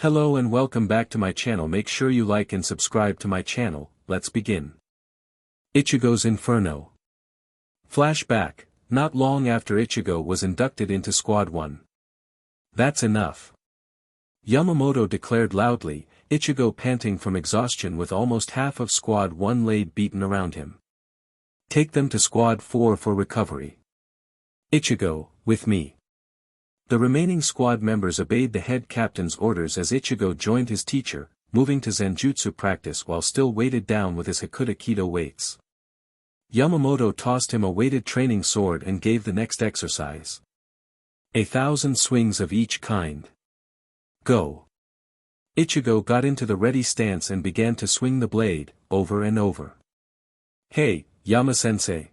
Hello and welcome back to my channel. Make sure you like and subscribe to my channel. Let's begin. Ichigo's Inferno. Flashback, not long after Ichigo was inducted into Squad 1. That's enough. Yamamoto declared loudly, Ichigo panting from exhaustion with almost half of Squad 1 laid beaten around him. Take them to Squad 4 for recovery. Ichigo, with me. The remaining squad members obeyed the head captain's orders as Ichigo joined his teacher, moving to Zenjutsu practice while still weighted down with his Hakuta Kido weights. Yamamoto tossed him a weighted training sword and gave the next exercise. 1,000 swings of each kind. Go. Ichigo got into the ready stance and began to swing the blade, over and over. Hey, Yama-sensei.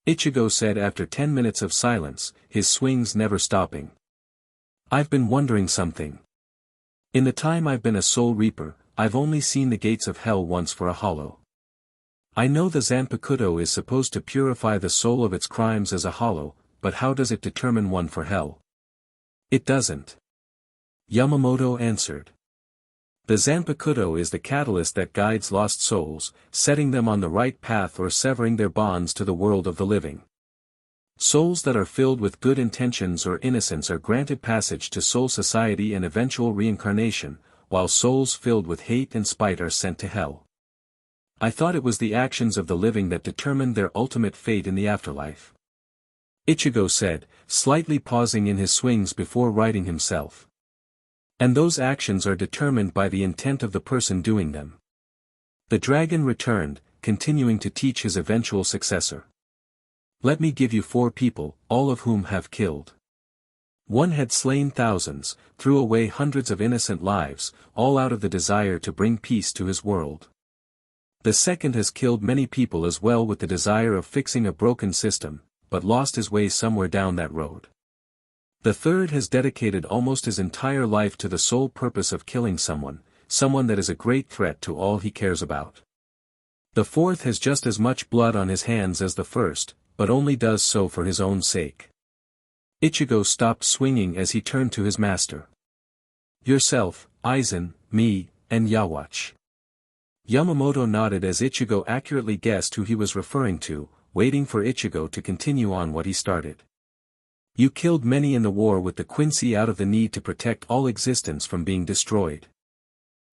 Ichigo said after 10 minutes of silence, his swings never stopping. I've been wondering something. In the time I've been a Soul Reaper, I've only seen the gates of hell once for a hollow. I know the Zanpakuto is supposed to purify the soul of its crimes as a hollow, but how does it determine one for hell? It doesn't. Yamamoto answered. The Zanpakuto is the catalyst that guides lost souls, setting them on the right path or severing their bonds to the world of the living. Souls that are filled with good intentions or innocence are granted passage to soul society and eventual reincarnation, while souls filled with hate and spite are sent to hell. I thought it was the actions of the living that determined their ultimate fate in the afterlife. Ichigo said, slightly pausing in his swings before righting himself. And those actions are determined by the intent of the person doing them. The dragon returned, continuing to teach his eventual successor. Let me give you 4 people, all of whom have killed. One had slain thousands, threw away hundreds of innocent lives, all out of the desire to bring peace to his world. The second has killed many people as well with the desire of fixing a broken system, but lost his way somewhere down that road. The third has dedicated almost his entire life to the sole purpose of killing someone that is a great threat to all he cares about. The fourth has just as much blood on his hands as the first, but only does so for his own sake. Ichigo stopped swinging as he turned to his master. Yourself, Aizen, me, and Yawatch. Yamamoto nodded as Ichigo accurately guessed who he was referring to, waiting for Ichigo to continue on what he started. You killed many in the war with the Quincy out of the need to protect all existence from being destroyed.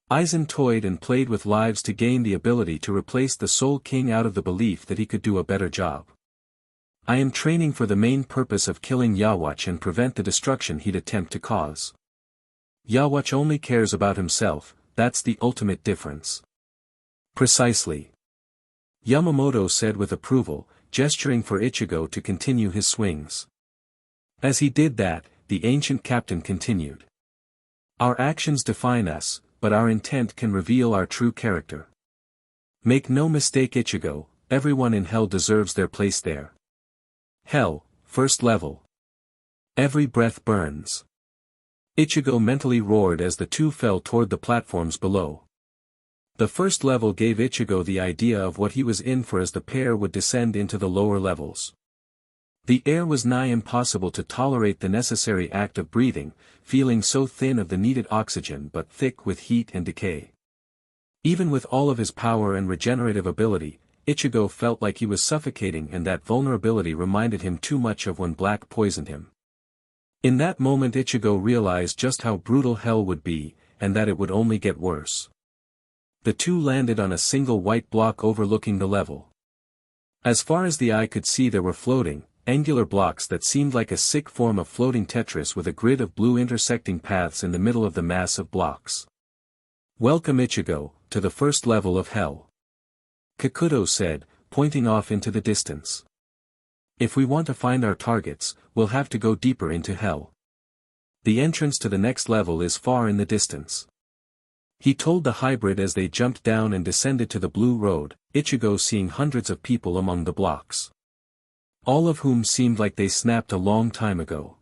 Aizen toyed and played with lives to gain the ability to replace the Soul King out of the belief that he could do a better job. I am training for the main purpose of killing Yawatch and prevent the destruction he'd attempt to cause. Yawatch only cares about himself, that's the ultimate difference. Precisely. Yamamoto said with approval, gesturing for Ichigo to continue his swings. As he did that, the ancient captain continued. Our actions define us, but our intent can reveal our true character. Make no mistake, Ichigo, everyone in hell deserves their place there. Hell, first level. Every breath burns. Ichigo mentally roared as the two fell toward the platforms below. The first level gave Ichigo the idea of what he was in for as the pair would descend into the lower levels. The air was nigh impossible to tolerate the necessary act of breathing, feeling so thin of the needed oxygen but thick with heat and decay. Even with all of his power and regenerative ability, Ichigo felt like he was suffocating, and that vulnerability reminded him too much of when Black poisoned him. In that moment Ichigo realized just how brutal hell would be, and that it would only get worse. The two landed on a single white block overlooking the level. As far as the eye could see there were floating, angular blocks that seemed like a sick form of floating Tetris with a grid of blue intersecting paths in the middle of the mass of blocks. Welcome, Ichigo, to the first level of hell. Kakuto said, pointing off into the distance. If we want to find our targets, we'll have to go deeper into hell. The entrance to the next level is far in the distance. He told the hybrid as they jumped down and descended to the blue road, Ichigo seeing hundreds of people among the blocks. All of whom seemed like they snapped a long time ago.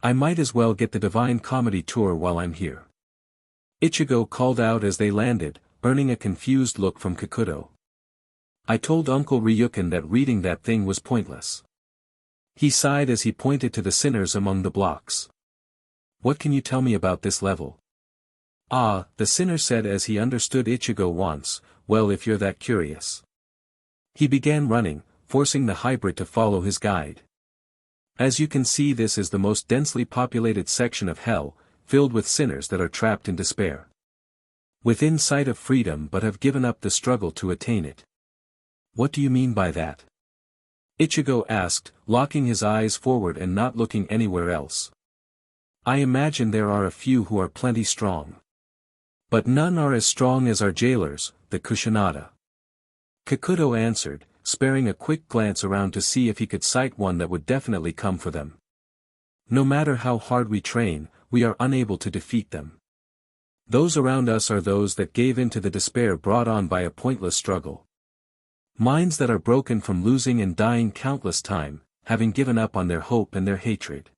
I might as well get the Divine Comedy tour while I'm here. Ichigo called out as they landed, earning a confused look from Kakuto. I told Uncle Ryukin that reading that thing was pointless. He sighed as he pointed to the sinners among the blocks. What can you tell me about this level? Ah, the sinner said as he understood Ichigo wants, well if you're that curious. He began running, forcing the hybrid to follow his guide. As you can see, this is the most densely populated section of hell, filled with sinners that are trapped in despair. Within sight of freedom but have given up the struggle to attain it. What do you mean by that? Ichigo asked, locking his eyes forward and not looking anywhere else. I imagine there are a few who are plenty strong. But none are as strong as our jailers, the Kushinada. Kikuto answered, sparing a quick glance around to see if he could sight one that would definitely come for them. No matter how hard we train, we are unable to defeat them. Those around us are those that gave in to the despair brought on by a pointless struggle. Minds that are broken from losing and dying countless time, having given up on their hope and their hatred.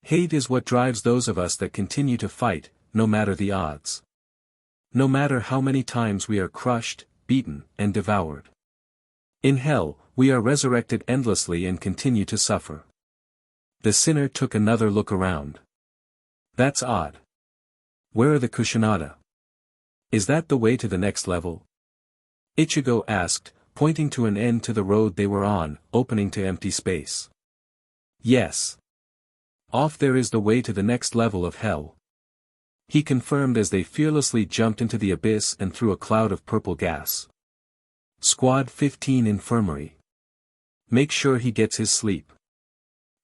Hate is what drives those of us that continue to fight, no matter the odds. No matter how many times we are crushed, beaten, and devoured. In hell, we are resurrected endlessly and continue to suffer. The sinner took another look around. That's odd. Where are the Kushinada? Is that the way to the next level? Ichigo asked, pointing to an end to the road they were on, opening to empty space. Yes. Off there is the way to the next level of hell. He confirmed as they fearlessly jumped into the abyss and through a cloud of purple gas. Squad 15 Infirmary. Make sure he gets his sleep.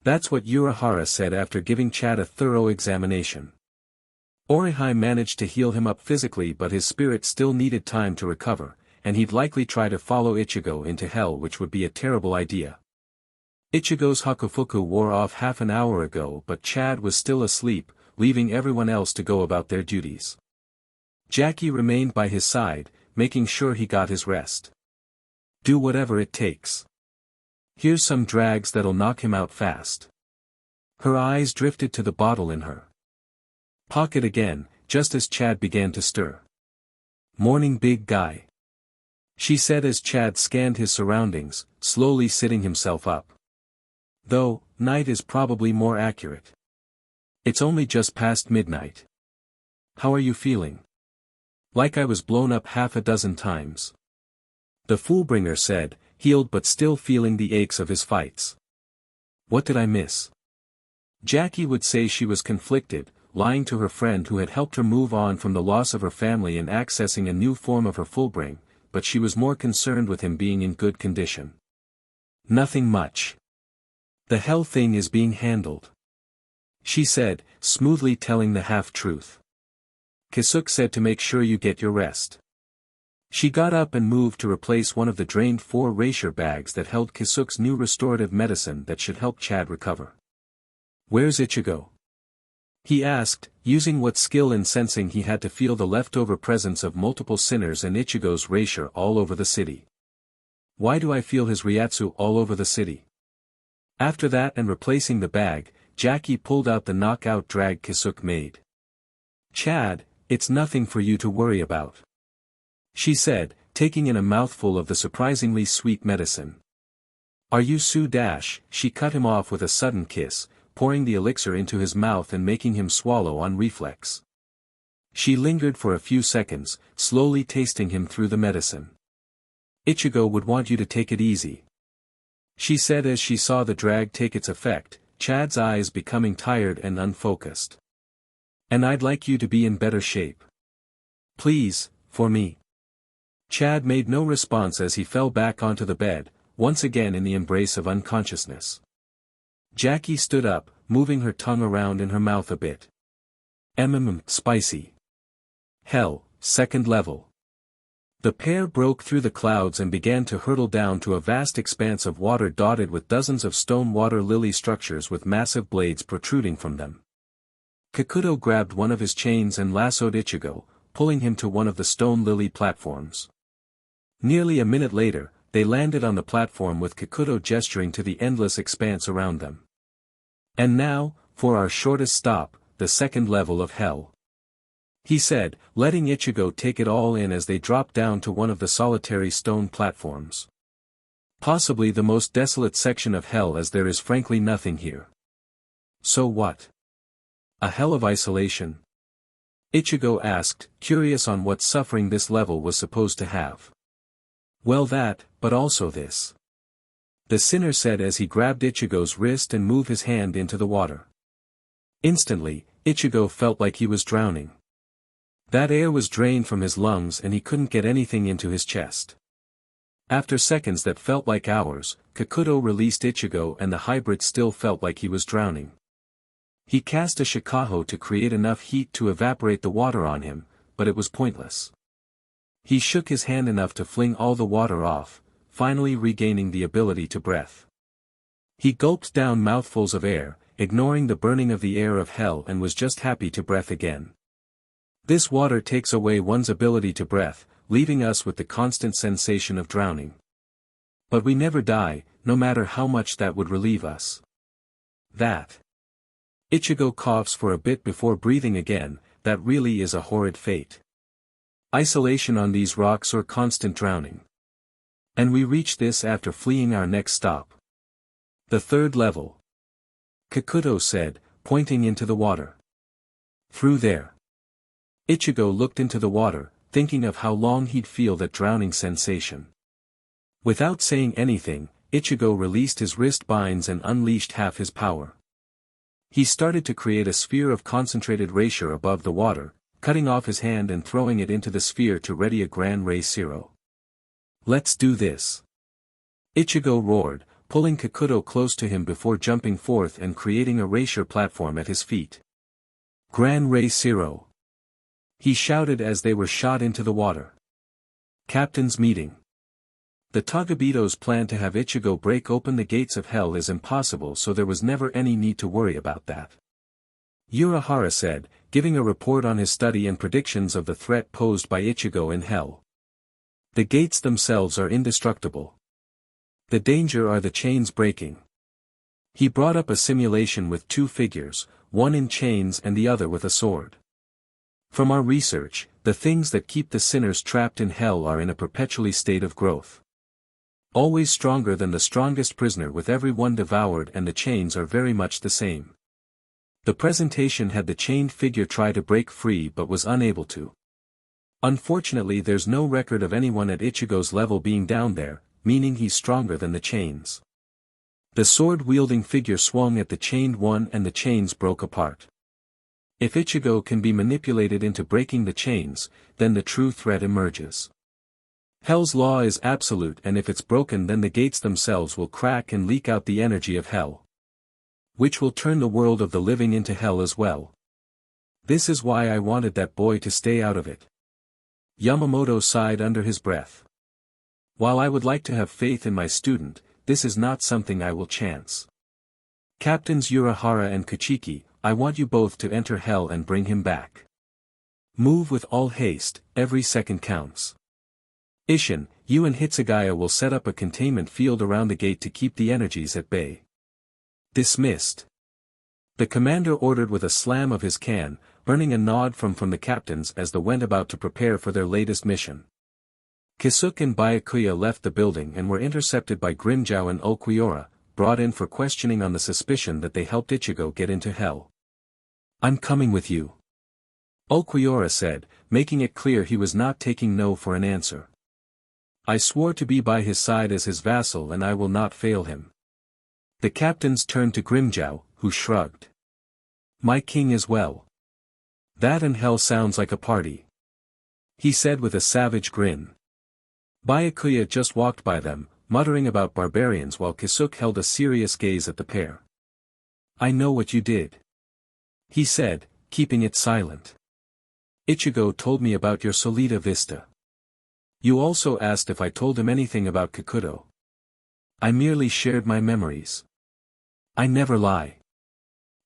That's what Urahara said after giving Chad a thorough examination. Orihai managed to heal him up physically, but his spirit still needed time to recover, and he'd likely try to follow Ichigo into hell, which would be a terrible idea. Ichigo's Hakufuku wore off half an hour ago, but Chad was still asleep, leaving everyone else to go about their duties. Jackie remained by his side, making sure he got his rest. Do whatever it takes. Here's some drags that'll knock him out fast. Her eyes drifted to the bottle in her pocket again, just as Chad began to stir. Morning, big guy. She said as Chad scanned his surroundings, slowly sitting himself up. Though, night is probably more accurate. It's only just past midnight. How are you feeling? Like I was blown up half a dozen times. The Foolbringer said, healed but still feeling the aches of his fights. What did I miss? Jackie would say she was conflicted, lying to her friend who had helped her move on from the loss of her family and accessing a new form of her Fullbring, but she was more concerned with him being in good condition. Nothing much. The hell thing is being handled. She said, smoothly telling the half-truth. Kisuke said to make sure you get your rest. She got up and moved to replace one of the drained 4 rature bags that held Kisuke's new restorative medicine that should help Chad recover. Where's Ichigo? He asked, using what skill in sensing he had to feel the leftover presence of multiple sinners and Ichigo's rature all over the city. Why do I feel his Ryatsu all over the city? After that and replacing the bag, Jackie pulled out the knockout drag Kisuke made. Chad, it's nothing for you to worry about. She said, taking in a mouthful of the surprisingly sweet medicine. Are you Sue Dash? She cut him off with a sudden kiss, pouring the elixir into his mouth and making him swallow on reflex. She lingered for a few seconds, slowly tasting him through the medicine. Ichigo would want you to take it easy. She said as she saw the drag take its effect, Chad's eyes becoming tired and unfocused. And I'd like you to be in better shape. Please, for me. Chad made no response as he fell back onto the bed, once again in the embrace of unconsciousness. Jackie stood up, moving her tongue around in her mouth a bit. Spicy. Hell, second level. The pair broke through the clouds and began to hurtle down to a vast expanse of water dotted with dozens of stone water lily structures with massive blades protruding from them. Kikuto grabbed one of his chains and lassoed Ichigo, pulling him to one of the stone lily platforms. Nearly a minute later, they landed on the platform with Kikuto gesturing to the endless expanse around them. And now, for our shortest stop, the second level of hell. He said, letting Ichigo take it all in as they dropped down to one of the solitary stone platforms. Possibly the most desolate section of hell, as there is frankly nothing here. So what? A hell of isolation? Ichigo asked, curious on what suffering this level was supposed to have. Well that, but also this. The sinner said as he grabbed Ichigo's wrist and moved his hand into the water. Instantly, Ichigo felt like he was drowning. That air was drained from his lungs and he couldn't get anything into his chest. After seconds that felt like hours, Kakuto released Ichigo and the hybrid still felt like he was drowning. He cast a shikaho to create enough heat to evaporate the water on him, but it was pointless. He shook his hand enough to fling all the water off, finally regaining the ability to breath. He gulped down mouthfuls of air, ignoring the burning of the air of hell and was just happy to breathe again. This water takes away one's ability to breath, leaving us with the constant sensation of drowning. But we never die, no matter how much that would relieve us. That. Ichigo coughs for a bit before breathing again, that really is a horrid fate. Isolation on these rocks or constant drowning. And we reach this after fleeing our next stop. The third level. Kakuto said, pointing into the water. Through there. Ichigo looked into the water, thinking of how long he'd feel that drowning sensation. Without saying anything, Ichigo released his wrist binds and unleashed half his power. He started to create a sphere of concentrated raysure above the water, cutting off his hand and throwing it into the sphere to ready a Gran Ray Zero. Let's do this. Ichigo roared, pulling Kakuto close to him before jumping forth and creating a raysure platform at his feet. Gran Ray Zero. He shouted as they were shot into the water. Captain's meeting. The Tagabito's plan to have Ichigo break open the gates of hell is impossible, so there was never any need to worry about that. Urahara said, giving a report on his study and predictions of the threat posed by Ichigo in hell. The gates themselves are indestructible. The danger are the chains breaking. He brought up a simulation with two figures, one in chains and the other with a sword. From our research, the things that keep the sinners trapped in hell are in a perpetually state of growth. Always stronger than the strongest prisoner with every one devoured, and the chains are very much the same. The presentation had the chained figure try to break free but was unable to. Unfortunately, there's no record of anyone at Ichigo's level being down there, meaning he's stronger than the chains. The sword-wielding figure swung at the chained one and the chains broke apart. If Ichigo can be manipulated into breaking the chains, then the true threat emerges. Hell's law is absolute, and if it's broken then the gates themselves will crack and leak out the energy of hell, which will turn the world of the living into hell as well. This is why I wanted that boy to stay out of it. Yamamoto sighed under his breath. While I would like to have faith in my student, this is not something I will chance. Captains Urahara and Kuchiki, I want you both to enter hell and bring him back. Move with all haste, every second counts. Isshin, you and Hitsugaya will set up a containment field around the gate to keep the energies at bay. Dismissed. The commander ordered with a slam of his can, earning a nod from the captains as they went about to prepare for their latest mission. Kisuke and Byakuya left the building and were intercepted by Grimmjow and Ulquiorra, brought in for questioning on the suspicion that they helped Ichigo get into hell. I'm coming with you. Ulquiorra said, making it clear he was not taking no for an answer. I swore to be by his side as his vassal and I will not fail him. The captains turned to Grimmjow, who shrugged. My king as well. That and hell sounds like a party, he said with a savage grin. Byakuya just walked by them, muttering about barbarians while Kisuke held a serious gaze at the pair. I know what you did, he said, keeping it silent. Ichigo told me about your Solita Vista. You also asked if I told him anything about Kakuto. I merely shared my memories. I never lie.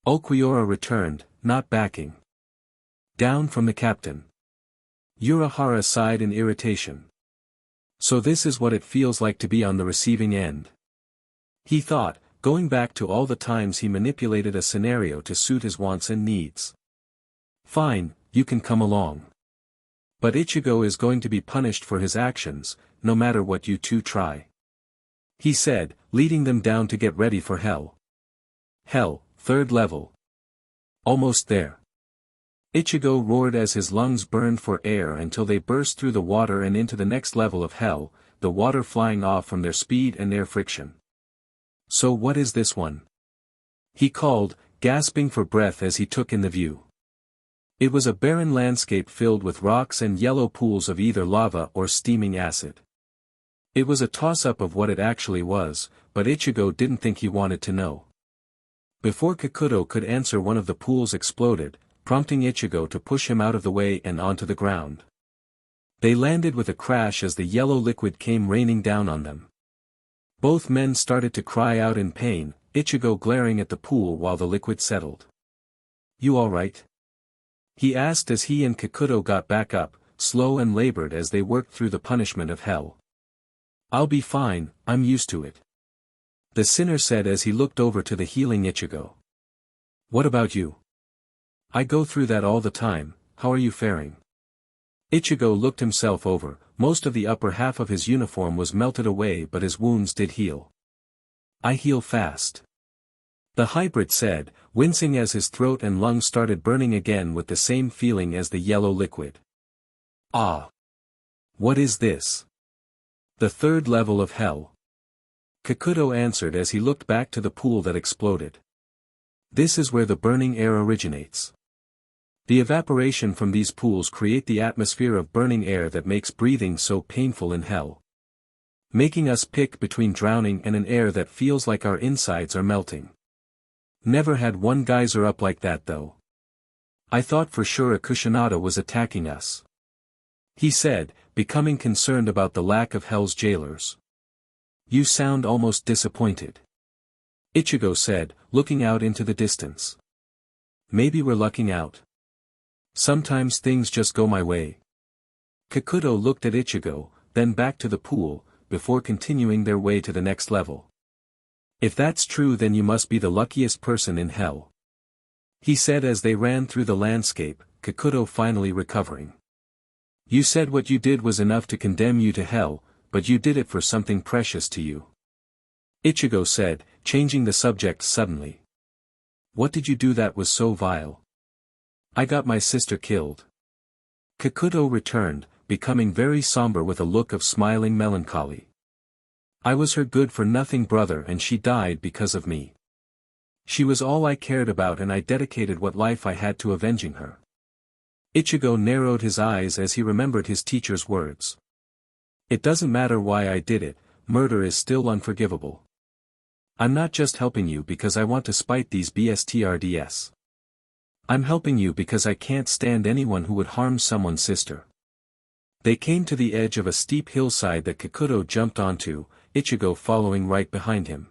Ulquiorra returned, not backing down from the captain. Urahara sighed in irritation. So this is what it feels like to be on the receiving end. He thought, going back to all the times he manipulated a scenario to suit his wants and needs. Fine, you can come along. But Ichigo is going to be punished for his actions, no matter what you two try, he said, leading them down to get ready for hell. Hell, third level. Almost there. Ichigo roared as his lungs burned for air until they burst through the water and into the next level of hell, the water flying off from their speed and air friction. "So what is this one?" he called, gasping for breath as he took in the view. It was a barren landscape filled with rocks and yellow pools of either lava or steaming acid. It was a toss-up of what it actually was, but Ichigo didn't think he wanted to know. Before Kikuto could answer, one of the pools exploded, prompting Ichigo to push him out of the way and onto the ground. They landed with a crash as the yellow liquid came raining down on them. Both men started to cry out in pain, Ichigo glaring at the pool while the liquid settled. "You alright?" he asked as he and Kikuto got back up, slow and labored as they worked through the punishment of hell. "I'll be fine, I'm used to it," the sinner said as he looked over to the healing Ichigo. "What about you?" "I go through that all the time, how are you faring?" Ichigo looked himself over. Most of the upper half of his uniform was melted away, but his wounds did heal. "I heal fast," the hybrid said, wincing as his throat and lungs started burning again with the same feeling as the yellow liquid. "Ah! What is this?" "The third level of hell," Kikuto answered as he looked back to the pool that exploded. "This is where the burning air originates. The evaporation from these pools create the atmosphere of burning air that makes breathing so painful in hell, making us pick between drowning and an air that feels like our insides are melting. Never had one geyser up like that though. I thought for sure a Kushinada was attacking us," he said, becoming concerned about the lack of hell's jailers. "You sound almost disappointed," Ichigo said, looking out into the distance. "Maybe we're lucking out. Sometimes things just go my way." Kikuto looked at Ichigo, then back to the pool, before continuing their way to the next level. "If that's true, then you must be the luckiest person in hell," he said as they ran through the landscape, Kikuto finally recovering. "You said what you did was enough to condemn you to hell, but you did it for something precious to you," Ichigo said, changing the subject suddenly. "What did you do that was so vile?" "I got my sister killed," Kikuto returned, becoming very somber with a look of smiling melancholy. "I was her good-for-nothing brother and she died because of me. She was all I cared about and I dedicated what life I had to avenging her." Ichigo narrowed his eyes as he remembered his teacher's words. "It doesn't matter why I did it, murder is still unforgivable. I'm not just helping you because I want to spite these BSTRDS. I'm helping you because I can't stand anyone who would harm someone's sister." They came to the edge of a steep hillside that Kikuto jumped onto, Ichigo following right behind him.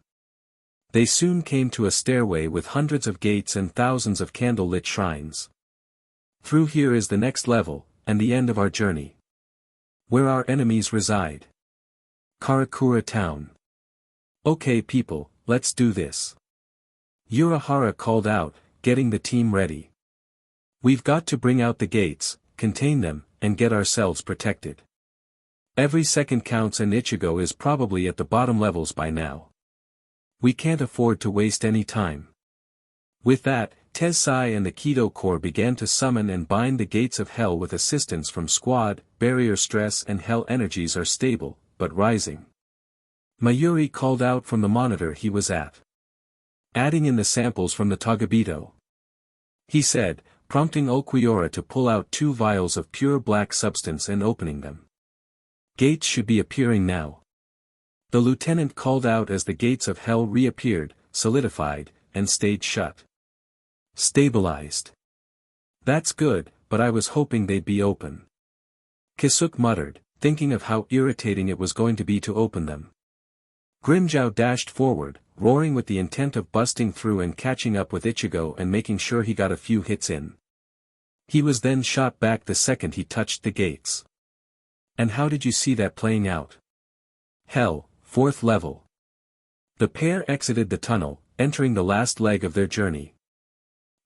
They soon came to a stairway with hundreds of gates and thousands of candle-lit shrines. "Through here is the next level, and the end of our journey. Where our enemies reside. Karakura Town. Okay people, let's do this." Urahara called out, getting the team ready. "We've got to bring out the gates, contain them, and get ourselves protected. Every second counts and Ichigo is probably at the bottom levels by now. We can't afford to waste any time." With that, Tensai and the Kido Corps began to summon and bind the gates of hell with assistance from squad. Barrier stress and hell energies are stable, but rising. Mayuri called out from the monitor he was at. "Adding in the samples from the Togabito," he said, prompting Okuiora to pull out 2 vials of pure black substance and opening them. "Gates should be appearing now," the lieutenant called out as the gates of hell reappeared, solidified, and stayed shut. "Stabilized. That's good, but I was hoping they'd be open," Kisuke muttered, thinking of how irritating it was going to be to open them. Grimjow dashed forward, roaring with the intent of busting through and catching up with Ichigo and making sure he got a few hits in. He was then shot back the second he touched the gates. "And how did you see that playing out?" "Hell, 4th level." The pair exited the tunnel, entering the last leg of their journey.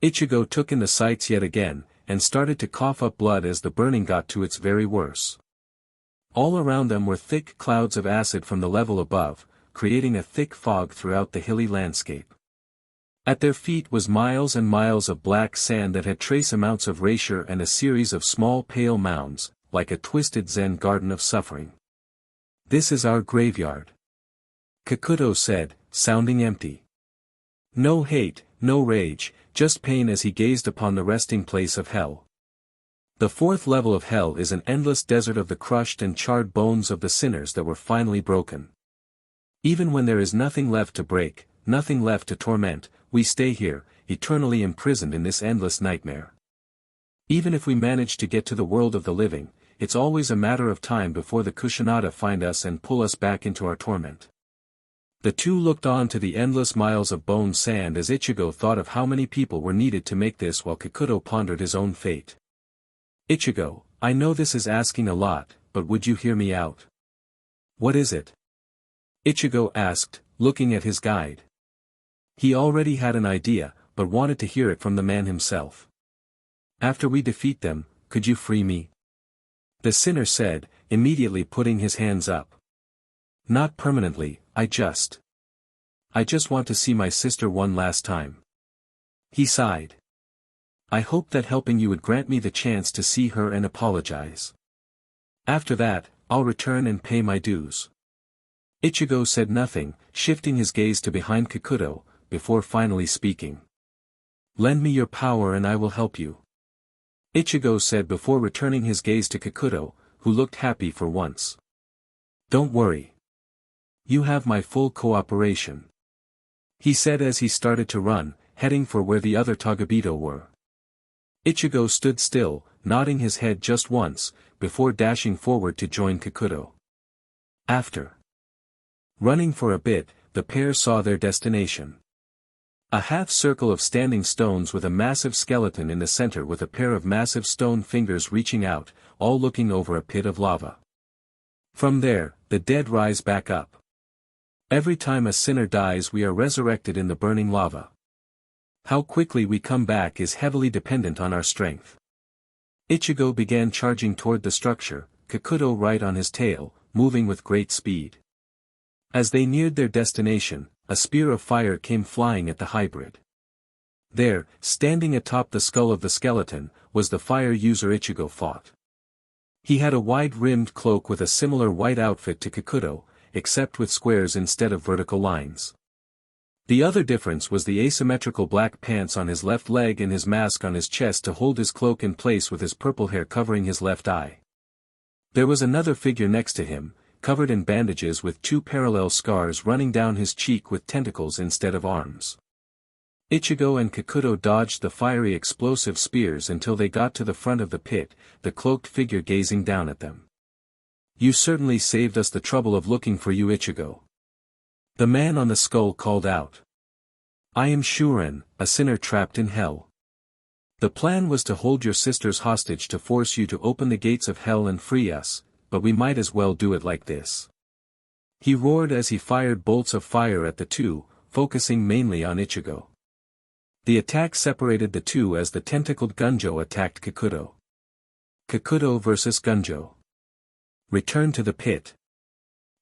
Ichigo took in the sights yet again, and started to cough up blood as the burning got to its very worst. All around them were thick clouds of acid from the level above, creating a thick fog throughout the hilly landscape. At their feet was miles and miles of black sand that had trace amounts of erasure and a series of small pale mounds, like a twisted Zen garden of suffering. "This is our graveyard," Kikuto said, sounding empty. No hate, no rage, just pain as he gazed upon the resting place of hell. The fourth level of hell is an endless desert of the crushed and charred bones of the sinners that were finally broken. Even when there is nothing left to break, nothing left to torment, we stay here, eternally imprisoned in this endless nightmare. Even if we manage to get to the world of the living, it's always a matter of time before the Kushinada find us and pull us back into our torment. The two looked on to the endless miles of bone sand as Ichigo thought of how many people were needed to make this while Kikuto pondered his own fate. "Ichigo, I know this is asking a lot, but would you hear me out?" "What is it?" Ichigo asked, looking at his guide. He already had an idea, but wanted to hear it from the man himself. "After we defeat them, could you free me?" The sinner said, immediately putting his hands up. "Not permanently, I just want to see my sister one last time." He sighed. "I hope that helping you would grant me the chance to see her and apologize. After that, I'll return and pay my dues." Ichigo said nothing, shifting his gaze to behind Kikuto, before finally speaking. "Lend me your power and I will help you," Ichigo said before returning his gaze to Kikuto, who looked happy for once. "Don't worry. You have my full cooperation," he said as he started to run, heading for where the other Togabito were. Ichigo stood still, nodding his head just once, before dashing forward to join Kikuto. After running for a bit, the pair saw their destination. A half-circle of standing stones with a massive skeleton in the center with a pair of massive stone fingers reaching out, all looking over a pit of lava. From there, the dead rise back up. Every time a sinner dies we are resurrected in the burning lava. How quickly we come back is heavily dependent on our strength. Ichigo began charging toward the structure, Kikuto right on his tail, moving with great speed. As they neared their destination, a spear of fire came flying at the hybrid. There, standing atop the skull of the skeleton, was the fire user Ichigo fought. He had a wide-rimmed cloak with a similar white outfit to Kikuto, except with squares instead of vertical lines. The other difference was the asymmetrical black pants on his left leg and his mask on his chest to hold his cloak in place with his purple hair covering his left eye. There was another figure next to him, covered in bandages with two parallel scars running down his cheek with tentacles instead of arms. Ichigo and Kikuto dodged the fiery explosive spears until they got to the front of the pit, the cloaked figure gazing down at them. "You certainly saved us the trouble of looking for you, Ichigo," the man on the skull called out. "I am Shuren, a sinner trapped in hell. The plan was to hold your sisters hostage to force you to open the gates of hell and free us, but we might as well do it like this," he roared as he fired bolts of fire at the two, focusing mainly on Ichigo. The attack separated the two as the tentacled Gunjo attacked Kikuto. Kikuto vs. Gunjo. "Return to the pit,"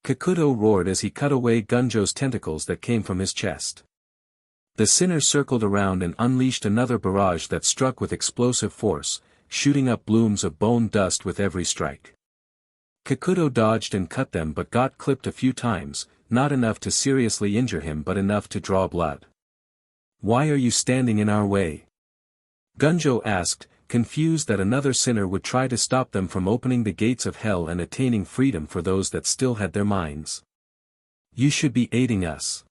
Kikuto roared as he cut away Gunjo's tentacles that came from his chest. The sinner circled around and unleashed another barrage that struck with explosive force, shooting up blooms of bone dust with every strike. Kikuto dodged and cut them but got clipped a few times, not enough to seriously injure him but enough to draw blood. "Why are you standing in our way?" Gunjo asked, confused that another sinner would try to stop them from opening the gates of hell and attaining freedom for those that still had their minds. "You should be aiding us,"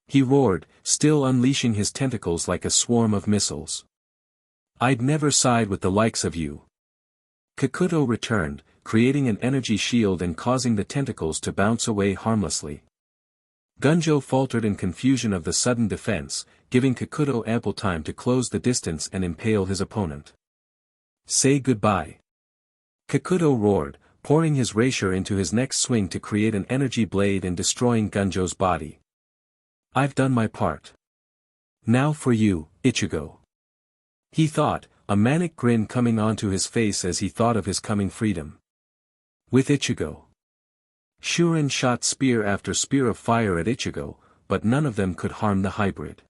he roared, still unleashing his tentacles like a swarm of missiles. "I'd never side with the likes of you," Kikuto returned, creating an energy shield and causing the tentacles to bounce away harmlessly. Gunjo faltered in confusion of the sudden defense, giving Kikuto ample time to close the distance and impale his opponent. "Say goodbye," Kikuto roared, pouring his rapier into his next swing to create an energy blade and destroying Gunjo's body. "I've done my part. Now for you, Ichigo," he thought, a manic grin coming onto his face as he thought of his coming freedom. With Ichigo. Shuren shot spear after spear of fire at Ichigo, but none of them could harm the hybrid.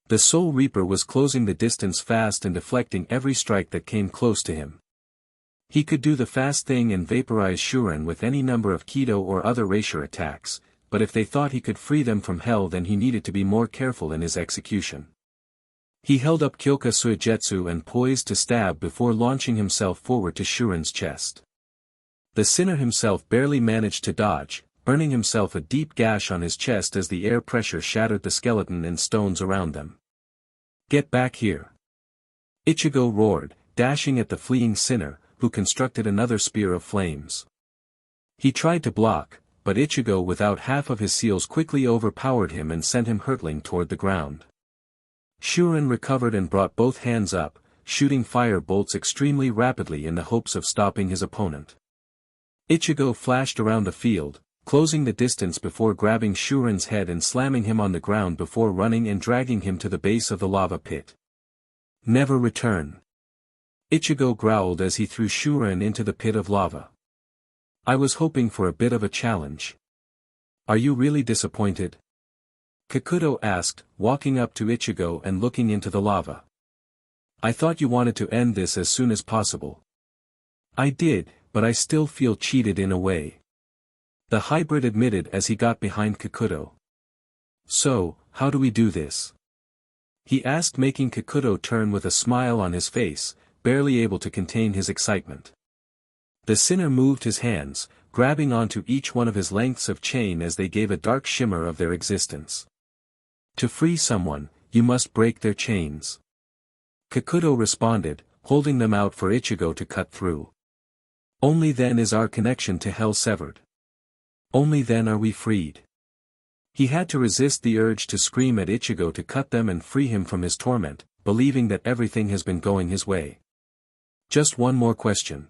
The Soul Reaper was closing the distance fast and deflecting every strike that came close to him. He could do the fast thing and vaporize Shuren with any number of Kido or other Erasure attacks, but if they thought he could free them from hell, then he needed to be more careful in his execution. He held up Kyoka Suigetsu and poised to stab before launching himself forward to Shuren's chest. The sinner himself barely managed to dodge, burning himself a deep gash on his chest as the air pressure shattered the skeleton and stones around them. "Get back here!" Ichigo roared, dashing at the fleeing sinner, who constructed another spear of flames. He tried to block, but Ichigo without half of his seals quickly overpowered him and sent him hurtling toward the ground. Shuren recovered and brought both hands up, shooting fire bolts extremely rapidly in the hopes of stopping his opponent. Ichigo flashed around the field, closing the distance before grabbing Shuren's head and slamming him on the ground before running and dragging him to the base of the lava pit. "Never return!" Ichigo growled as he threw Shuren into the pit of lava. "I was hoping for a bit of a challenge. Are you really disappointed?" Kakuto asked, walking up to Ichigo and looking into the lava. "I thought you wanted to end this as soon as possible." "I did, but I still feel cheated in a way," the hybrid admitted as he got behind Kakuto. "So, how do we do this?" he asked, making Kakuto turn with a smile on his face, barely able to contain his excitement. The sinner moved his hands, grabbing onto each one of his lengths of chain as they gave a dark shimmer of their existence. "To free someone, you must break their chains," Kakuto responded, holding them out for Ichigo to cut through. "Only then is our connection to hell severed. Only then are we freed." He had to resist the urge to scream at Ichigo to cut them and free him from his torment, believing that everything has been going his way. "Just one more question,"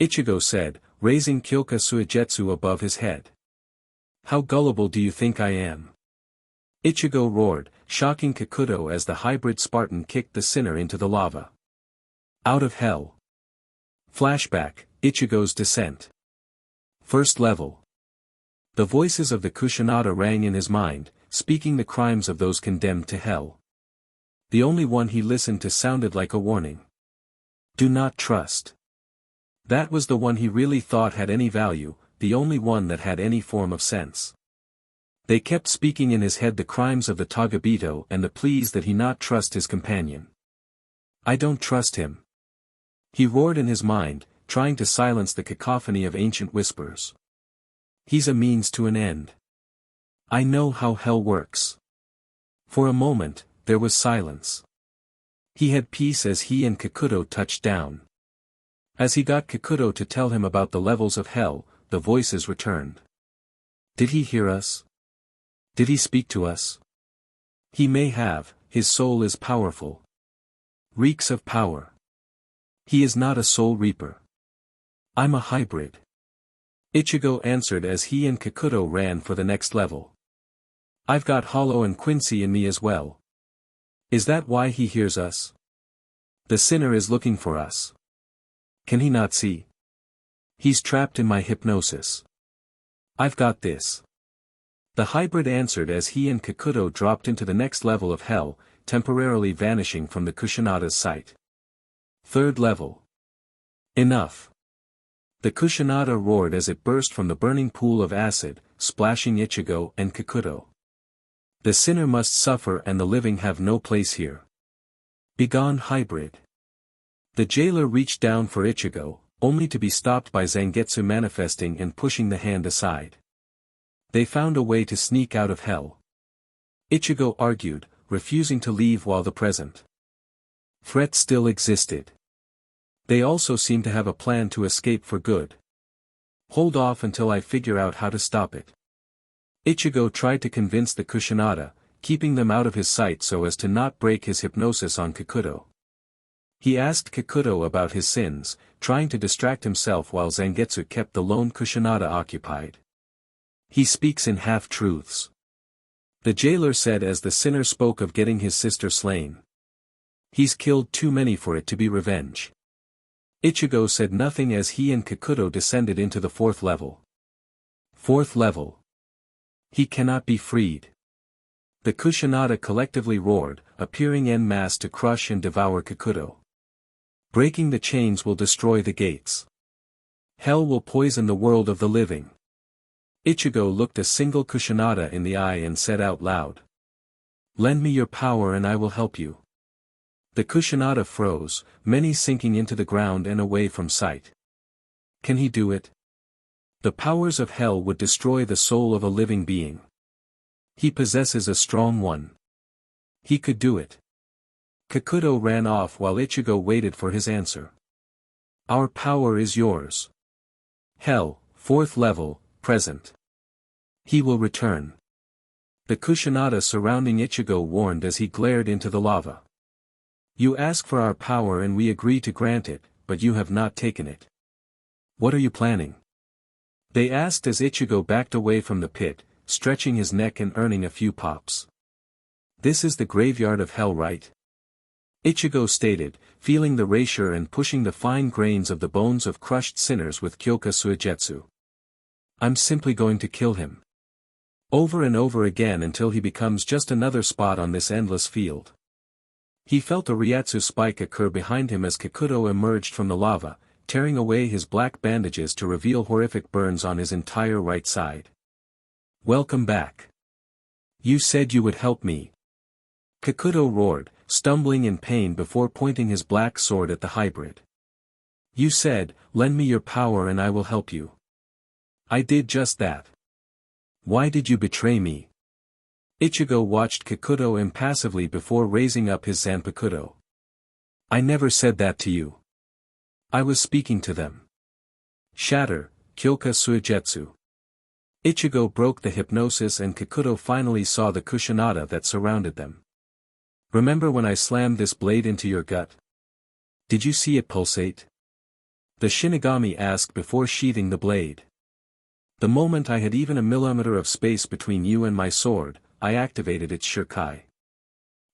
Ichigo said, raising Kyoka Suigetsu above his head. "How gullible do you think I am?" Ichigo roared, shocking Kakuto as the hybrid Spartan kicked the sinner into the lava. Out of hell. Flashback, Ichigo's descent. First level. The voices of the Kushinada rang in his mind, speaking the crimes of those condemned to hell. The only one he listened to sounded like a warning. Do not trust. That was the one he really thought had any value, the only one that had any form of sense. They kept speaking in his head the crimes of the Togabito and the pleas that he not trust his companion. "I don't trust him," he roared in his mind, trying to silence the cacophony of ancient whispers. "He's a means to an end. I know how hell works." For a moment, there was silence. He had peace as he and Kakuto touched down. As he got Kakuto to tell him about the levels of hell, the voices returned. Did he hear us? Did he speak to us? He may have, his soul is powerful. Reeks of power. He is not a soul reaper. I'm a hybrid. Ichigo answered as he and Kakuto ran for the next level. I've got Hollow and Quincy in me as well. Is that why he hears us? The sinner is looking for us. Can he not see? He's trapped in my hypnosis. I've got this. The hybrid answered as he and Kakuto dropped into the next level of hell, temporarily vanishing from the Kushinada's sight. Third level. Enough. The Kushinada roared as it burst from the burning pool of acid, splashing Ichigo and Kakuto. The sinner must suffer and the living have no place here. Begone, hybrid. The jailer reached down for Ichigo, only to be stopped by Zangetsu manifesting and pushing the hand aside. They found a way to sneak out of hell. Ichigo argued, refusing to leave while the present threat still existed. They also seemed to have a plan to escape for good. Hold off until I figure out how to stop it. Ichigo tried to convince the Kushinada, keeping them out of his sight so as to not break his hypnosis on Kakuto. He asked Kakuto about his sins, trying to distract himself while Zangetsu kept the lone Kushinada occupied. He speaks in half-truths. The jailer said as the sinner spoke of getting his sister slain. He's killed too many for it to be revenge. Ichigo said nothing as he and Kakuto descended into the fourth level. Fourth level. He cannot be freed. The Kushinada collectively roared, appearing en masse to crush and devour Kakuto. Breaking the chains will destroy the gates. Hell will poison the world of the living. Ichigo looked a single Kushinada in the eye and said out loud. Lend me your power and I will help you. The Kushinada froze, many sinking into the ground and away from sight. Can he do it? The powers of hell would destroy the soul of a living being. He possesses a strong one. He could do it. Kakuto ran off while Ichigo waited for his answer. Our power is yours. Hell, 4th level, present. He will return. The Kushinada surrounding Ichigo warned as he glared into the lava. You ask for our power and we agree to grant it, but you have not taken it. What are you planning? They asked as Ichigo backed away from the pit, stretching his neck and earning a few pops. This is the graveyard of hell, right? Ichigo stated, feeling the erasure and pushing the fine grains of the bones of crushed sinners with Kyoka Suigetsu. I'm simply going to kill him. Over and over again until he becomes just another spot on this endless field. He felt a Ryatsu spike occur behind him as Kakuto emerged from the lava, tearing away his black bandages to reveal horrific burns on his entire right side. Welcome back. You said you would help me. Kakuto roared, stumbling in pain before pointing his black sword at the hybrid. You said, lend me your power and I will help you. I did just that. Why did you betray me? Ichigo watched Kakuto impassively before raising up his Zanpakuto. I never said that to you. I was speaking to them. Shatter, Kyoka Suigetsu. Ichigo broke the hypnosis and Kakuto finally saw the Kushinada that surrounded them. Remember when I slammed this blade into your gut? Did you see it pulsate? The Shinigami asked before sheathing the blade. The moment I had even a millimeter of space between you and my sword, I activated its Shirkai.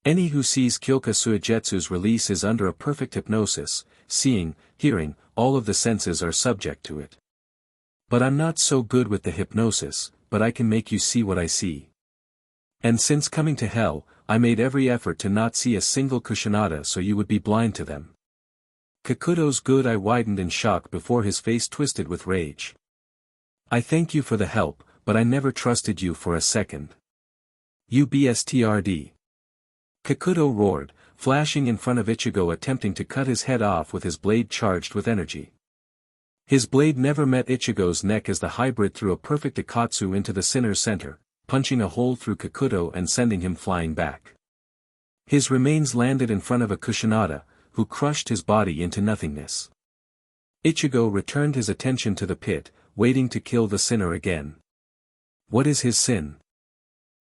Any who sees Kyoka Suigetsu's release is under a perfect hypnosis, seeing, hearing, all of the senses are subject to it. But I'm not so good with the hypnosis, but I can make you see what I see. And since coming to hell, I made every effort to not see a single Kushinada so you would be blind to them. Kakuto's good eye widened in shock before his face twisted with rage. I thank you for the help, but I never trusted you for a second. You bstrd. Kakuto roared, flashing in front of Ichigo attempting to cut his head off with his blade charged with energy. His blade never met Ichigo's neck as the hybrid threw a perfect Ikatsu into the sinner's center, punching a hole through Kakuto and sending him flying back. His remains landed in front of a Kushinada, who crushed his body into nothingness. Ichigo returned his attention to the pit, waiting to kill the sinner again. What is his sin?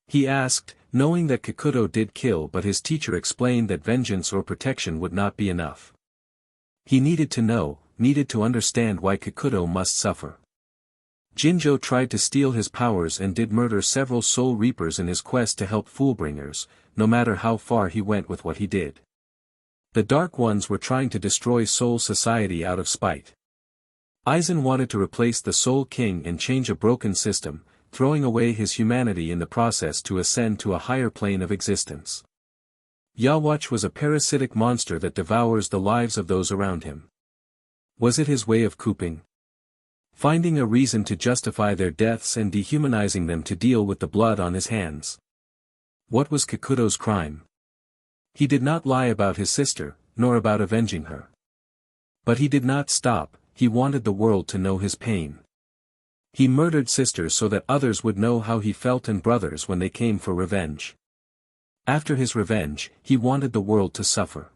He asked, knowing that Kakuto did kill, but his teacher explained that vengeance or protection would not be enough. He needed to know, needed to understand why Kakuto must suffer. Jinjo tried to steal his powers and did murder several Soul Reapers in his quest to help Foolbringers, no matter how far he went with what he did. The Dark Ones were trying to destroy Soul Society out of spite. Aizen wanted to replace the Soul King and change a broken system, throwing away his humanity in the process to ascend to a higher plane of existence. Yawatch was a parasitic monster that devours the lives of those around him. Was it his way of cooping? Finding a reason to justify their deaths and dehumanizing them to deal with the blood on his hands. What was Kakuto's crime? He did not lie about his sister, nor about avenging her. But he did not stop, he wanted the world to know his pain. He murdered sisters so that others would know how he felt and brothers when they came for revenge. After his revenge, he wanted the world to suffer.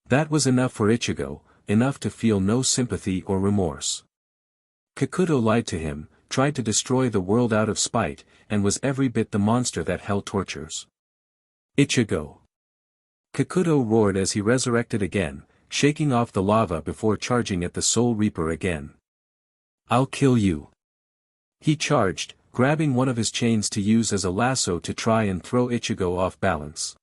That was enough for Ichigo, enough to feel no sympathy or remorse. Kakuto lied to him, tried to destroy the world out of spite, and was every bit the monster that hell tortures. Ichigo. Kakuto roared as he resurrected again, shaking off the lava before charging at the Soul Reaper again. I'll kill you. He charged, grabbing one of his chains to use as a lasso to try and throw Ichigo off balance.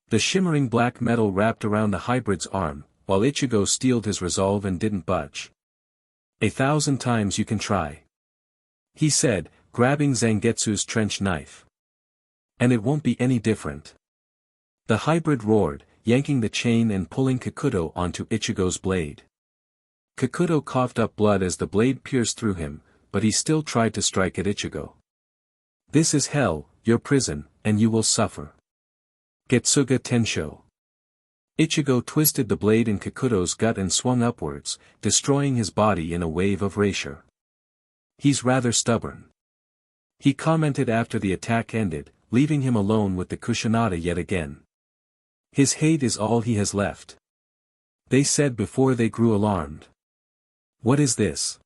The shimmering black metal wrapped around the hybrid's arm, while Ichigo steeled his resolve and didn't budge. 1,000 times you can try. He said, grabbing Zangetsu's trench knife. And it won't be any different. The hybrid roared, yanking the chain and pulling Kikuto onto Ichigo's blade. Kikuto coughed up blood as the blade pierced through him, but he still tried to strike at Ichigo. This is hell, your prison, and you will suffer. Getsuga Tensho. Ichigo twisted the blade in Kikuto's gut and swung upwards, destroying his body in a wave of erasure. He's rather stubborn. He commented after the attack ended, leaving him alone with the Kushinada yet again. His hate is all he has left. They said before they grew alarmed. What is this?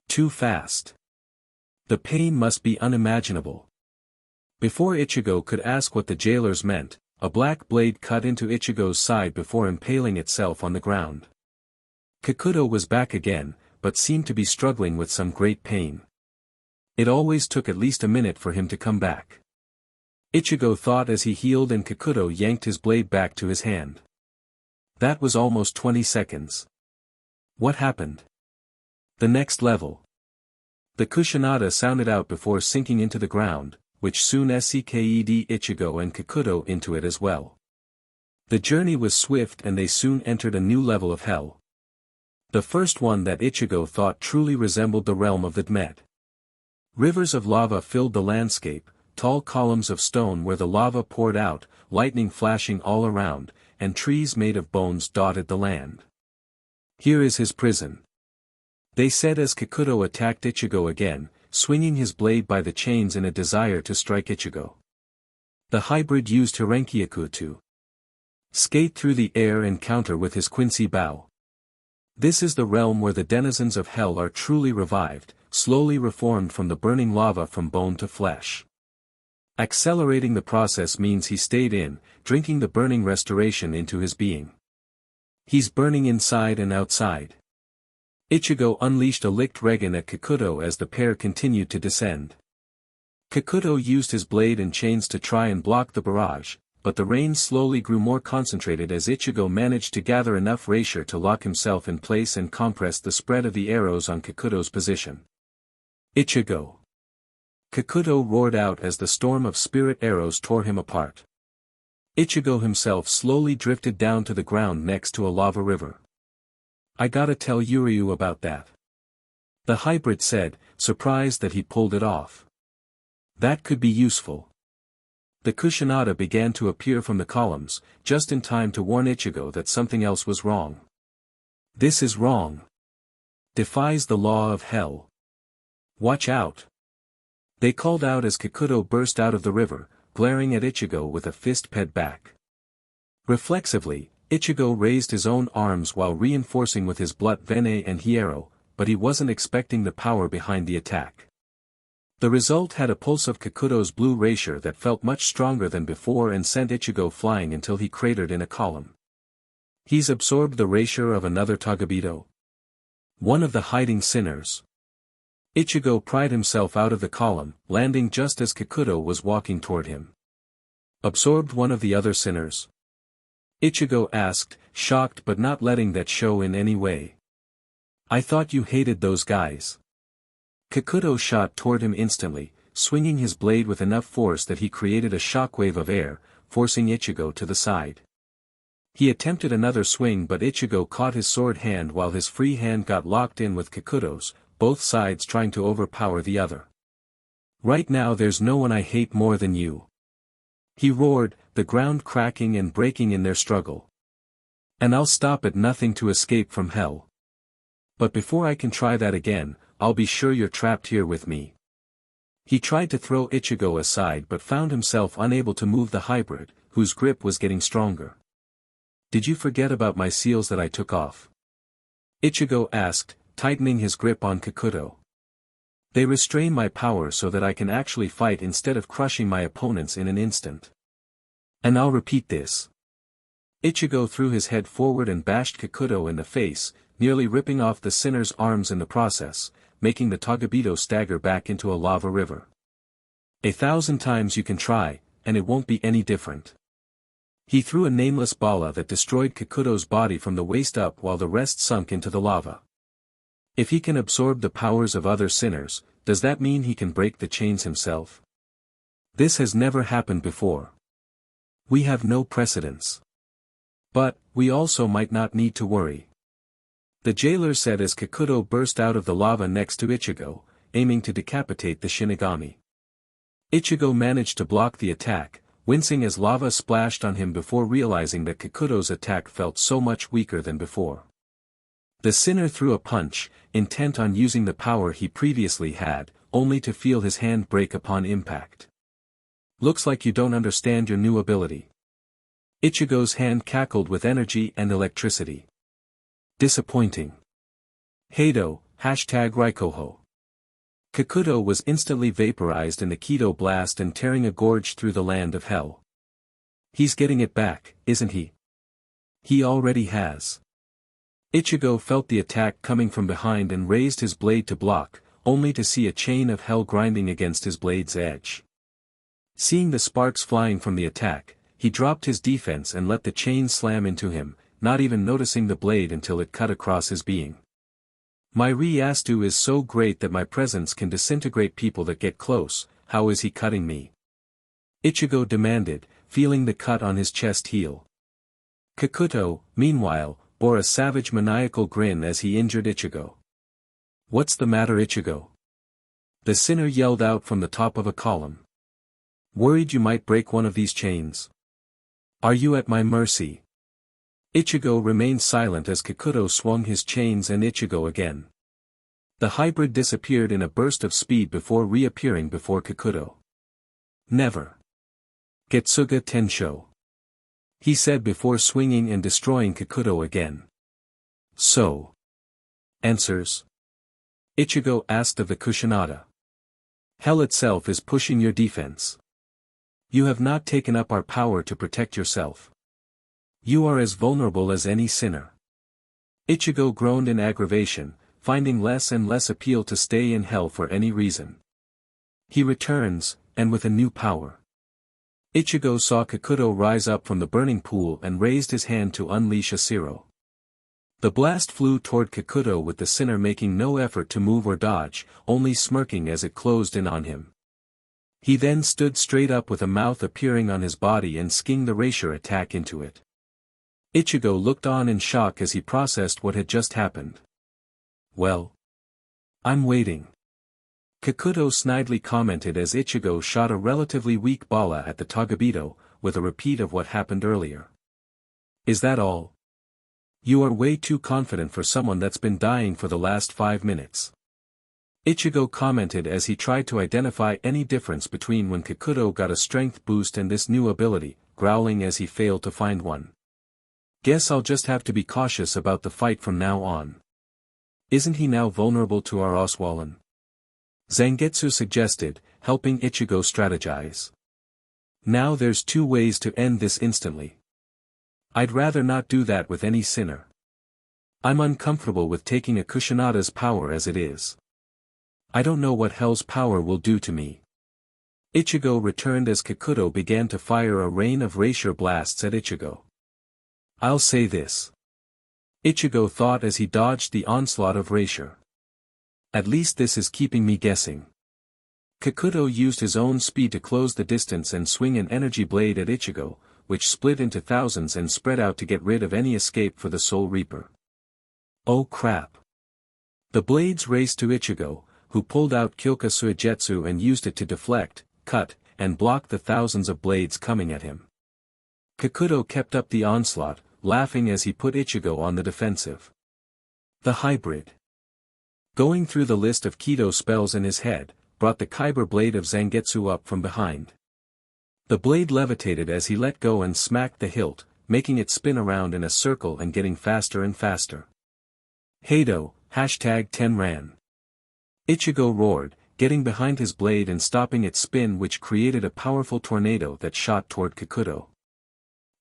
Too fast. The pain must be unimaginable. Before Ichigo could ask what the jailers meant, a black blade cut into Ichigo's side before impaling itself on the ground. Kikuto was back again, but seemed to be struggling with some great pain. It always took at least a minute for him to come back. Ichigo thought as he healed and Kikuto yanked his blade back to his hand. That was almost 20 seconds. What happened? The next level. The Kushinada sounded out before sinking into the ground, which soon sucked Ichigo and Kikuto into it as well. The journey was swift and they soon entered a new level of hell. The first one that Ichigo thought truly resembled the realm of the Dmet. Rivers of lava filled the landscape, tall columns of stone where the lava poured out, lightning flashing all around, and trees made of bones dotted the land. Here is his prison. They said as Kikuto attacked Ichigo again, swinging his blade by the chains in a desire to strike Ichigo. The hybrid used Hirenkyaku to skate through the air and counter with his Quincy bow. This is the realm where the denizens of hell are truly revived, slowly reformed from the burning lava from bone to flesh. Accelerating the process means he stayed in, drinking the burning restoration into his being. He's burning inside and outside. Ichigo unleashed a licked Regai at Kikuto as the pair continued to descend. Kikuto used his blade and chains to try and block the barrage, but the rain slowly grew more concentrated as Ichigo managed to gather enough erasure to lock himself in place and compress the spread of the arrows on Kikuto's position. Ichigo! Kikuto roared out as the storm of spirit arrows tore him apart. Ichigo himself slowly drifted down to the ground next to a lava river. I gotta tell Yuryu about that. The hybrid said, surprised that he pulled it off. That could be useful. The Kushinada began to appear from the columns, just in time to warn Ichigo that something else was wrong. This is wrong. Defies the law of hell. Watch out. They called out as Kikuto burst out of the river, glaring at Ichigo with a fist ped back. Reflexively, Ichigo raised his own arms while reinforcing with his blood Vene and Hierro, but he wasn't expecting the power behind the attack. The result had a pulse of Kikuto's blue erasure that felt much stronger than before and sent Ichigo flying until he cratered in a column. He's absorbed the erasure of another Togabito. One of the hiding sinners. Ichigo pried himself out of the column, landing just as Kikuto was walking toward him. Absorbed one of the other sinners? Ichigo asked, shocked but not letting that show in any way. I thought you hated those guys. Kikuto shot toward him instantly, swinging his blade with enough force that he created a shockwave of air, forcing Ichigo to the side. He attempted another swing but Ichigo caught his sword hand while his free hand got locked in with Kikuto's, both sides trying to overpower the other. Right now there's no one I hate more than you. He roared, the ground cracking and breaking in their struggle. And I'll stop at nothing to escape from hell. But before I can try that again, I'll be sure you're trapped here with me. He tried to throw Ichigo aside but found himself unable to move the hybrid, whose grip was getting stronger. Did you forget about my seals that I took off? Ichigo asked, tightening his grip on Kikuto. They restrain my power so that I can actually fight instead of crushing my opponents in an instant. And I'll repeat this. Ichigo threw his head forward and bashed Kikuto in the face, nearly ripping off the sinner's arms in the process, making the Togabito stagger back into a lava river. 1,000 times you can try, and it won't be any different. He threw a nameless bala that destroyed Kikuto's body from the waist up while the rest sunk into the lava. If he can absorb the powers of other sinners, does that mean he can break the chains himself? This has never happened before. We have no precedents. But, we also might not need to worry. The jailer said as Kikuto burst out of the lava next to Ichigo, aiming to decapitate the Shinigami. Ichigo managed to block the attack, wincing as lava splashed on him before realizing that Kikuto's attack felt so much weaker than before. The sinner threw a punch, intent on using the power he previously had, only to feel his hand break upon impact. Looks like you don't understand your new ability. Ichigo's hand cackled with energy and electricity. Disappointing. Heido, #Raikoho. Kikuto was instantly vaporized in the Kido blast and tearing a gorge through the land of hell. He's getting it back, isn't he? He already has. Ichigo felt the attack coming from behind and raised his blade to block, only to see a chain of hell grinding against his blade's edge. Seeing the sparks flying from the attack, he dropped his defense and let the chain slam into him, not even noticing the blade until it cut across his being. My Ryastu is so great that my presence can disintegrate people that get close, how is he cutting me? Ichigo demanded, feeling the cut on his chest heal. Kikuto, meanwhile, bore a savage maniacal grin as he injured Ichigo. What's the matter, Ichigo? The sinner yelled out from the top of a column. Worried you might break one of these chains? Are you at my mercy? Ichigo remained silent as Kikuto swung his chains and Ichigo again. The hybrid disappeared in a burst of speed before reappearing before Kikuto. Never. Getsuga Tensho. He said before swinging and destroying Kikuto again. So. Answers? Ichigo asked of the Kushinada. Hell itself is pushing your defense. You have not taken up our power to protect yourself. You are as vulnerable as any sinner. Ichigo groaned in aggravation, finding less and less appeal to stay in hell for any reason. He returns, and with a new power. Ichigo saw Kikuto rise up from the burning pool and raised his hand to unleash a Zero. The blast flew toward Kikuto with the sinner making no effort to move or dodge, only smirking as it closed in on him. He then stood straight up with a mouth appearing on his body and skinged the Erasure attack into it. Ichigo looked on in shock as he processed what had just happened. Well. I'm waiting. Kikuto snidely commented as Ichigo shot a relatively weak bala at the Togabito, with a repeat of what happened earlier. Is that all? You are way too confident for someone that's been dying for the last 5 minutes. Ichigo commented as he tried to identify any difference between when Kikuto got a strength boost and this new ability, growling as he failed to find one. Guess I'll just have to be cautious about the fight from now on. Isn't he now vulnerable to our Oswallen? Zangetsu suggested, helping Ichigo strategize. Now there's 2 ways to end this instantly. I'd rather not do that with any sinner. I'm uncomfortable with taking a Kushinada's power as it is. I don't know what hell's power will do to me. Ichigo returned as Kikuto began to fire a rain of Erasure blasts at Ichigo. I'll say this. Ichigo thought as he dodged the onslaught of Erasure. At least this is keeping me guessing. Kikuto used his own speed to close the distance and swing an energy blade at Ichigo, which split into thousands and spread out to get rid of any escape for the Soul Reaper. Oh crap. The blades raced to Ichigo, who pulled out Kyoka Suigetsu and used it to deflect, cut, and block the thousands of blades coming at him. Kikuto kept up the onslaught, laughing as he put Ichigo on the defensive. The hybrid. Going through the list of Kido spells in his head, brought the Kyber blade of Zangetsu up from behind. The blade levitated as he let go and smacked the hilt, making it spin around in a circle and getting faster and faster. Heido, #10ran. Ichigo roared, getting behind his blade and stopping its spin, which created a powerful tornado that shot toward Kikuto.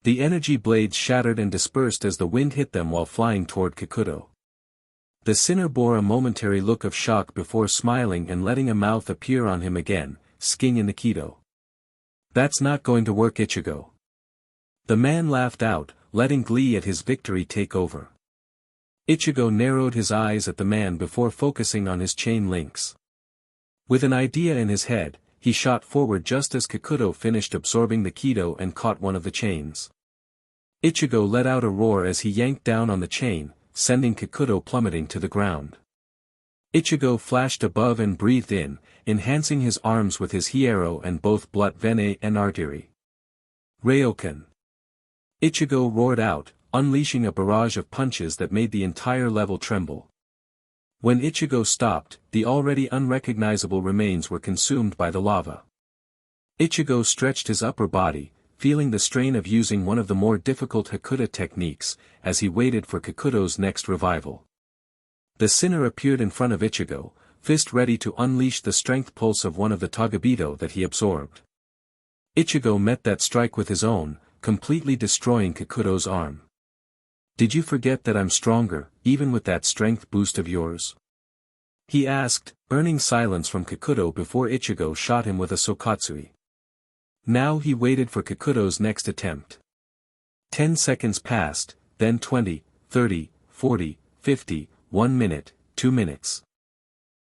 The energy blades shattered and dispersed as the wind hit them while flying toward Kikuto. The sinner bore a momentary look of shock before smiling and letting a mouth appear on him again, skinging in the Kido. That's not going to work, Ichigo. The man laughed out, letting glee at his victory take over. Ichigo narrowed his eyes at the man before focusing on his chain links. With an idea in his head, he shot forward just as Kikuto finished absorbing the Kido and caught one of the chains. Ichigo let out a roar as he yanked down on the chain, sending Kikuto plummeting to the ground. Ichigo flashed above and breathed in, enhancing his arms with his Hiero and both blood vein and artery. Ryokan. Ichigo roared out, unleashing a barrage of punches that made the entire level tremble. When Ichigo stopped, the already unrecognizable remains were consumed by the lava. Ichigo stretched his upper body, feeling the strain of using one of the more difficult Hakuta techniques, as he waited for Kikuto's next revival. The sinner appeared in front of Ichigo, fist ready to unleash the strength pulse of one of the Togabito that he absorbed. Ichigo met that strike with his own, completely destroying Kikuto's arm. "Did you forget that I'm stronger, even with that strength boost of yours?" he asked, earning silence from Kikuto before Ichigo shot him with a Sokatsui. Now he waited for Kikuto's next attempt. 10 seconds passed, then 20, 30, 40, 50, 1 minute, 2 minutes.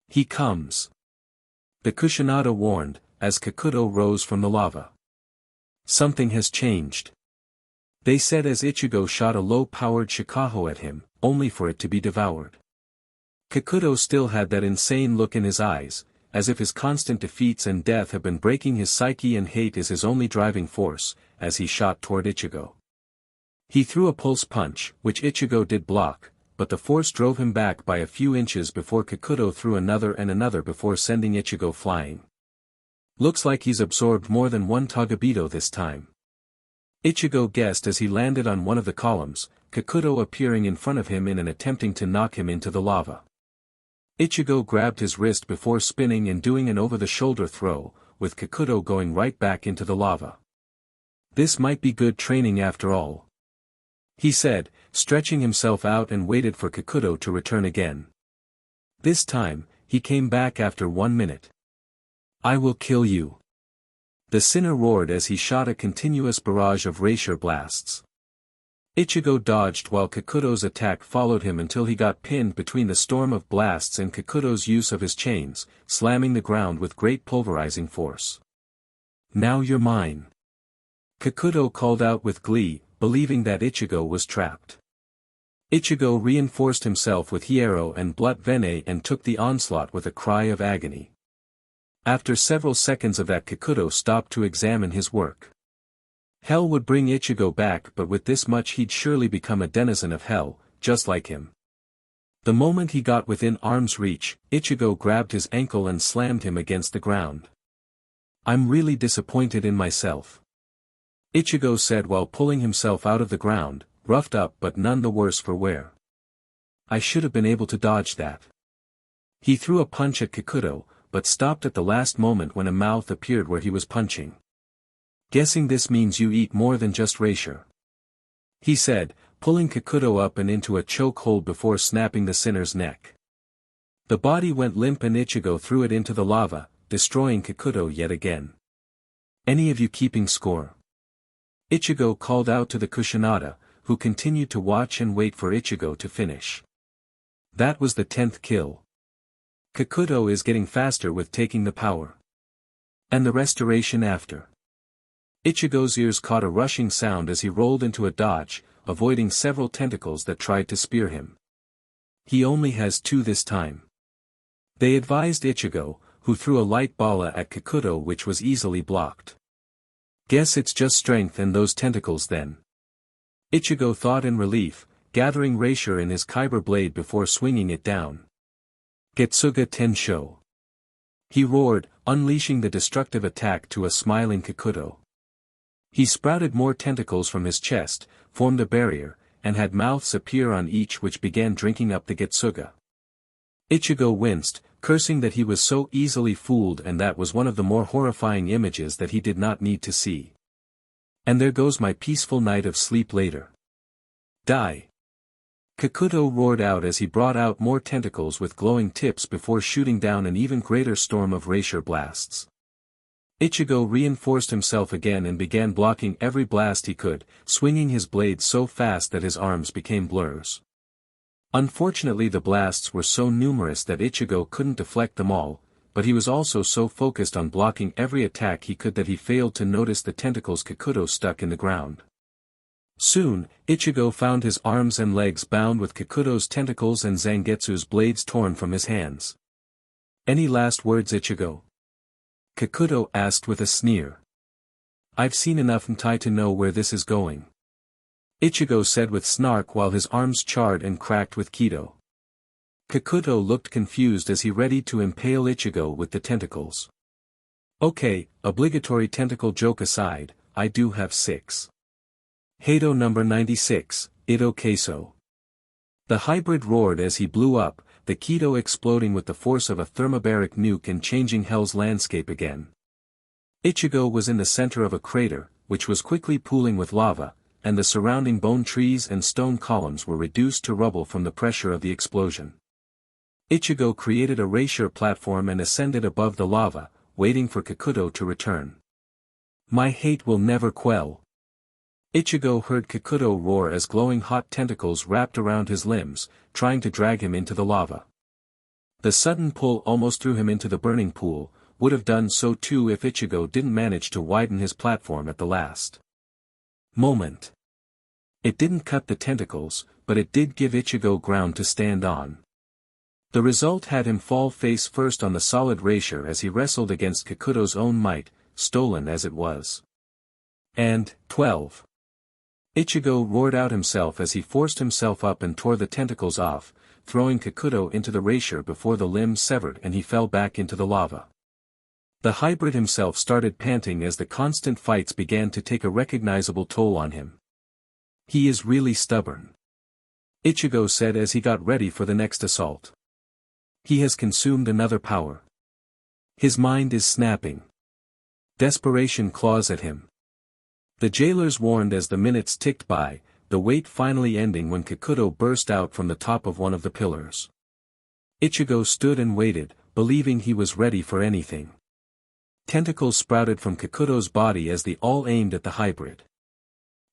"He comes." The Kushinada warned, as Kikuto rose from the lava. "Something has changed," they said as Ichigo shot a low-powered Shikaho at him, only for it to be devoured. Kikuto still had that insane look in his eyes, as if his constant defeats and death have been breaking his psyche and hate is his only driving force, as he shot toward Ichigo. He threw a pulse punch, which Ichigo did block, but the force drove him back by a few inches before Kikuto threw another and another before sending Ichigo flying. "Looks like he's absorbed more than one Togabito this time," Ichigo guessed as he landed on one of the columns, Kikuto appearing in front of him in an attempting to knock him into the lava. Ichigo grabbed his wrist before spinning and doing an over-the-shoulder throw, with Kikuto going right back into the lava. "This might be good training after all," he said, stretching himself out and waited for Kikuto to return again. This time, he came back after 1 minute. "I will kill you," the sinner roared as he shot a continuous barrage of racier blasts. Ichigo dodged while Kikuto's attack followed him until he got pinned between the storm of blasts and Kikuto's use of his chains, slamming the ground with great pulverizing force. "Now you're mine," Kikuto called out with glee, believing that Ichigo was trapped. Ichigo reinforced himself with Hiero and blood vein and took the onslaught with a cry of agony. After several seconds of that, Kikuto stopped to examine his work. Hell would bring Ichigo back, but with this much he'd surely become a denizen of hell, just like him. The moment he got within arm's reach, Ichigo grabbed his ankle and slammed him against the ground. "I'm really disappointed in myself," Ichigo said while pulling himself out of the ground, roughed up but none the worse for wear. "I should have been able to dodge that." He threw a punch at Kikuto, but stopped at the last moment when a mouth appeared where he was punching. "Guessing this means you eat more than just racier," he said, pulling Kikuto up and into a chokehold before snapping the sinner's neck. The body went limp and Ichigo threw it into the lava, destroying Kikuto yet again. "Any of you keeping score?" Ichigo called out to the Kushinada, who continued to watch and wait for Ichigo to finish. That was the 10th kill. Kikuto is getting faster with taking the power. And the restoration after. Ichigo's ears caught a rushing sound as he rolled into a dodge, avoiding several tentacles that tried to spear him. "He only has 2 this time," they advised Ichigo, who threw a light bala at Kikuto which was easily blocked. "Guess it's just strength and those tentacles then," Ichigo thought in relief, gathering racier in his kyber blade before swinging it down. "Getsuga Tensho," he roared, unleashing the destructive attack to a smiling Kikuto. He sprouted more tentacles from his chest, formed a barrier, and had mouths appear on each which began drinking up the Getsuga. Ichigo winced, cursing that he was so easily fooled, and that was one of the more horrifying images that he did not need to see. "And there goes my peaceful night of sleep later. Die!" Kikuto roared out as he brought out more tentacles with glowing tips before shooting down an even greater storm of racier blasts. Ichigo reinforced himself again and began blocking every blast he could, swinging his blade so fast that his arms became blurs. Unfortunately the blasts were so numerous that Ichigo couldn't deflect them all, but he was also so focused on blocking every attack he could that he failed to notice the tentacles Kikuto stuck in the ground. Soon, Ichigo found his arms and legs bound with Kikuto's tentacles and Zangetsu's blades torn from his hands. "Any last words, Ichigo?" Kikuto asked with a sneer. "I've seen enough hentai to know where this is going," Ichigo said with snark while his arms charred and cracked with Kido. Kikuto looked confused as he readied to impale Ichigo with the tentacles. "Okay, obligatory tentacle joke aside, I do have 6. Hado number 96, Ito Queso." The hybrid roared as he blew up, the Kido exploding with the force of a thermobaric nuke and changing Hell's landscape again. Ichigo was in the center of a crater, which was quickly pooling with lava, and the surrounding bone trees and stone columns were reduced to rubble from the pressure of the explosion. Ichigo created a racer platform and ascended above the lava, waiting for Kikuto to return. "My hate will never quell." Ichigo heard Kikuto roar as glowing hot tentacles wrapped around his limbs, trying to drag him into the lava. The sudden pull almost threw him into the burning pool, would have done so too if Ichigo didn't manage to widen his platform at the last moment. It didn't cut the tentacles, but it did give Ichigo ground to stand on. The result had him fall face first on the solid racer as he wrestled against Kikuto's own might, stolen as it was. And, 12. Ichigo roared out himself as he forced himself up and tore the tentacles off, throwing Kikuto into the racer before the limbs severed and he fell back into the lava. The hybrid himself started panting as the constant fights began to take a recognizable toll on him. "He is really stubborn," Ichigo said as he got ready for the next assault. "He has consumed another power. His mind is snapping. Desperation claws at him." The jailers warned as the minutes ticked by, the wait finally ending when Kikuto burst out from the top of one of the pillars. Ichigo stood and waited, believing he was ready for anything. Tentacles sprouted from Kikuto's body as they all aimed at the hybrid.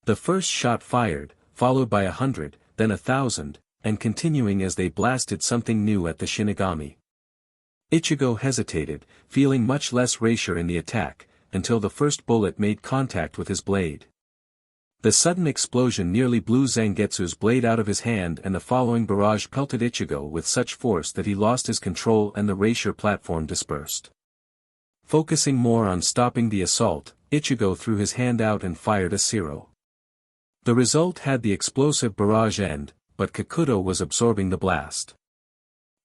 The first shot fired, followed by 100, then 1,000, and continuing as they blasted something new at the Shinigami. Ichigo hesitated, feeling much less racer in the attack, until the first bullet made contact with his blade. The sudden explosion nearly blew Zangetsu's blade out of his hand and the following barrage pelted Ichigo with such force that he lost his control and the racer platform dispersed. Focusing more on stopping the assault, Ichigo threw his hand out and fired a zero. The result had the explosive barrage end, but Kikuto was absorbing the blast.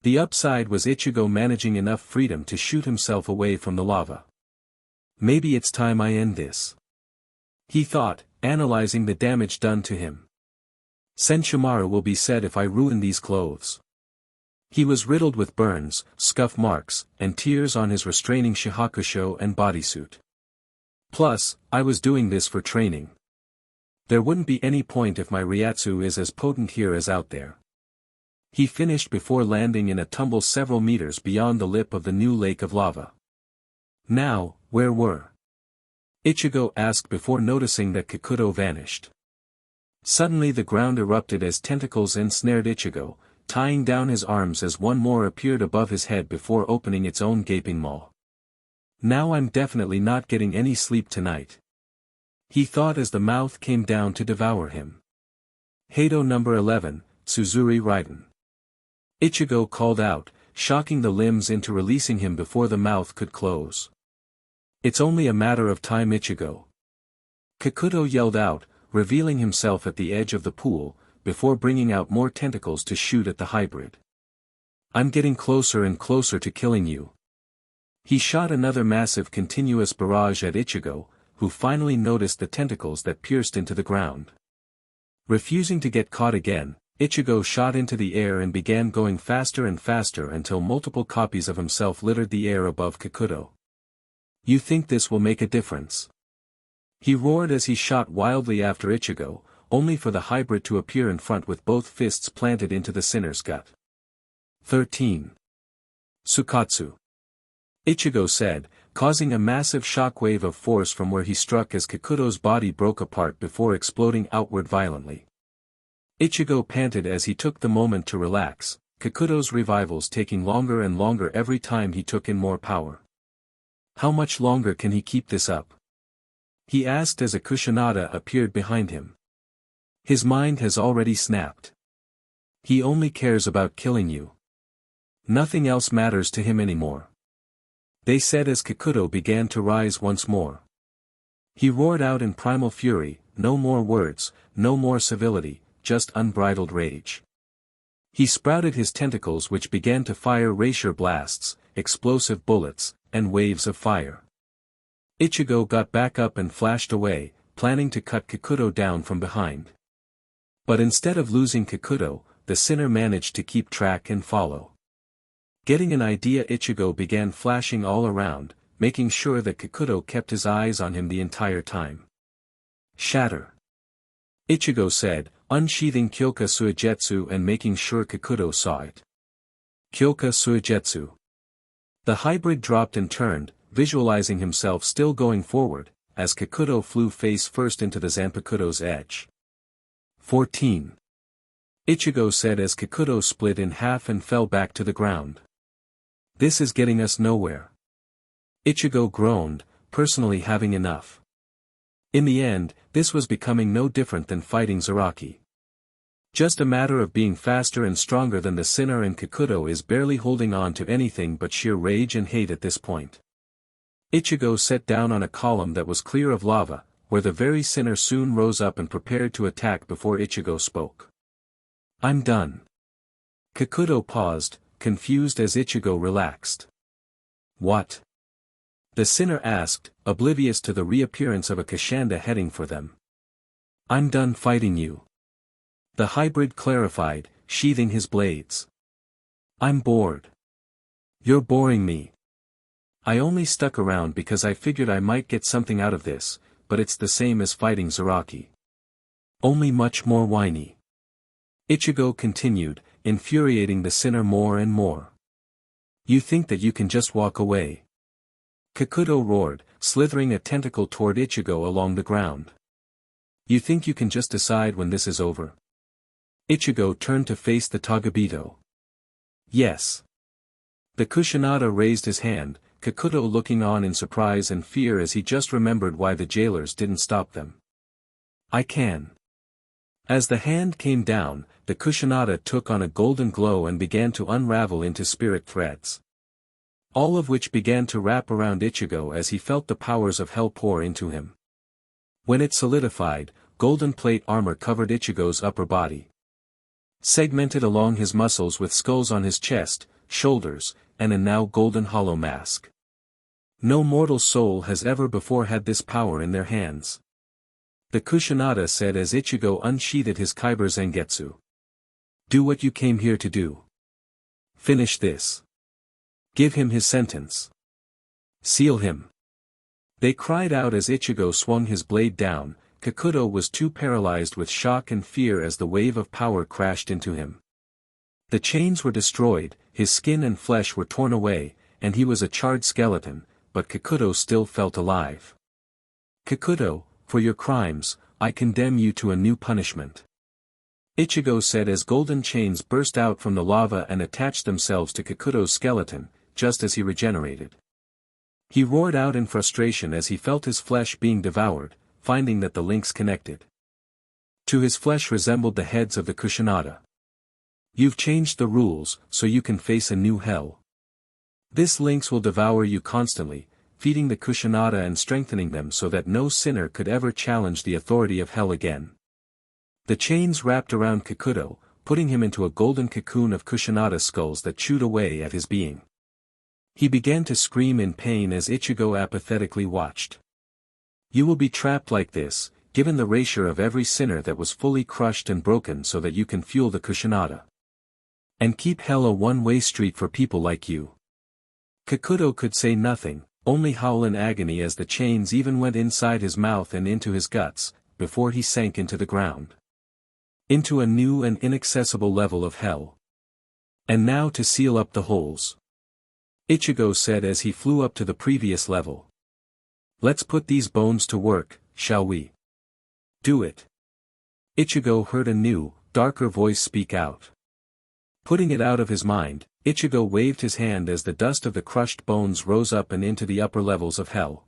The upside was Ichigo managing enough freedom to shoot himself away from the lava. "Maybe it's time I end this," he thought, analyzing the damage done to him. "Senshimaru will be sad if I ruin these clothes." He was riddled with burns, scuff marks, and tears on his restraining shihakusho and bodysuit. Plus, I was doing this for training. There wouldn't be any point if my Ryatsu is as potent here as out there. He finished before landing in a tumble several meters beyond the lip of the new lake of lava. "Now, where were?" Ichigo asked before noticing that Kikuto vanished. Suddenly the ground erupted as tentacles ensnared Ichigo, tying down his arms as one more appeared above his head before opening its own gaping maw. "Now I'm definitely not getting any sleep tonight," he thought as the mouth came down to devour him. Hado number 11, Suzuri Raiden. Ichigo called out, shocking the limbs into releasing him before the mouth could close. "It's only a matter of time, Ichigo," Kikuto yelled out, revealing himself at the edge of the pool, before bringing out more tentacles to shoot at the hybrid. "I'm getting closer and closer to killing you." He shot another massive continuous barrage at Ichigo, who finally noticed the tentacles that pierced into the ground. Refusing to get caught again, Ichigo shot into the air and began going faster and faster until multiple copies of himself littered the air above Kikuto. "You think this will make a difference?" he roared as he shot wildly after Ichigo, only for the hybrid to appear in front with both fists planted into the sinner's gut. 13. Sukatsu. Ichigo said, causing a massive shockwave of force from where he struck as Kikuto's body broke apart before exploding outward violently. Ichigo panted as he took the moment to relax, Kikuto's revivals taking longer and longer every time he took in more power. How much longer can he keep this up? He asked as a Kushinada appeared behind him. His mind has already snapped. He only cares about killing you. Nothing else matters to him anymore. They said as Kikuto began to rise once more. He roared out in primal fury, no more words, no more civility, just unbridled rage. He sprouted his tentacles which began to fire racier blasts, explosive bullets, and waves of fire. Ichigo got back up and flashed away, planning to cut Kikuto down from behind. But instead of losing Kikuto, the sinner managed to keep track and follow. Getting an idea, Ichigo began flashing all around, making sure that Kikuto kept his eyes on him the entire time. Shatter. Ichigo said, unsheathing Kyoka Suigetsu and making sure Kikuto saw it. Kyoka Suigetsu. The hybrid dropped and turned, visualizing himself still going forward, as Kikuto flew face first into the Zanpakuto's edge. 14. Ichigo said as Kikuto split in half and fell back to the ground. This is getting us nowhere. Ichigo groaned, personally having enough. In the end, this was becoming no different than fighting Zaraki. Just a matter of being faster and stronger than the sinner, and Kikuto is barely holding on to anything but sheer rage and hate at this point. Ichigo sat down on a column that was clear of lava, where the very sinner soon rose up and prepared to attack before Ichigo spoke. I'm done. Kikuto paused, confused as Ichigo relaxed. What? The sinner asked, oblivious to the reappearance of a Kushinada heading for them. I'm done fighting you. The hybrid clarified, sheathing his blades. I'm bored. You're boring me. I only stuck around because I figured I might get something out of this, but it's the same as fighting Zaraki. Only much more whiny. Ichigo continued, infuriating the sinner more and more. You think that you can just walk away? Kikuto roared, slithering a tentacle toward Ichigo along the ground. You think you can just decide when this is over? Ichigo turned to face the Togabito. Yes. The Kushinada raised his hand, Kikuto looking on in surprise and fear as he just remembered why the jailers didn't stop them. I can. As the hand came down, the Kushinada took on a golden glow and began to unravel into spirit threads. All of which began to wrap around Ichigo as he felt the powers of hell pour into him. When it solidified, golden plate armor covered Ichigo's upper body. Segmented along his muscles with skulls on his chest, shoulders, and a now golden hollow mask. No mortal soul has ever before had this power in their hands. The Kushinada said as Ichigo unsheathed his Kyber Zangetsu. Do what you came here to do. Finish this. Give him his sentence. Seal him. They cried out as Ichigo swung his blade down. Kikuto was too paralyzed with shock and fear as the wave of power crashed into him. The chains were destroyed, his skin and flesh were torn away, and he was a charred skeleton, but Kikuto still felt alive. Kikuto, for your crimes, I condemn you to a new punishment. Ichigo said as golden chains burst out from the lava and attached themselves to Kikuto's skeleton, just as he regenerated. He roared out in frustration as he felt his flesh being devoured, finding that the links connected to his flesh resembled the heads of the Kushinada. You've changed the rules, so you can face a new hell. This links will devour you constantly, feeding the Kushinada and strengthening them so that no sinner could ever challenge the authority of hell again. The chains wrapped around Kikuto, putting him into a golden cocoon of Kushinada skulls that chewed away at his being. He began to scream in pain as Ichigo apathetically watched. You will be trapped like this, given the ratio of every sinner that was fully crushed and broken so that you can fuel the Kushinada. And keep hell a one-way street for people like you. Kikuto could say nothing, only howl in agony as the chains even went inside his mouth and into his guts, before he sank into the ground. Into a new and inaccessible level of hell. And now to seal up the holes. Ichigo said as he flew up to the previous level. Let's put these bones to work, shall we? Do it. Ichigo heard a new, darker voice speak out. Putting it out of his mind, Ichigo waved his hand as the dust of the crushed bones rose up and into the upper levels of hell.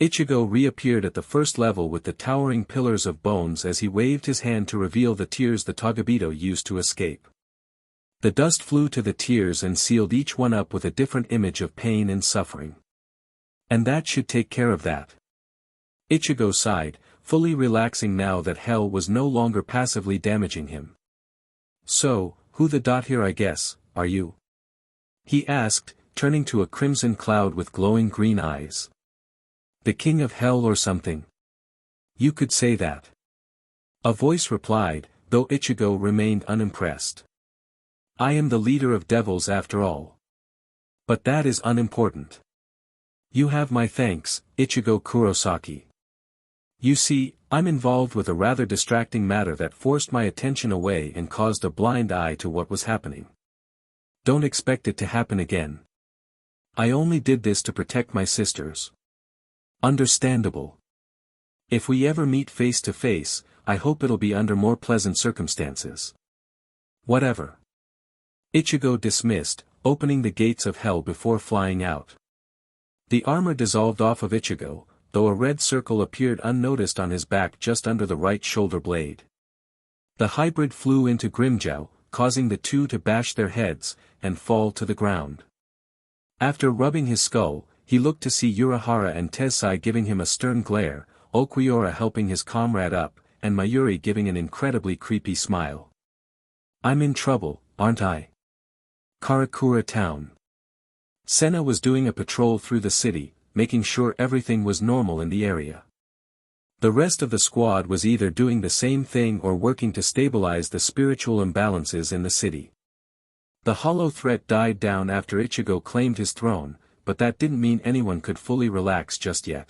Ichigo reappeared at the first level with the towering pillars of bones as he waved his hand to reveal the tears the Togabito used to escape. The dust flew to the tears and sealed each one up with a different image of pain and suffering. And that should take care of that. Ichigo sighed, fully relaxing now that hell was no longer passively damaging him. So, who the dot here I guess, are you? He asked, turning to a crimson cloud with glowing green eyes. The king of hell or something? You could say that. A voice replied, though Ichigo remained unimpressed. I am the leader of devils after all. But that is unimportant. You have my thanks, Ichigo Kurosaki. You see, I'm involved with a rather distracting matter that forced my attention away and caused a blind eye to what was happening. Don't expect it to happen again. I only did this to protect my sisters. Understandable. If we ever meet face to face, I hope it'll be under more pleasant circumstances. Whatever. Ichigo dismissed, opening the gates of hell before flying out. The armor dissolved off of Ichigo, though a red circle appeared unnoticed on his back just under the right shoulder blade. The hybrid flew into Grimmjow, causing the two to bash their heads, and fall to the ground. After rubbing his skull, he looked to see Urahara and Tensai giving him a stern glare, Okuiora helping his comrade up, and Mayuri giving an incredibly creepy smile. I'm in trouble, aren't I? Karakura Town. Senna was doing a patrol through the city, making sure everything was normal in the area. The rest of the squad was either doing the same thing or working to stabilize the spiritual imbalances in the city. The hollow threat died down after Ichigo claimed his throne, but that didn't mean anyone could fully relax just yet.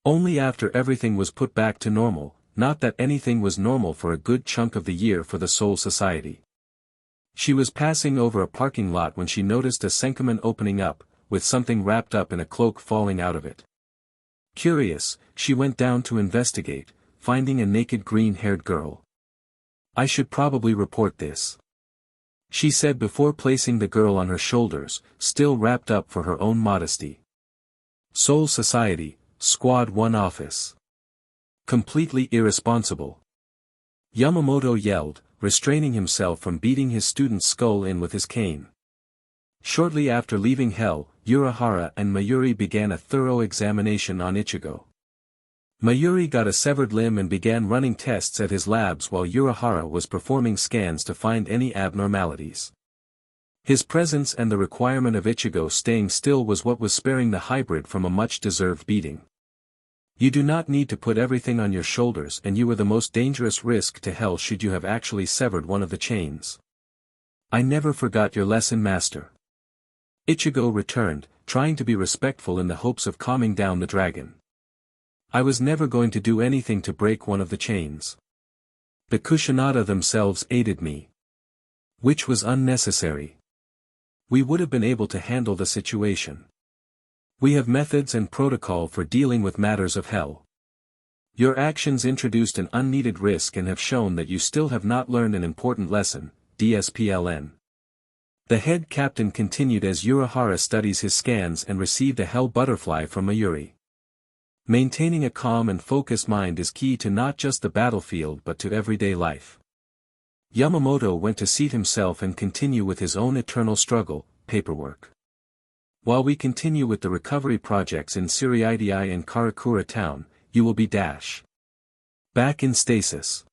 Only after everything was put back to normal, not that anything was normal for a good chunk of the year for the Soul Society. She was passing over a parking lot when she noticed a Senkaman opening up, with something wrapped up in a cloak falling out of it. Curious, she went down to investigate, finding a naked green-haired girl. I should probably report this, she said before placing the girl on her shoulders, still wrapped up for her own modesty. Soul Society, Squad 1 Office. Completely irresponsible. Yamamoto yelled, restraining himself from beating his student's skull in with his cane. Shortly after leaving hell, Urahara and Mayuri began a thorough examination on Ichigo. Mayuri got a severed limb and began running tests at his labs while Urahara was performing scans to find any abnormalities. His presence and the requirement of Ichigo staying still was what was sparing the hybrid from a much-deserved beating. You do not need to put everything on your shoulders, and you were the most dangerous risk to hell should you have actually severed one of the chains. I never forgot your lesson, master. Ichigo returned, trying to be respectful in the hopes of calming down the dragon. I was never going to do anything to break one of the chains. The Kushinada themselves aided me. Which was unnecessary. We would have been able to handle the situation. We have methods and protocol for dealing with matters of hell. Your actions introduced an unneeded risk and have shown that you still have not learned an important lesson, DSPLN. The head captain continued as Urahara studies his scans and received a hell butterfly from Mayuri. Maintaining a calm and focused mind is key to not just the battlefield but to everyday life. Yamamoto went to seat himself and continue with his own eternal struggle, paperwork. While we continue with the recovery projects in Siriidii and Karakura Town, you will be back in stasis.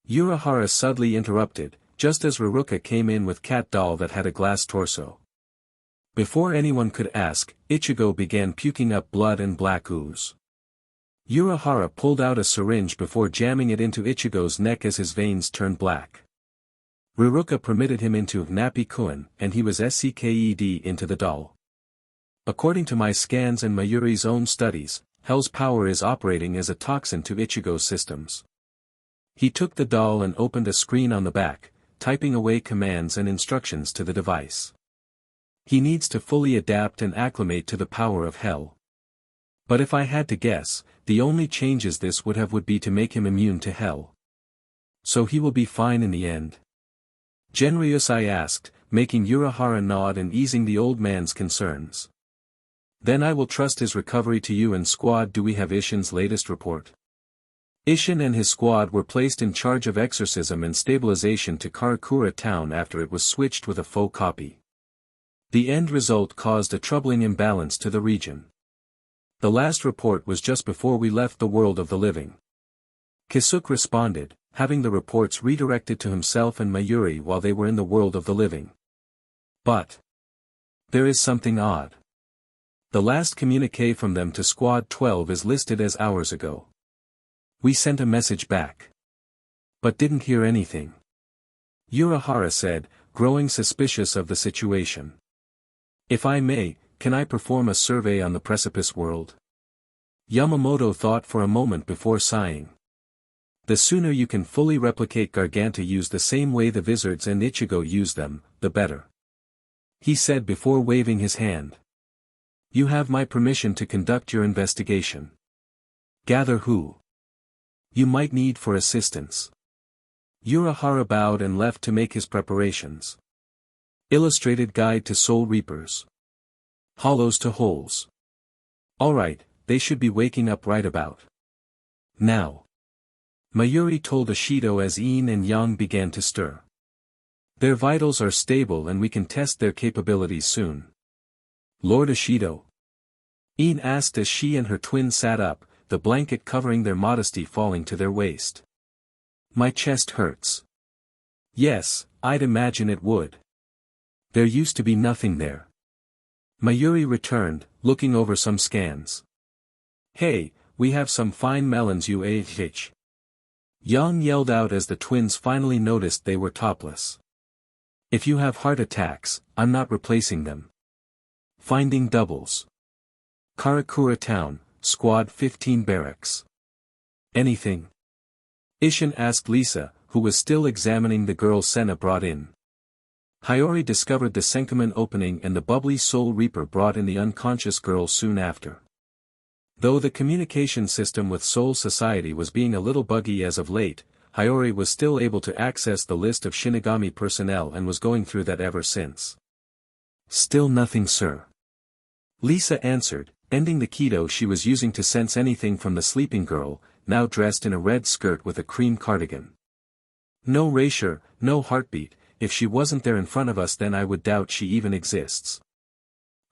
Urahara suddenly interrupted, just as Raruka came in with cat doll that had a glass torso. Before anyone could ask, Ichigo began puking up blood and black ooze. Urahara pulled out a syringe before jamming it into Ichigo's neck as his veins turned black. Raruka permitted him into Nappy Kun, and he was SCKED into the doll. According to my scans and Mayuri's own studies, Hell's power is operating as a toxin to Ichigo's systems. He took the doll and opened a screen on the back, typing away commands and instructions to the device. He needs to fully adapt and acclimate to the power of Hell. But if I had to guess, the only changes this would be to make him immune to Hell. So he will be fine in the end. Genryus, I asked, making Urahara nod and easing the old man's concerns. Then I will trust his recovery to you and squad. Do we have Isshin's latest report? Isshin and his squad were placed in charge of exorcism and stabilization to Karakura town after it was switched with a faux copy. The end result caused a troubling imbalance to the region. The last report was just before we left the world of the living. Kisuke responded, having the reports redirected to himself and Mayuri while they were in the world of the living. But there is something odd. The last communique from them to Squad 12 is listed as hours ago. We sent a message back, but didn't hear anything. Urahara said, growing suspicious of the situation. If I may, can I perform a survey on the precipice world? Yamamoto thought for a moment before sighing. The sooner you can fully replicate Garganta use the same way the Wizards and Ichigo use them, the better. He said before waving his hand. You have my permission to conduct your investigation. Gather who you might need for assistance. Urahara bowed and left to make his preparations. Illustrated Guide to Soul Reapers. Hollows to Holes. Alright, they should be waking up right about now. Mayuri told Ishido as Yin and Yang began to stir. Their vitals are stable and we can test their capabilities soon. Lord Ishido? Yin asked as she and her twin sat up, the blanket covering their modesty falling to their waist. My chest hurts. Yes, I'd imagine it would. There used to be nothing there. Mayuri returned, looking over some scans. Hey, we have some fine melons you ate. Yang yelled out as the twins finally noticed they were topless. If you have heart attacks, I'm not replacing them. Finding doubles. Karakura Town, Squad 15 Barracks. Anything? Isshin asked Lisa, who was still examining the girl Senna brought in. Hiyori discovered the Senkaman opening and the bubbly Soul Reaper brought in the unconscious girl soon after. Though the communication system with Soul Society was being a little buggy as of late, Hiyori was still able to access the list of Shinigami personnel and was going through that ever since. Still nothing, sir. Lisa answered, ending the keto she was using to sense anything from the sleeping girl, now dressed in a red skirt with a cream cardigan. No erasure, no heartbeat. If she wasn't there in front of us then I would doubt she even exists.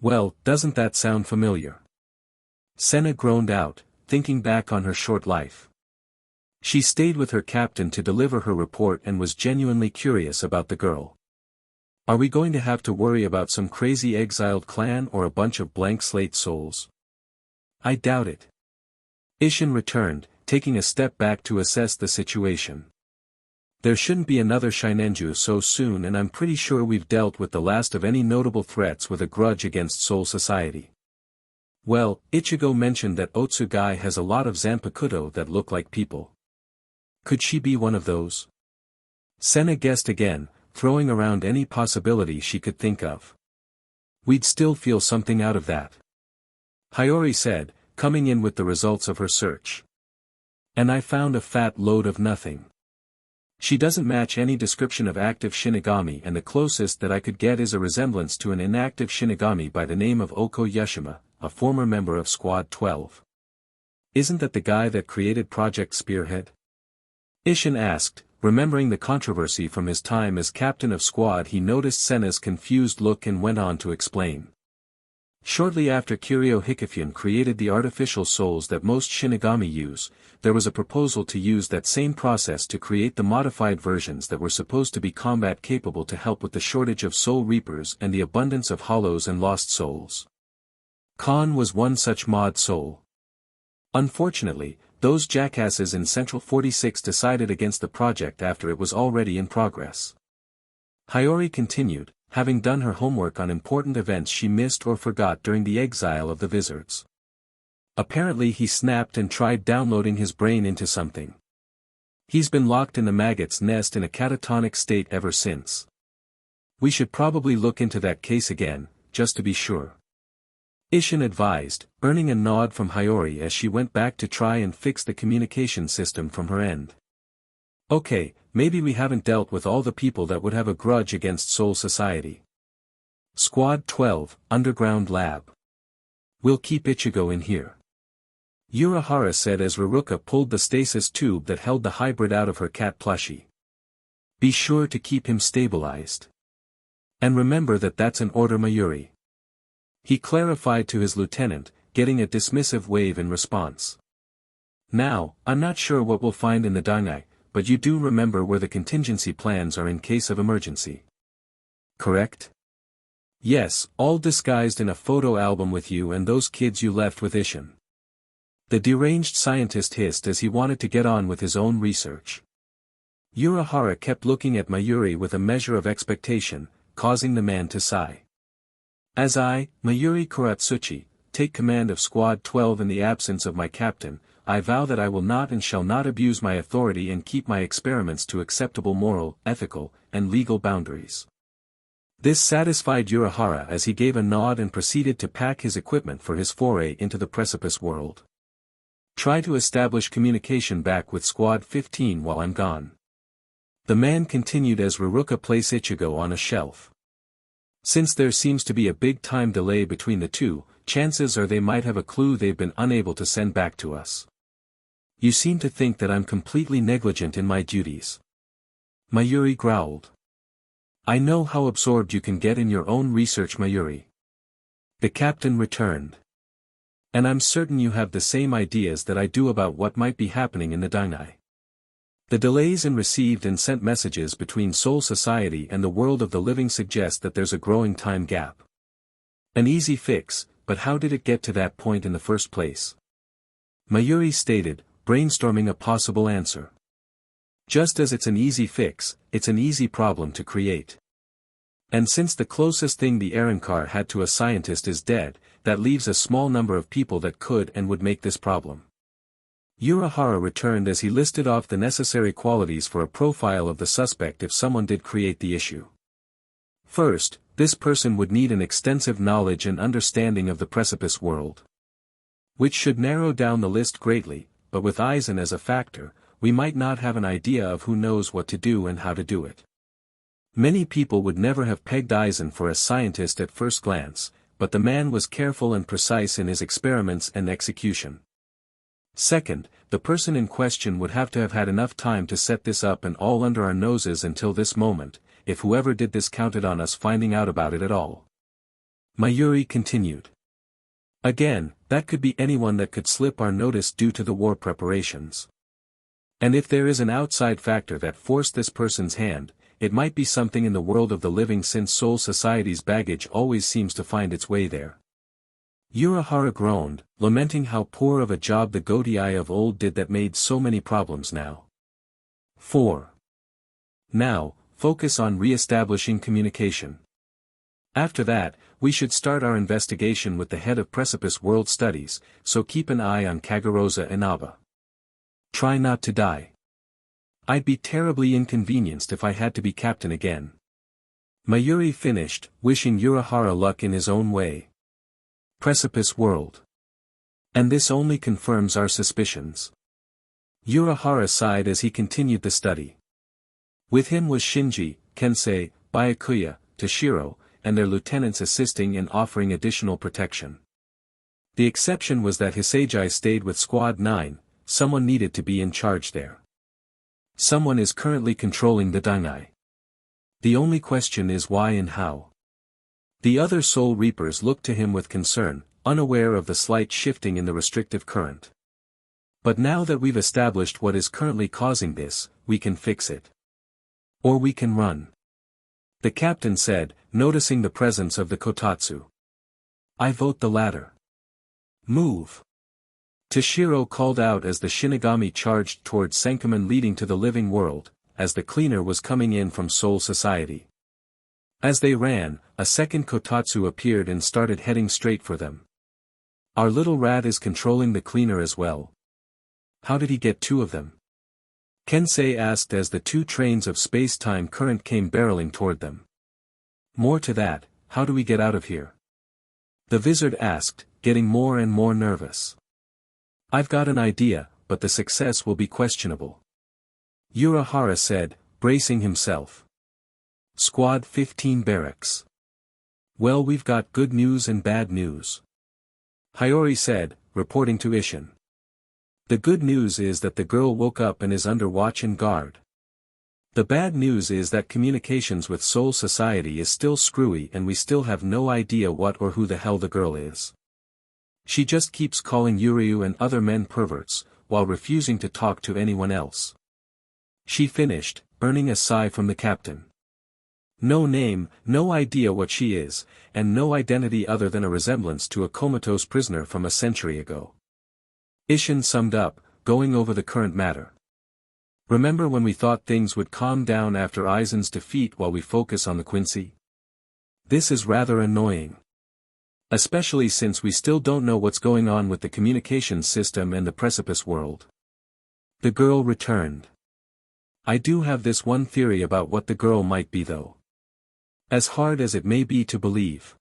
Well, doesn't that sound familiar? Senna groaned out, thinking back on her short life. She stayed with her captain to deliver her report and was genuinely curious about the girl. Are we going to have to worry about some crazy exiled clan or a bunch of blank slate souls? I doubt it. Isshin returned, taking a step back to assess the situation. There shouldn't be another Shinenju so soon and I'm pretty sure we've dealt with the last of any notable threats with a grudge against Soul Society. Well, Ichigo mentioned that Otsugai has a lot of Zanpakuto that look like people. Could she be one of those? Senna guessed again, throwing around any possibility she could think of. We'd still feel something out of that. Hiyori said, coming in with the results of her search. And I found a fat load of nothing. She doesn't match any description of active Shinigami and the closest that I could get is a resemblance to an inactive Shinigami by the name of Oko Yashima, a former member of Squad 12. Isn't that the guy that created Project Spearhead? Isshin asked, remembering the controversy from his time as captain of Squad. He noticed Senna's confused look and went on to explain. Shortly after Kiryu Hikifune created the artificial souls that most Shinigami use, there was a proposal to use that same process to create the modified versions that were supposed to be combat capable to help with the shortage of Soul Reapers and the abundance of hollows and lost souls. Khan was one such mod soul. Unfortunately, those jackasses in Central 46 decided against the project after it was already in progress. Hiyori continued, having done her homework on important events she missed or forgot during the exile of the Wizards. Apparently he snapped and tried downloading his brain into something. He's been locked in the maggot's nest in a catatonic state ever since. We should probably look into that case again, just to be sure. Isshin advised, earning a nod from Hiyori as she went back to try and fix the communication system from her end. Okay, maybe we haven't dealt with all the people that would have a grudge against Soul Society. Squad 12, Underground Lab. We'll keep Ichigo in here. Urahara said as Raruka pulled the stasis tube that held the hybrid out of her cat plushie. Be sure to keep him stabilized. And remember that that's an order, Mayuri. He clarified to his lieutenant, getting a dismissive wave in response. Now, I'm not sure what we'll find in the Dangai, but you do remember where the contingency plans are in case of emergency. Correct? Yes, all disguised in a photo album with you and those kids you left with Isshin. The deranged scientist hissed as he wanted to get on with his own research. Urahara kept looking at Mayuri with a measure of expectation, causing the man to sigh. As I, Mayuri Kuratsuchi, take command of Squad 12 in the absence of my captain, I vow that I will not and shall not abuse my authority and keep my experiments to acceptable moral, ethical, and legal boundaries. This satisfied Urahara as he gave a nod and proceeded to pack his equipment for his foray into the precipice world. Try to establish communication back with Squad 15 while I'm gone. The man continued as Raruka placed Ichigo on a shelf. Since there seems to be a big time delay between the two, chances are they might have a clue they've been unable to send back to us. You seem to think that I'm completely negligent in my duties. Mayuri growled. I know how absorbed you can get in your own research, Mayuri. The captain returned. And I'm certain you have the same ideas that I do about what might be happening in the Dangai. The delays in received and sent messages between Soul Society and the world of the living suggest that there's a growing time gap. An easy fix, but how did it get to that point in the first place? Mayuri stated, brainstorming a possible answer. Just as it's an easy fix, it's an easy problem to create. And since the closest thing the Arrancar had to a scientist is dead, that leaves a small number of people that could and would make this problem. Urahara returned as he listed off the necessary qualities for a profile of the suspect if someone did create the issue. First, this person would need an extensive knowledge and understanding of the precipice world. Which should narrow down the list greatly, but with Aizen as a factor, we might not have an idea of who knows what to do and how to do it. Many people would never have pegged Aizen for a scientist at first glance, but the man was careful and precise in his experiments and execution. Second, the person in question would have to have had enough time to set this up and all under our noses until this moment, if whoever did this counted on us finding out about it at all. Mayuri continued. Again, that could be anyone that could slip our notice due to the war preparations. And if there is an outside factor that forced this person's hand, it might be something in the world of the living since Soul Society's baggage always seems to find its way there. Urahara groaned, lamenting how poor of a job the Gotei of old did that made so many problems now. 4. Now, focus on re-establishing communication. After that, we should start our investigation with the head of Precipice World Studies, so keep an eye on Kagarosa Inaba. Try not to die. I'd be terribly inconvenienced if I had to be captain again. Mayuri finished, wishing Urahara luck in his own way. Precipice World. And this only confirms our suspicions. Urahara sighed as he continued the study. With him was Shinji, Kensei, Byakuya, Toshiro, and their lieutenants assisting in offering additional protection. The exception was that Hisagi stayed with Squad 9, someone needed to be in charge there. Someone is currently controlling the Dangai. The only question is why and how. The other Soul Reapers looked to him with concern, unaware of the slight shifting in the restrictive current. But now that we've established what is currently causing this, we can fix it. Or we can run. The captain said, noticing the presence of the Kotatsu. I vote the latter. Move. Toshiro called out as the Shinigami charged towards Senkaman leading to the living world, as the cleaner was coming in from Soul Society. As they ran, a second Kotatsu appeared and started heading straight for them. Our little rat is controlling the cleaner as well. How did he get two of them? Kensei asked as the two trains of space-time current came barreling toward them. More to that, how do we get out of here? The Vizard asked, getting more and more nervous. I've got an idea, but the success will be questionable. Urahara said, bracing himself. Squad 15 barracks. Well, we've got good news and bad news. Hiyori said, reporting to Isshin. The good news is that the girl woke up and is under watch and guard. The bad news is that communications with Soul Society is still screwy and we still have no idea what or who the hell the girl is. She just keeps calling Yuryu and other men perverts, while refusing to talk to anyone else. She finished, earning a sigh from the captain. No name, no idea what she is, and no identity other than a resemblance to a comatose prisoner from a century ago. Isshin summed up, going over the current matter. Remember when we thought things would calm down after Aizen's defeat while we focus on the Quincy? This is rather annoying. Especially since we still don't know what's going on with the communications system and the precipice world. The girl returned. I do have this one theory about what the girl might be though. As hard as it may be to believe.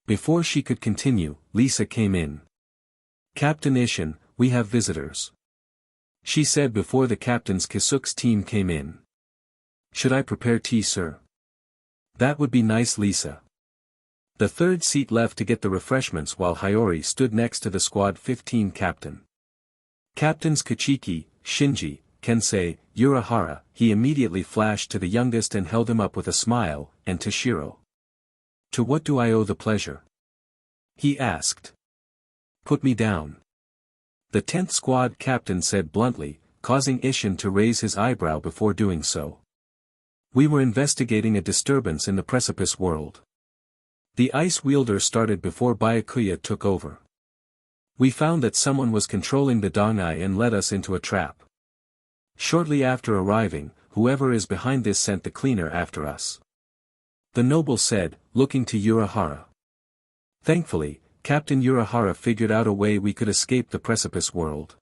Before she could continue, Lisa came in. Captain Isshin, we have visitors. She said before the captain's Kisuk's team came in. Should I prepare tea, sir? That would be nice, Lisa. The third seat left to get the refreshments while Hiyori stood next to the squad 15 captain. Captains Kachiki, Shinji, Kensei, Urahara, he immediately flashed to the youngest and held him up with a smile, and Toshiro. To what do I owe the pleasure? He asked. Put me down. The 10th squad captain said bluntly, causing Isshin to raise his eyebrow before doing so. We were investigating a disturbance in the precipice world. The ice wielder started before Byakuya took over. We found that someone was controlling the Dangai and led us into a trap. Shortly after arriving, whoever is behind this sent the cleaner after us. The noble said, looking to Urahara. Thankfully, Captain Urahara figured out a way we could escape the precipice world.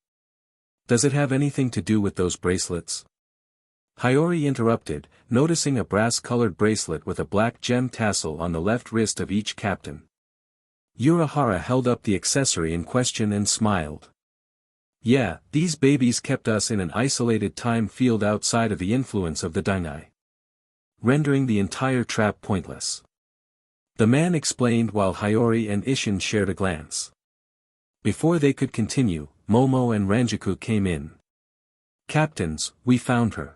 Does it have anything to do with those bracelets? Hiyori interrupted, noticing a brass-colored bracelet with a black gem tassel on the left wrist of each captain. Urahara held up the accessory in question and smiled. Yeah, these babies kept us in an isolated time field outside of the influence of the Dangai, rendering the entire trap pointless. The man explained while Hiyori and Isshin shared a glance. Before they could continue, Momo and Ranjaku came in. Captains, we found her.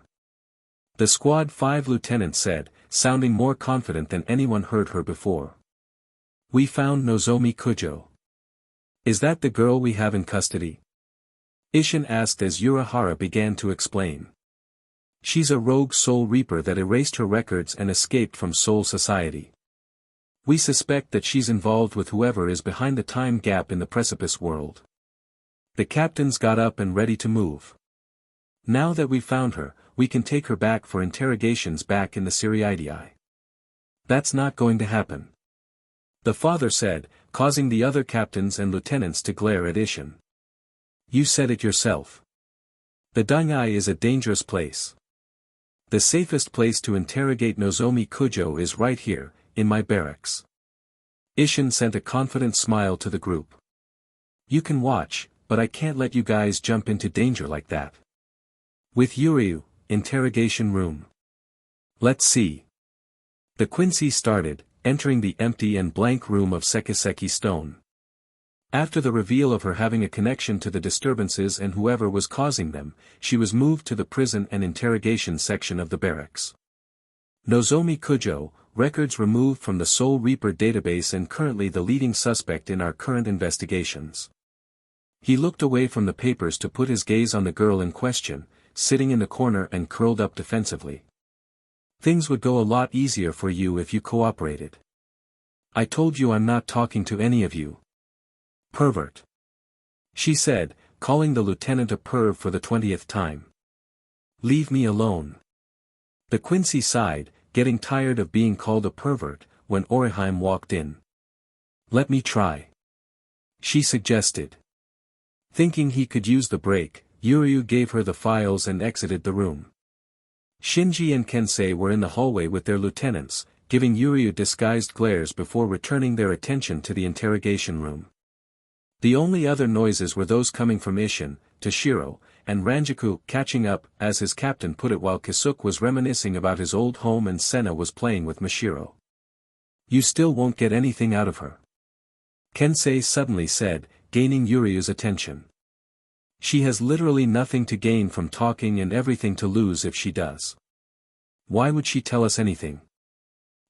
The squad 5 lieutenant said, sounding more confident than anyone heard her before. We found Nozomi Kujo. Is that the girl we have in custody? Isshin asked as Urahara began to explain. She's a rogue Soul Reaper that erased her records and escaped from Soul Society. We suspect that she's involved with whoever is behind the time gap in the precipice world. The captains got up and ready to move. Now that we've found her, we can take her back for interrogations back in the Siriidii. That's not going to happen. The father said, causing the other captains and lieutenants to glare at Isshin. You said it yourself. The Dangai is a dangerous place. The safest place to interrogate Nozomi Kujo is right here, in my barracks. Isshin sent a confident smile to the group. You can watch, but I can't let you guys jump into danger like that. With Yuryu, interrogation room. Let's see. The Quincy started, entering the empty and blank room of Sekiseki Stone. After the reveal of her having a connection to the disturbances and whoever was causing them, she was moved to the prison and interrogation section of the barracks. Nozomi Kujo, records removed from the Soul Reaper database and currently the leading suspect in our current investigations. He looked away from the papers to put his gaze on the girl in question, sitting in the corner and curled up defensively. Things would go a lot easier for you if you cooperated. I told you I'm not talking to any of you. Pervert. She said, calling the lieutenant a perv for the 20th time. Leave me alone. The Quincy sighed, getting tired of being called a pervert, when Orihime walked in. Let me try. She suggested. Thinking he could use the break, Yuryu gave her the files and exited the room. Shinji and Kensei were in the hallway with their lieutenants, giving Yuryu disguised glares before returning their attention to the interrogation room. The only other noises were those coming from Isshin, Toshiro, and Ranjaku catching up, as his captain put it, while Kisuke was reminiscing about his old home and Senna was playing with Mashiro. You still won't get anything out of her, Kensei suddenly said, gaining Yuryu's attention. She has literally nothing to gain from talking and everything to lose if she does. Why would she tell us anything?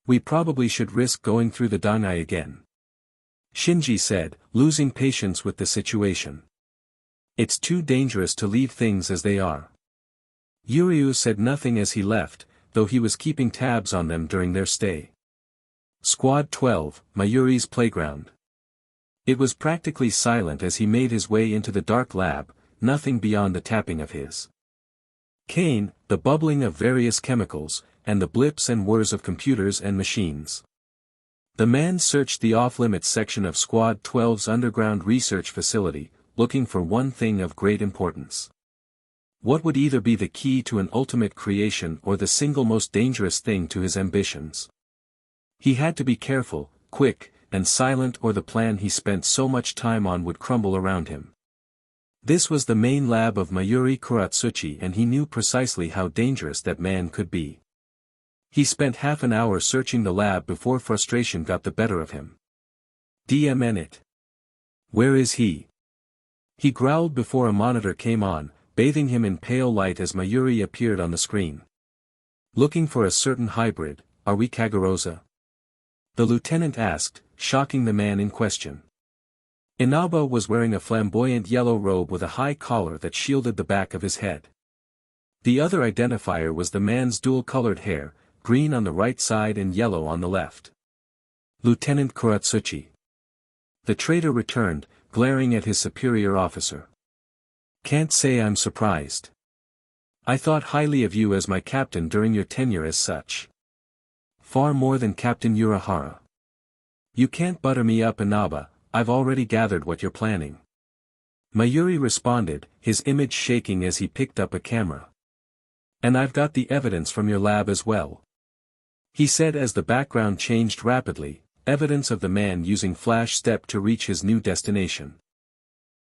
We probably should risk going through the Dangai again, Shinji said, losing patience with the situation. It's too dangerous to leave things as they are. Yuryu said nothing as he left, though he was keeping tabs on them during their stay. Squad 12, Mayuri's playground. It was practically silent as he made his way into the dark lab, nothing beyond the tapping of his cane, the bubbling of various chemicals, and the blips and whirs of computers and machines. The man searched the off-limits section of Squad 12's underground research facility, looking for one thing of great importance. What would either be the key to an ultimate creation or the single most dangerous thing to his ambitions? He had to be careful, quick, and silent, or the plan he spent so much time on would crumble around him. This was the main lab of Mayuri Kuratsuchi, and he knew precisely how dangerous that man could be. He spent half an hour searching the lab before frustration got the better of him. DMN it. Where is he? He growled before a monitor came on, bathing him in pale light as Mayuri appeared on the screen. Looking for a certain hybrid, are we Kagarosa? The lieutenant asked, shocking the man in question. Inaba was wearing a flamboyant yellow robe with a high collar that shielded the back of his head. The other identifier was the man's dual-colored hair, green on the right side and yellow on the left. Lieutenant Kuratsuchi. The traitor returned, glaring at his superior officer. Can't say I'm surprised. I thought highly of you as my captain during your tenure as such. Far more than Captain Urahara. You can't butter me up, Inaba, I've already gathered what you're planning. Mayuri responded, his image shaking as he picked up a camera. And I've got the evidence from your lab as well, he said as the background changed rapidly, evidence of the man using flash step to reach his new destination.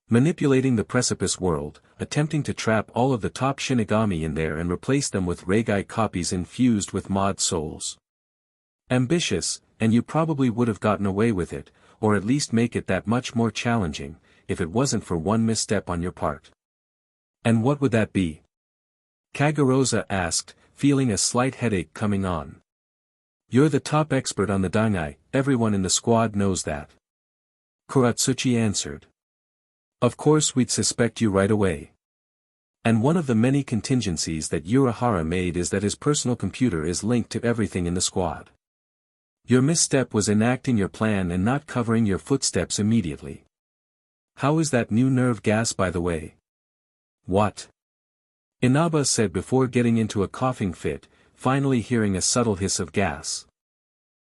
Manipulating the precipice world, attempting to trap all of the top Shinigami in there and replace them with Regai copies infused with mod souls. Ambitious, and you probably would have gotten away with it, or at least make it that much more challenging, if it wasn't for one misstep on your part. And what would that be? Kagarosa asked, feeling a slight headache coming on. You're the top expert on the Dangai, everyone in the squad knows that. Kuratsuchi answered. Of course we'd suspect you right away. And one of the many contingencies that Urahara made is that his personal computer is linked to everything in the squad. Your misstep was enacting your plan and not covering your footsteps immediately. How is that new nerve gas, by the way? What? Inaba said before getting into a coughing fit, finally hearing a subtle hiss of gas.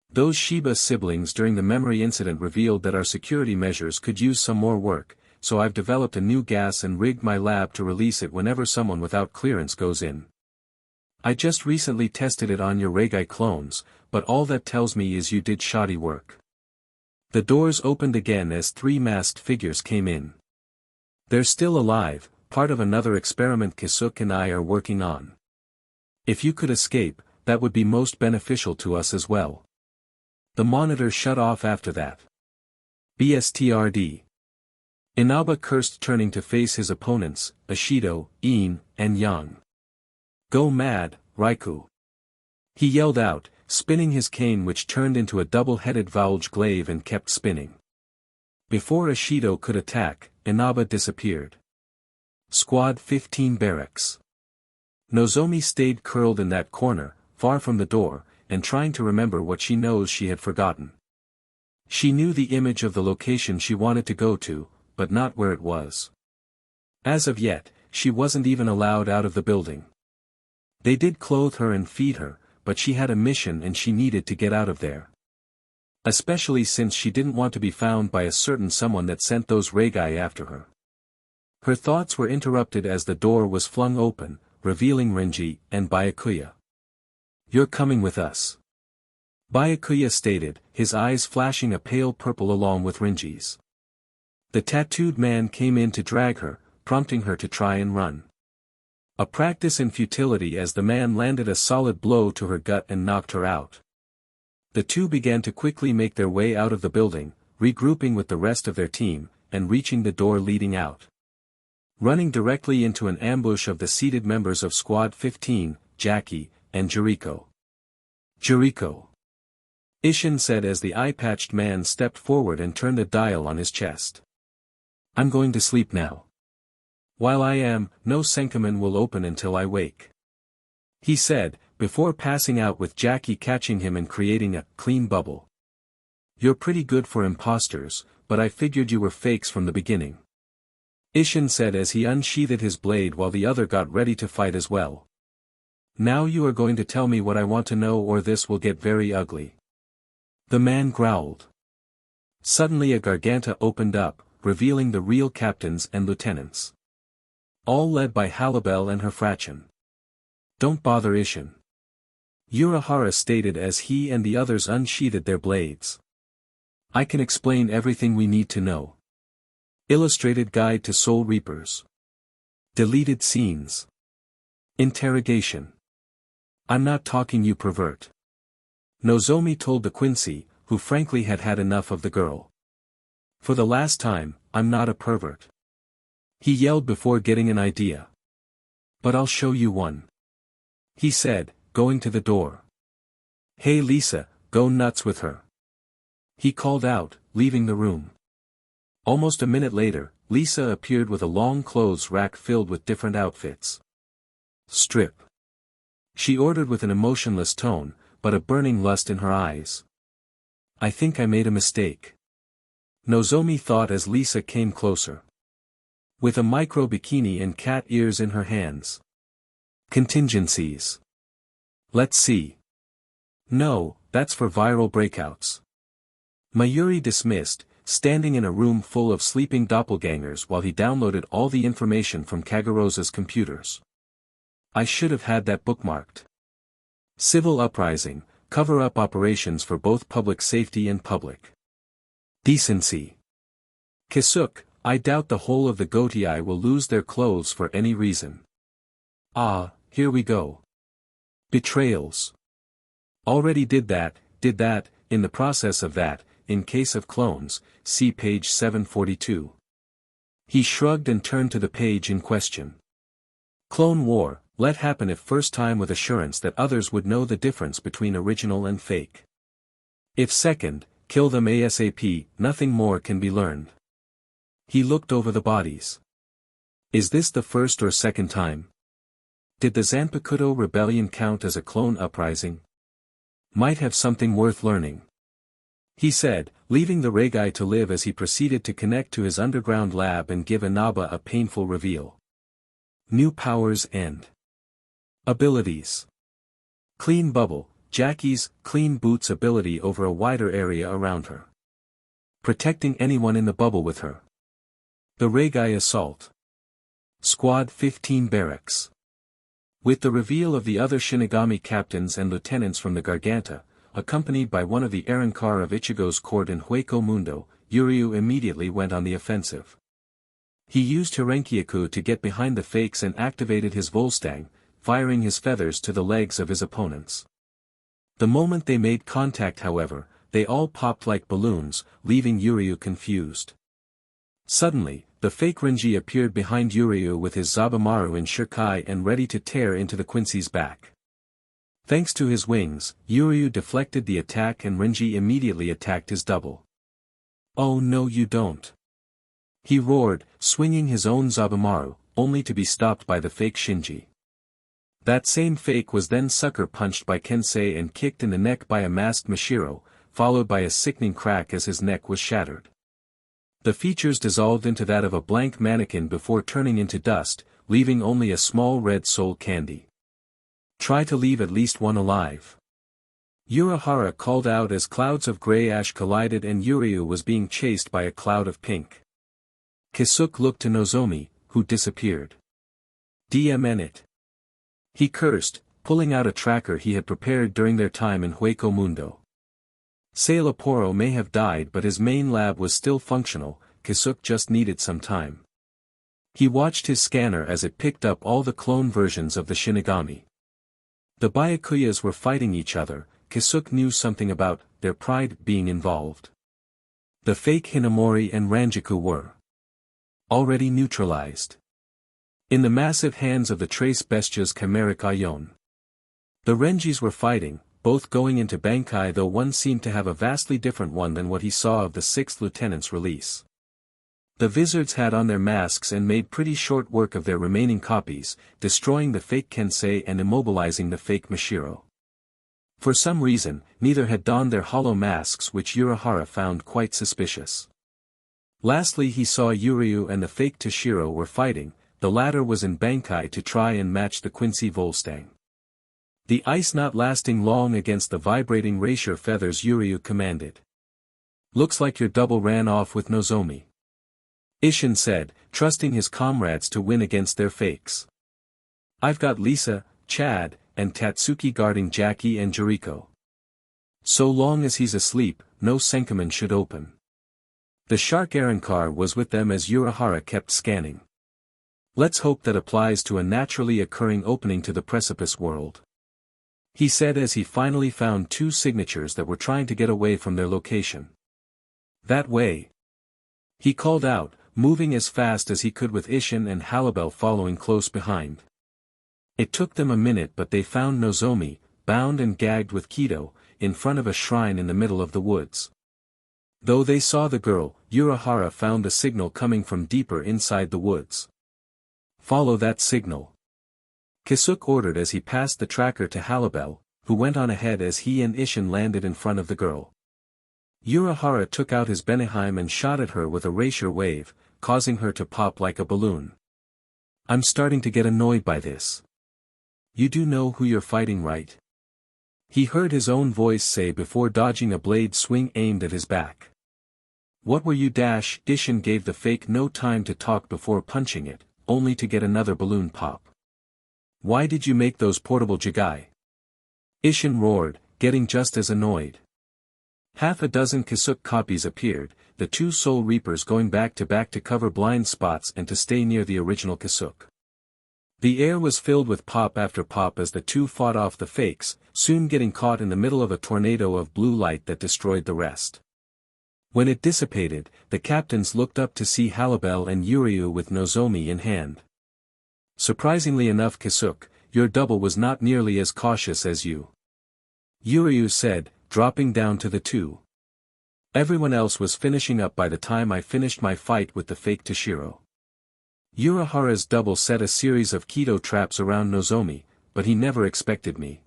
Those Shiba siblings during the memory incident revealed that our security measures could use some more work, so I've developed a new gas and rigged my lab to release it whenever someone without clearance goes in. I just recently tested it on your Regai clones, but all that tells me is you did shoddy work. The doors opened again as three masked figures came in. They're still alive, part of another experiment Kisuke and I are working on. If you could escape, that would be most beneficial to us as well. The monitor shut off after that. BSTRD. Inaba cursed, turning to face his opponents, Ishido, In, and Yang. Go mad, Raikou. He yelled out, spinning his cane, which turned into a double-headed Vouge glaive and kept spinning. Before Ishido could attack, Inaba disappeared. Squad 15 Barracks. Nozomi stayed curled in that corner, far from the door, and trying to remember what she knows she had forgotten. She knew the image of the location she wanted to go to, but not where it was. As of yet, she wasn't even allowed out of the building. They did clothe her and feed her, but she had a mission and she needed to get out of there. Especially since she didn't want to be found by a certain someone that sent those Regai after her. Her thoughts were interrupted as the door was flung open, revealing Renji and Byakuya. You're coming with us, Byakuya stated, his eyes flashing a pale purple along with Renji's. The tattooed man came in to drag her, prompting her to try and run. A practice in futility as the man landed a solid blow to her gut and knocked her out. The two began to quickly make their way out of the building, regrouping with the rest of their team, and reaching the door leading out. Running directly into an ambush of the seated members of Squad 15, Jackie, and Jericho. Jericho! Isshin said as the eye-patched man stepped forward and turned a dial on his chest. I'm going to sleep now. While I am, no Senkaman will open until I wake. He said, before passing out with Jackie catching him and creating a clean bubble. You're pretty good for imposters, but I figured you were fakes from the beginning. Isshin said as he unsheathed his blade while the other got ready to fight as well. Now you are going to tell me what I want to know or this will get very ugly. The man growled. Suddenly a garganta opened up, revealing the real captains and lieutenants. All led by Halibel and her fraction. Don't bother Isshin. Urahara stated as he and the others unsheathed their blades. I can explain everything we need to know. Illustrated Guide to Soul Reapers. Deleted scenes. Interrogation. I'm not talking you pervert. Nozomi told the Quincy, who frankly had had enough of the girl. For the last time, I'm not a pervert. He yelled before getting an idea. But I'll show you one. He said, going to the door. Hey Lisa, go nuts with her. He called out, leaving the room. Almost a minute later, Lisa appeared with a long clothes rack filled with different outfits. Strip. She ordered with an emotionless tone, but a burning lust in her eyes. I think I made a mistake. Nozomi thought as Lisa came closer. With a micro bikini and cat ears in her hands. Contingencies. Let's see. No, that's for viral breakouts. Mayuri dismissed, standing in a room full of sleeping doppelgangers while he downloaded all the information from Kagarosa's computers. I should have had that bookmarked. Civil uprising, cover-up operations for both public safety and public decency. Kisuk, I doubt the whole of the Gotii will lose their clothes for any reason. Ah, here we go. Betrayals. Already did that, in the process of that, in case of clones, see page 742. He shrugged and turned to the page in question. Clone War, let happen if first time with assurance that others would know the difference between original and fake. If second, kill them ASAP, nothing more can be learned. He looked over the bodies. Is this the first or second time? Did the Zanpakuto rebellion count as a clone uprising? Might have something worth learning. He said, leaving the Regai to live as he proceeded to connect to his underground lab and give Inaba a painful reveal. New powers and abilities. Clean Bubble, Jackie's clean boots ability over a wider area around her. Protecting anyone in the bubble with her. The Regai Assault. Squad 15 Barracks. With the reveal of the other Shinigami captains and lieutenants from the Garganta, accompanied by one of the Arankar of Ichigo's court in Hueco Mundo, Yuryu immediately went on the offensive. He used Hirenkyaku to get behind the fakes and activated his Volstagg, firing his feathers to the legs of his opponents. The moment they made contact however, they all popped like balloons, leaving Yuryu confused. Suddenly, the fake Renji appeared behind Yuryu with his Zabumaru in Shirkai and ready to tear into the Quincy's back. Thanks to his wings, Yuryu deflected the attack and Renji immediately attacked his double. Oh no you don't. He roared, swinging his own Zabumaru, only to be stopped by the fake Shinji. That same fake was then sucker punched by Kensei and kicked in the neck by a masked Mashiro, followed by a sickening crack as his neck was shattered. The features dissolved into that of a blank mannequin before turning into dust, leaving only a small red soul candy. Try to leave at least one alive. Urahara called out as clouds of gray ash collided and Yuryu was being chased by a cloud of pink. Kisuk looked to Nozomi, who disappeared. DMN it. He cursed, pulling out a tracker he had prepared during their time in Hueco Mundo. Sailaporo may have died but his main lab was still functional, Kisuk just needed some time. He watched his scanner as it picked up all the clone versions of the Shinigami. The Byakuyas were fighting each other. Kisuke knew something about their pride being involved. The fake Hinamori and Ranjaku were already neutralized in the massive hands of the Trace Bestia's chimeric Aion. The Renjis were fighting, both going into Bankai, though one seemed to have a vastly different one than what he saw of the 6th Lieutenant's release. The Vizards had on their masks and made pretty short work of their remaining copies, destroying the fake Kensei and immobilizing the fake Mashiro. For some reason, neither had donned their hollow masks, which Urahara found quite suspicious. Lastly, he saw Yuryu and the fake Toshiro were fighting. The latter was in Bankai to try and match the Quincy Volstagg. The ice not lasting long against the vibrating Racier feathers, Yuryu commanded. "Looks like your double ran off with Nozomi," Isshin said, trusting his comrades to win against their fakes. "I've got Lisa, Chad, and Tatsuki guarding Jackie and Jericho. So long as he's asleep, no Senkaman should open." The Shark Arankar was with them as Urahara kept scanning. "Let's hope that applies to a naturally occurring opening to the precipice world," he said as he finally found 2 signatures that were trying to get away from their location. "That way," he called out, moving as fast as he could with Isshin and Halibel following close behind. It took them a minute, but they found Nozomi, bound and gagged with Kido, in front of a shrine in the middle of the woods. Though they saw the girl, Urahara found a signal coming from deeper inside the woods. "Follow that signal," Kisuke ordered as he passed the tracker to Halibel, who went on ahead as he and Isshin landed in front of the girl. Urahara took out his Beneheim and shot at her with a Racier wave, causing her to pop like a balloon. "I'm starting to get annoyed by this. You do know who you're fighting, right?" he heard his own voice say before dodging a blade swing aimed at his back. "What were you? Isshin gave the fake no time to talk before punching it, only to get another balloon pop. "Why did you make those portable Jigai?" Isshin roared, getting just as annoyed. Half a dozen Kisuke copies appeared, the 2 Soul Reapers going back to cover blind spots and to stay near the original Kisuke. The air was filled with pop after pop as the 2 fought off the fakes, soon getting caught in the middle of a tornado of blue light that destroyed the rest. When it dissipated, the captains looked up to see Halibel and Yuryu with Nozomi in hand. "Surprisingly enough, Kisuke, your double was not nearly as cautious as you," Yuryu said, dropping down to the 2. "Everyone else was finishing up by the time I finished my fight with the fake Toshiro." Urahara's double set a series of Kido traps around Nozomi, but he never expected me.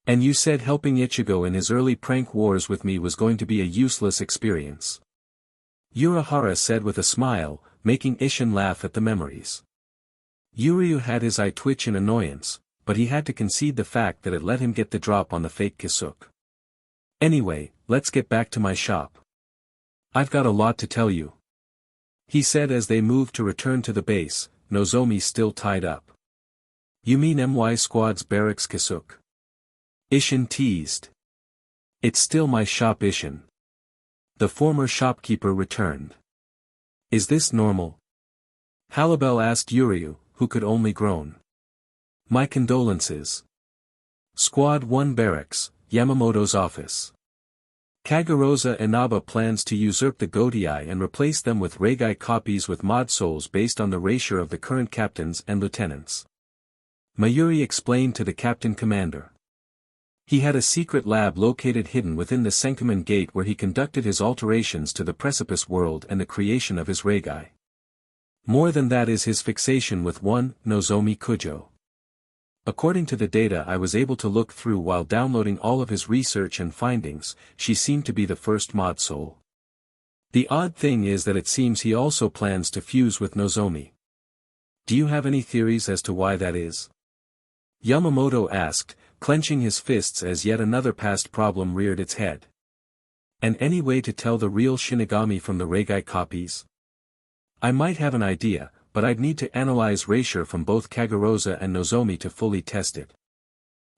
"And you said helping Ichigo in his early prank wars with me was going to be a useless experience," Urahara said with a smile, making Isshin laugh at the memories. Yuryu had his eye twitch in annoyance, but he had to concede the fact that it let him get the drop on the fake Kisuke. "Anyway, let's get back to my shop. I've got a lot to tell you," he said as they moved to return to the base, Nozomi still tied up. "You mean MY Squad's barracks, Kisuke?" Isshin teased. "It's still my shop, Isshin." The former shopkeeper returned. "Is this normal?" Halibel asked Yuryu, who could only groan. "My condolences. Squad 1 Barracks, Yamamoto's office. Kaguraza Inaba plans to usurp the Gotei and replace them with Regai copies with mod souls based on the racier of the current captains and lieutenants," Mayuri explained to the captain commander. He had a secret lab located hidden within the Senkaman Gate where he conducted his alterations to the precipice world and the creation of his Regai. More than that is his fixation with one Nozomi Kujo. According to the data I was able to look through while downloading all of his research and findings, she seemed to be the first mod soul. The odd thing is that it seems he also plans to fuse with Nozomi. Do you have any theories as to why that is? Yamamoto asked, clenching his fists as yet another past problem reared its head. And any way to tell the real Shinigami from the Regai copies? I might have an idea, but I'd need to analyze Racier from both Kaguraza and Nozomi to fully test it.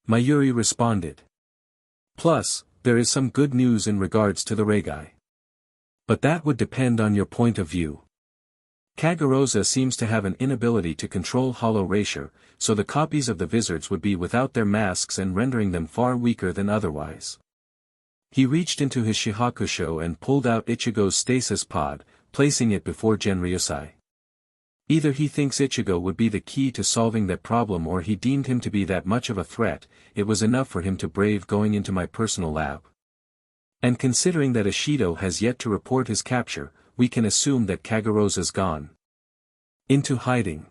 Mayuri responded. Plus, there is some good news in regards to the Regai. But that would depend on your point of view. Kagarosa seems to have an inability to control hollow erasure, so the copies of the wizards would be without their masks and rendering them far weaker than otherwise. He reached into his Shihakusho and pulled out Ichigo's stasis pod, placing it before Genryusai. Either he thinks Ichigo would be the key to solving that problem or he deemed him to be that much of a threat. It was enough for him to brave going into my personal lab. And considering that Ishido has yet to report his capture, we can assume that Kagarosa's gone into hiding.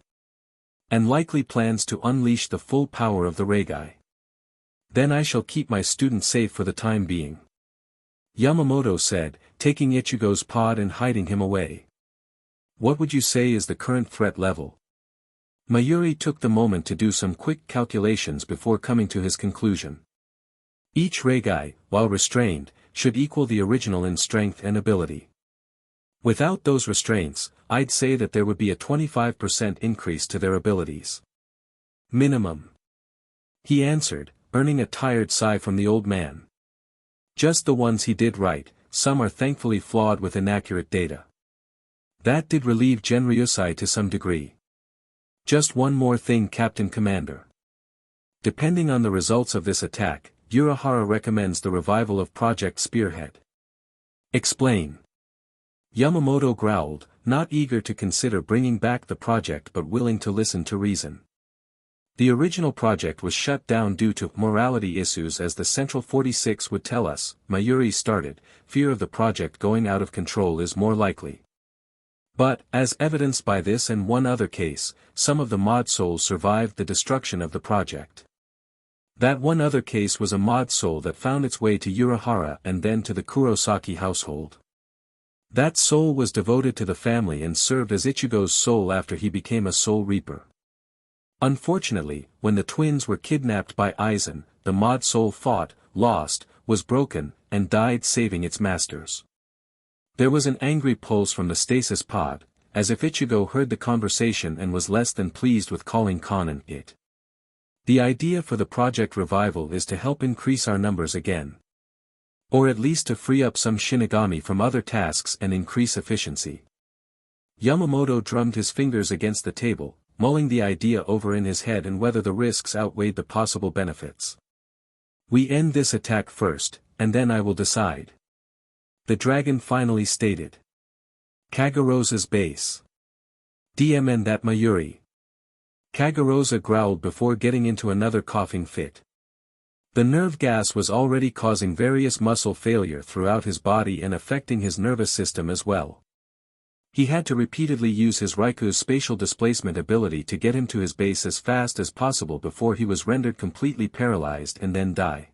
And likely plans to unleash the full power of the Regai. Then I shall keep my student safe for the time being. Yamamoto said, taking Ichigo's pod and hiding him away. What would you say is the current threat level? Mayuri took the moment to do some quick calculations before coming to his conclusion. Each Regai, while restrained, should equal the original in strength and ability. Without those restraints, I'd say that there would be a 25% increase to their abilities. Minimum. He answered, earning a tired sigh from the old man. Just the ones he did right, some are thankfully flawed with inaccurate data. That did relieve Genryusai to some degree. Just one more thing, Captain Commander. Depending on the results of this attack, Urahara recommends the revival of Project Spearhead. Explain. Yamamoto growled, not eager to consider bringing back the project but willing to listen to reason. The original project was shut down due to morality issues, as the Central 46 would tell us. Mayuri started, fear of the project going out of control is more likely. But, as evidenced by this and one other case, some of the mod souls survived the destruction of the project. That one other case was a mod soul that found its way to Urahara and then to the Kurosaki household. That soul was devoted to the family and served as Ichigo's soul after he became a soul reaper. Unfortunately, when the twins were kidnapped by Aizen, the mod soul fought, lost, was broken, and died saving its masters. There was an angry pulse from the stasis pod, as if Ichigo heard the conversation and was less than pleased with calling Kanon it. The idea for the project revival is to help increase our numbers again. Or at least to free up some Shinigami from other tasks and increase efficiency. Yamamoto drummed his fingers against the table, mulling the idea over in his head and whether the risks outweighed the possible benefits. We end this attack first, and then I will decide. The dragon finally stated. Kagarosa's base. DMN that Mayuri. Kagarosa growled before getting into another coughing fit. The nerve gas was already causing various muscle failure throughout his body and affecting his nervous system as well. He had to repeatedly use his Raiku's spatial displacement ability to get him to his base as fast as possible before he was rendered completely paralyzed and then die.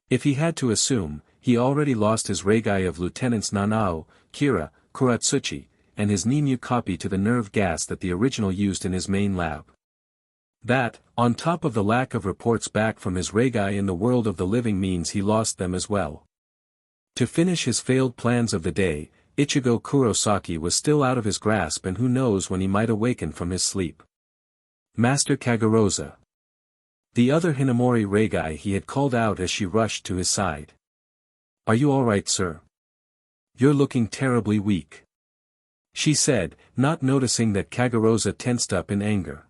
If he had to assume, he already lost his Regai of Lieutenants Nanao, Kira, Kuratsuchi, and his Nimyu copy to the nerve gas that the original used in his main lab. That, on top of the lack of reports back from his Regai in the world of the living, means he lost them as well. To finish his failed plans of the day, Ichigo Kurosaki was still out of his grasp, and who knows when he might awaken from his sleep. Master Kagarosa. The other Hinamori Regai he had called out as she rushed to his side. Are you alright, sir? You're looking terribly weak. She said, not noticing that Kagarosa tensed up in anger.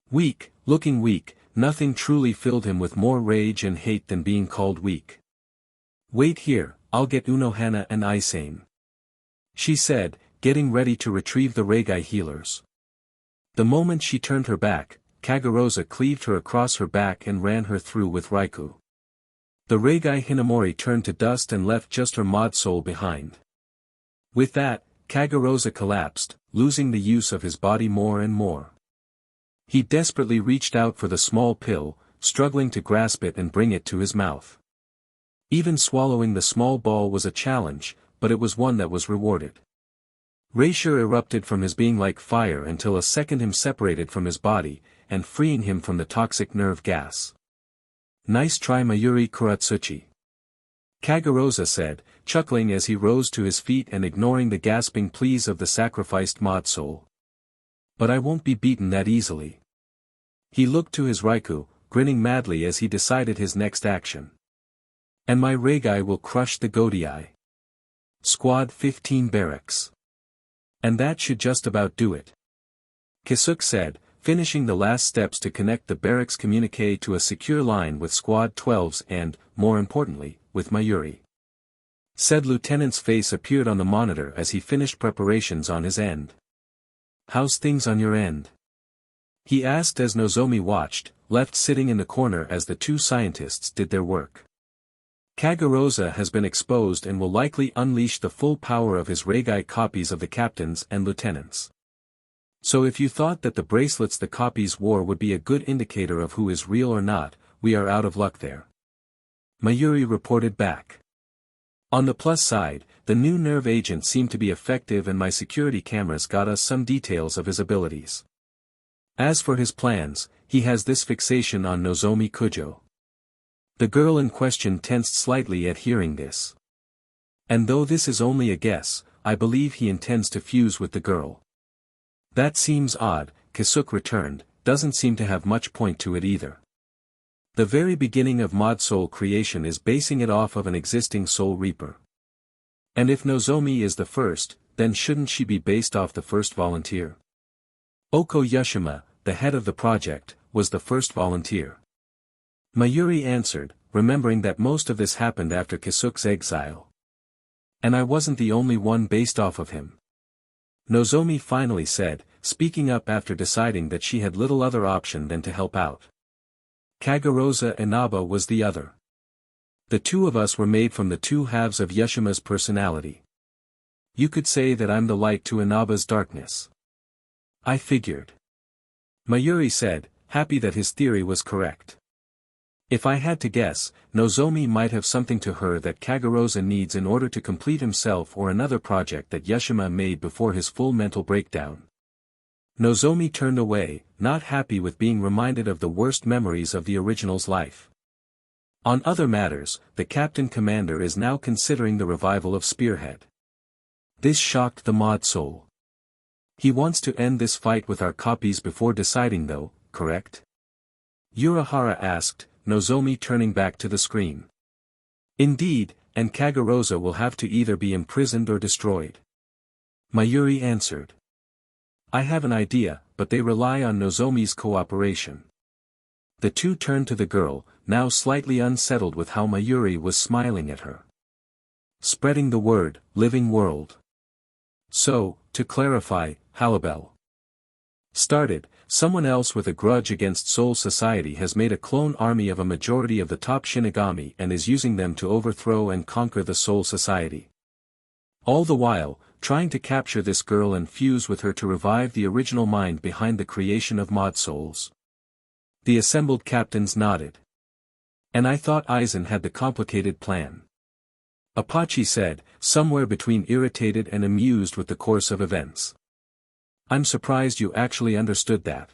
Weak, looking weak, nothing truly filled him with more rage and hate than being called weak. Wait here, I'll get Unohana and Aisane. She said, getting ready to retrieve the Regai healers. The moment she turned her back, Kagarosa cleaved her across her back and ran her through with Raikou. The Regai Hinamori turned to dust and left just her mod soul behind. With that, Kagarosa collapsed, losing the use of his body more and more. He desperately reached out for the small pill, struggling to grasp it and bring it to his mouth. Even swallowing the small ball was a challenge, but it was one that was rewarded. Erasure erupted from his being like fire until a second him separated from his body, and freeing him from the toxic nerve gas. Nice try, Mayuri Kuratsuchi. Kagarosa said, chuckling as he rose to his feet and ignoring the gasping pleas of the sacrificed mod soul. But I won't be beaten that easily. He looked to his Raikou, grinning madly as he decided his next action. And my Regai will crush the Godii. Squad 15 Barracks. And that should just about do it. Kisuke said, finishing the last steps to connect the barracks communique to a secure line with Squad 12's and, more importantly, with Mayuri. Said lieutenant's face appeared on the monitor as he finished preparations on his end. "How's things on your end?" he asked as Nozomi watched, left sitting in the corner as the two scientists did their work. Kagarosa has been exposed and will likely unleash the full power of his Regai copies of the captains and lieutenants. So if you thought that the bracelets the copies wore would be a good indicator of who is real or not, we are out of luck there. Mayuri reported back. On the plus side, the new nerve agent seemed to be effective and my security cameras got us some details of his abilities. As for his plans, he has this fixation on Nozomi Kujo. The girl in question tensed slightly at hearing this. And though this is only a guess, I believe he intends to fuse with the girl. That seems odd, Kisuke returned, doesn't seem to have much point to it either. The very beginning of mod soul creation is basing it off of an existing soul reaper. And if Nozomi is the first, then shouldn't she be based off the first volunteer? Oko Yushima, the head of the project, was the first volunteer. Mayuri answered, remembering that most of this happened after Kisuke's exile. And I wasn't the only one based off of him. Nozomi finally said, speaking up after deciding that she had little other option than to help out. Kagarosa Inaba was the other. The two of us were made from the two halves of Yushima's personality. You could say that I'm the light to Inaba's darkness. I figured. Mayuri said, happy that his theory was correct. If I had to guess, Nozomi might have something to her that Kagarosa needs in order to complete himself or another project that Yushima made before his full mental breakdown. Nozomi turned away, not happy with being reminded of the worst memories of the original's life. On other matters, the captain commander is now considering the revival of Spearhead. This shocked the mod soul. He wants to end this fight with our copies before deciding though, correct? Urahara asked, Nozomi turning back to the screen. Indeed, and Kagarosa will have to either be imprisoned or destroyed. Mayuri answered. I have an idea, but they rely on Nozomi's cooperation. The two turned to the girl, now slightly unsettled with how Mayuri was smiling at her. Spreading the word, living world. So, to clarify, Halabel. Started, someone else with a grudge against Soul Society has made a clone army of a majority of the top Shinigami and is using them to overthrow and conquer the Soul Society. All the while, trying to capture this girl and fuse with her to revive the original mind behind the creation of mod souls. The assembled captains nodded. And I thought Aizen had the complicated plan. Apache said, somewhere between irritated and amused with the course of events. I'm surprised you actually understood that.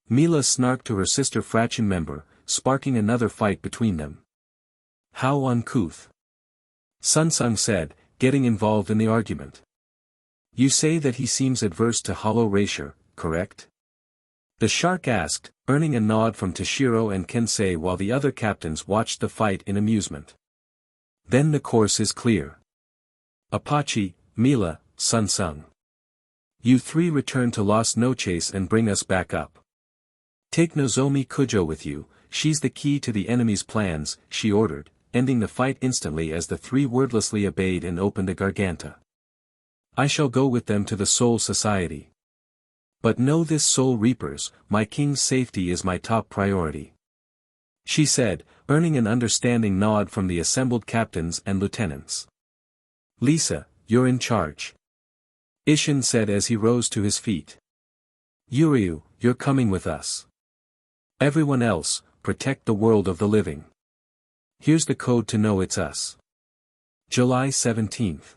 Mila snarked to her sister fraction member, sparking another fight between them. How uncouth. Sunsung said, getting involved in the argument. You say that he seems adverse to hollow erasure, correct? The shark asked, earning a nod from Toshiro and Kensei while the other captains watched the fight in amusement. Then the course is clear. Apache, Mila, Sunsung. You three return to Las Noches and bring us back up. Take Nozomi Kujo with you, she's the key to the enemy's plans, she ordered, ending the fight instantly as the three wordlessly obeyed and opened a garganta. I shall go with them to the Soul Society. But know this, Soul Reapers, my king's safety is my top priority. She said, earning an understanding nod from the assembled captains and lieutenants. Lisa, you're in charge. Isshin said as he rose to his feet. Yuryu, you're coming with us. Everyone else, protect the world of the living. Here's the code to know it's us. July 17th.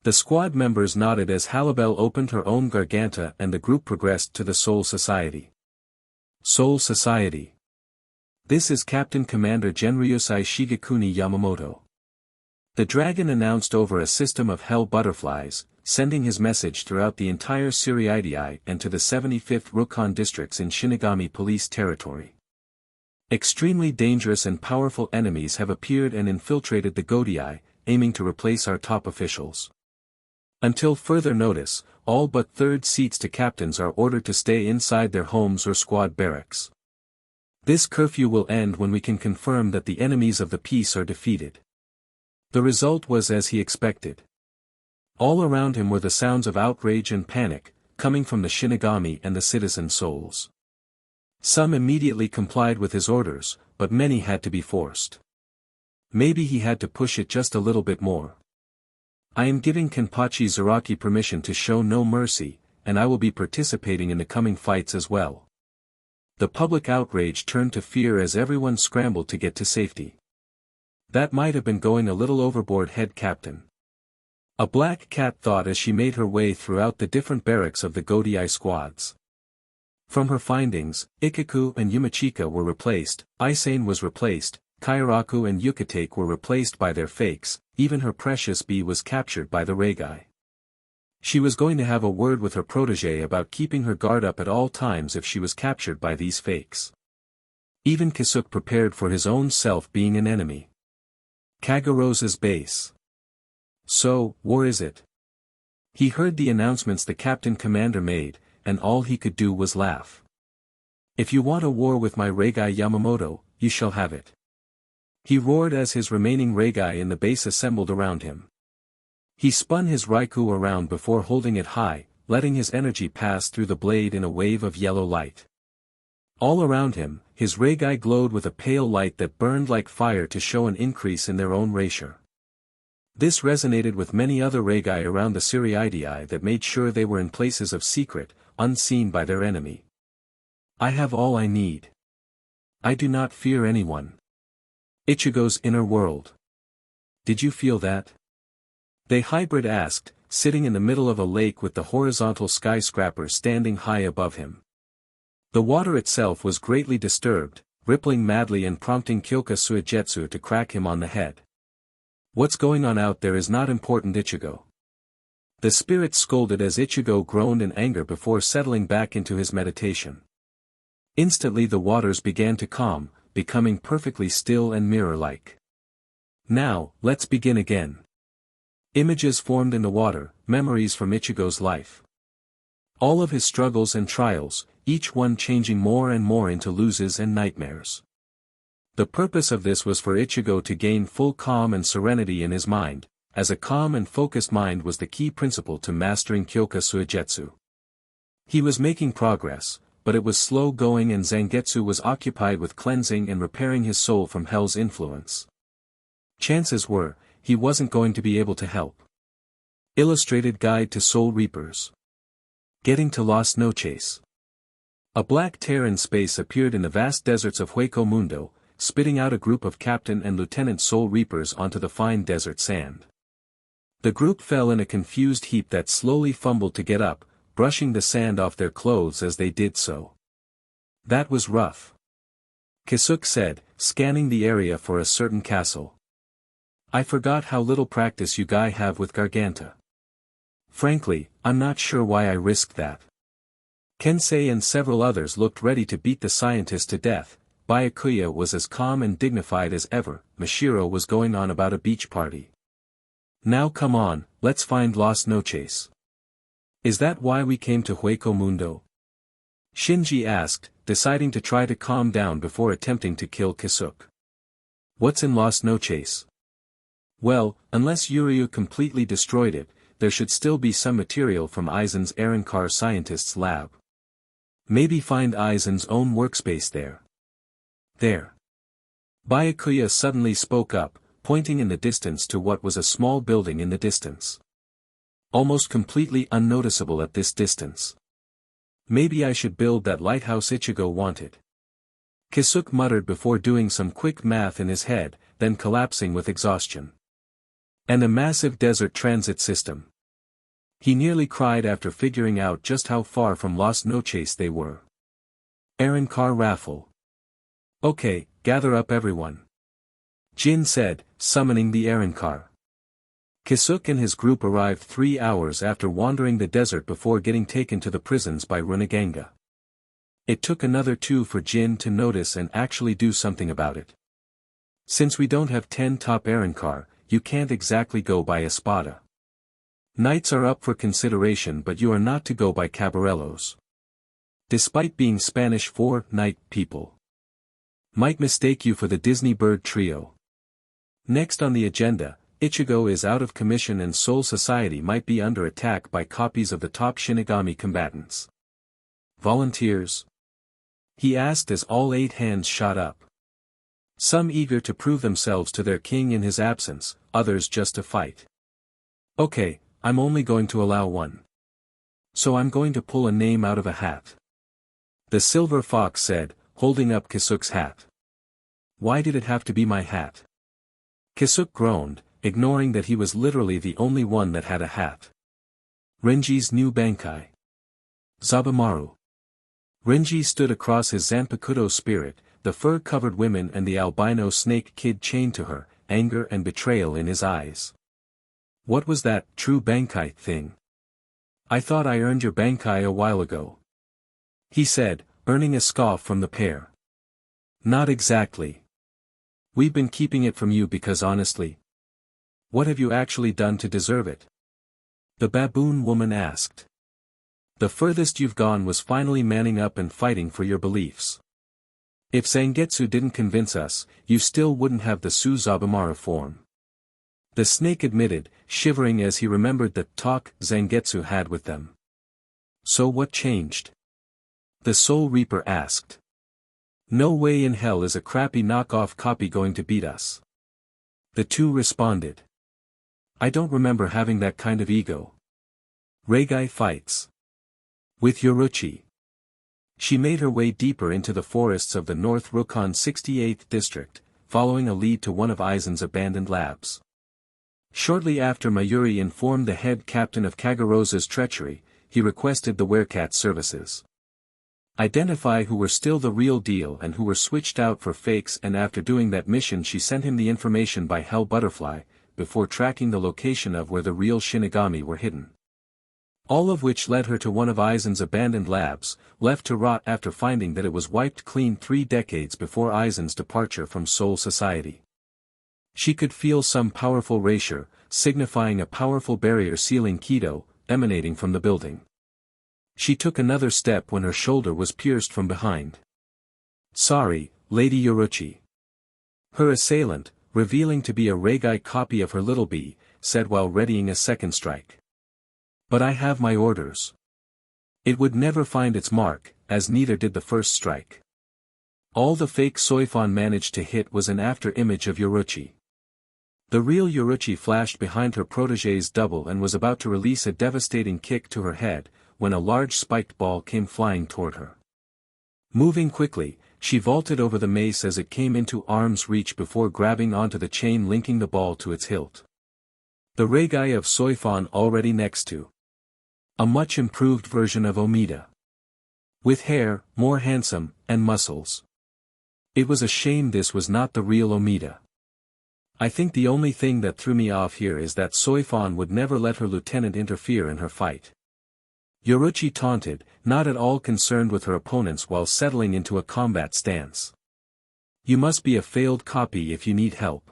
The squad members nodded as Halabel opened her own garganta and the group progressed to the Soul Society. Soul Society. This is Captain Commander Genryusai Shigekuni Yamamoto. The dragon announced over a system of hell butterflies, sending his message throughout the entire Suriidai and to the 75th Rukon districts in Shinigami police territory. Extremely dangerous and powerful enemies have appeared and infiltrated the Godii, aiming to replace our top officials. Until further notice, all but third seats to captains are ordered to stay inside their homes or squad barracks. This curfew will end when we can confirm that the enemies of the peace are defeated. The result was as he expected. All around him were the sounds of outrage and panic, coming from the Shinigami and the citizen souls. Some immediately complied with his orders, but many had to be forced. Maybe he had to push it just a little bit more. I am giving Kenpachi Zaraki permission to show no mercy, and I will be participating in the coming fights as well. The public outrage turned to fear as everyone scrambled to get to safety. That might have been going a little overboard, head captain. A black cat thought as she made her way throughout the different barracks of the Godei squads. From her findings, Ikaku and Yumachika were replaced, Isshin was replaced, Kairaku and Yukatake were replaced by their fakes, even her precious bee was captured by the Regai. She was going to have a word with her protégé about keeping her guard up at all times if she was captured by these fakes. Even Kisuk prepared for his own self being an enemy. Kagarosa's base. So, war is it? He heard the announcements the captain commander made, and all he could do was laugh. If you want a war with my Regai Yamamoto, you shall have it. He roared as his remaining Regai in the base assembled around him. He spun his Raikou around before holding it high, letting his energy pass through the blade in a wave of yellow light. All around him, his Regai glowed with a pale light that burned like fire to show an increase in their own ratio. This resonated with many other Regai around the Siriidii that made sure they were in places of secret, unseen by their enemy. I have all I need. I do not fear anyone. Ichigo's inner world. Did you feel that? The hybrid asked, sitting in the middle of a lake with the horizontal skyscraper standing high above him. The water itself was greatly disturbed, rippling madly and prompting Kyoka Suigetsu to crack him on the head. What's going on out there is not important, Ichigo. The spirit scolded as Ichigo groaned in anger before settling back into his meditation. Instantly the waters began to calm, becoming perfectly still and mirror-like. Now, let's begin again. Images formed in the water, memories from Ichigo's life. All of his struggles and trials, each one changing more and more into loses and nightmares. The purpose of this was for Ichigo to gain full calm and serenity in his mind, as a calm and focused mind was the key principle to mastering Kyoka Suigetsu. He was making progress, but it was slow going and Zangetsu was occupied with cleansing and repairing his soul from hell's influence. Chances were, he wasn't going to be able to help. Illustrated Guide to Soul Reapers. Getting to Las Noches. A black tear in space appeared in the vast deserts of Hueco Mundo, spitting out a group of Captain and Lieutenant Soul Reapers onto the fine desert sand. The group fell in a confused heap that slowly fumbled to get up, brushing the sand off their clothes as they did so. That was rough. Kisuk said, scanning the area for a certain castle. I forgot how little practice you guys have with Garganta. Frankly, I'm not sure why I risked that. Kensei and several others looked ready to beat the scientist to death. Byakuya was as calm and dignified as ever. Mashiro was going on about a beach party. Now come on, let's find Las Noches. Is that why we came to Hueco Mundo? Shinji asked, deciding to try to calm down before attempting to kill Kisuk. What's in Las Noches? Well, unless Yuryu completely destroyed it, there should still be some material from Aizen's Arrancar scientist's lab. Maybe find Aizen's own workspace there. There. Byakuya suddenly spoke up, pointing in the distance to what was a small building in the distance. Almost completely unnoticeable at this distance. Maybe I should build that lighthouse Ichigo wanted. Kisuk muttered before doing some quick math in his head, then collapsing with exhaustion. And a massive desert transit system. He nearly cried after figuring out just how far from Las Noches they were. Arrancar raffle. Okay, gather up everyone. Jin said, summoning the Arrancar. Kisuk and his group arrived 3 hours after wandering the desert before getting taken to the prisons by Runaganga. It took another 2 for Jin to notice and actually do something about it. Since we don't have 10 top Arrancar, you can't exactly go by Espada. Knights are up for consideration, but you are not to go by caballeros. Despite being Spanish for night people, might mistake you for the Disney bird trio. Next on the agenda, Ichigo is out of commission and Soul Society might be under attack by copies of the top Shinigami combatants. Volunteers? He asked as all 8 hands shot up. Some eager to prove themselves to their king in his absence, others just to fight. Okay, I'm only going to allow one. So I'm going to pull a name out of a hat. The Silver Fox said, holding up Kisuk's hat. Why did it have to be my hat? Kisuk groaned, ignoring that he was literally the only one that had a hat. Renji's new Bankai. Zabumaru. Renji stood across his Zanpakuto spirit, the fur-covered women and the albino snake kid chained to her, anger and betrayal in his eyes. What was that true Bankai thing? I thought I earned your Bankai a while ago. He said, earning a scoff from the pair. Not exactly. We've been keeping it from you because honestly. What have you actually done to deserve it? The baboon woman asked. The furthest you've gone was finally manning up and fighting for your beliefs. If Zangetsu didn't convince us, you still wouldn't have the Suzabumaru form. The snake admitted, shivering as he remembered the talk Zangetsu had with them. So what changed? The Soul Reaper asked. No way in hell is a crappy knockoff copy going to beat us. The two responded. I don't remember having that kind of ego. Regai fights. With Yoruchi. She made her way deeper into the forests of the North Rukon 68th district, following a lead to one of Aizen's abandoned labs. Shortly after Mayuri informed the head captain of Kagarosa's treachery, he requested the Werecat's services. Identify who were still the real deal and who were switched out for fakes, and after doing that mission she sent him the information by Hell Butterfly, before tracking the location of where the real Shinigami were hidden. All of which led her to one of Aizen's abandoned labs, left to rot after finding that it was wiped clean 3 decades before Aizen's departure from Soul Society. She could feel some powerful erasure, signifying a powerful barrier sealing Kido, emanating from the building. She took another step when her shoulder was pierced from behind. Sorry, Lady Yoruchi. Her assailant, revealing to be a Regai copy of her little bee, said while readying a second strike. But I have my orders. It would never find its mark, as neither did the first strike. All the fake Soifon managed to hit was an after-image of Yoruchi. The real Yoruchi flashed behind her protégé's double and was about to release a devastating kick to her head, when a large spiked ball came flying toward her. Moving quickly, she vaulted over the mace as it came into arm's reach before grabbing onto the chain linking the ball to its hilt. The Regai of Soifon already next to. A much improved version of Omida. With hair, more handsome, and muscles. It was a shame this was not the real Omida. I think the only thing that threw me off here is that Soifon would never let her lieutenant interfere in her fight. Yoruchi taunted, not at all concerned with her opponents while settling into a combat stance. You must be a failed copy if you need help.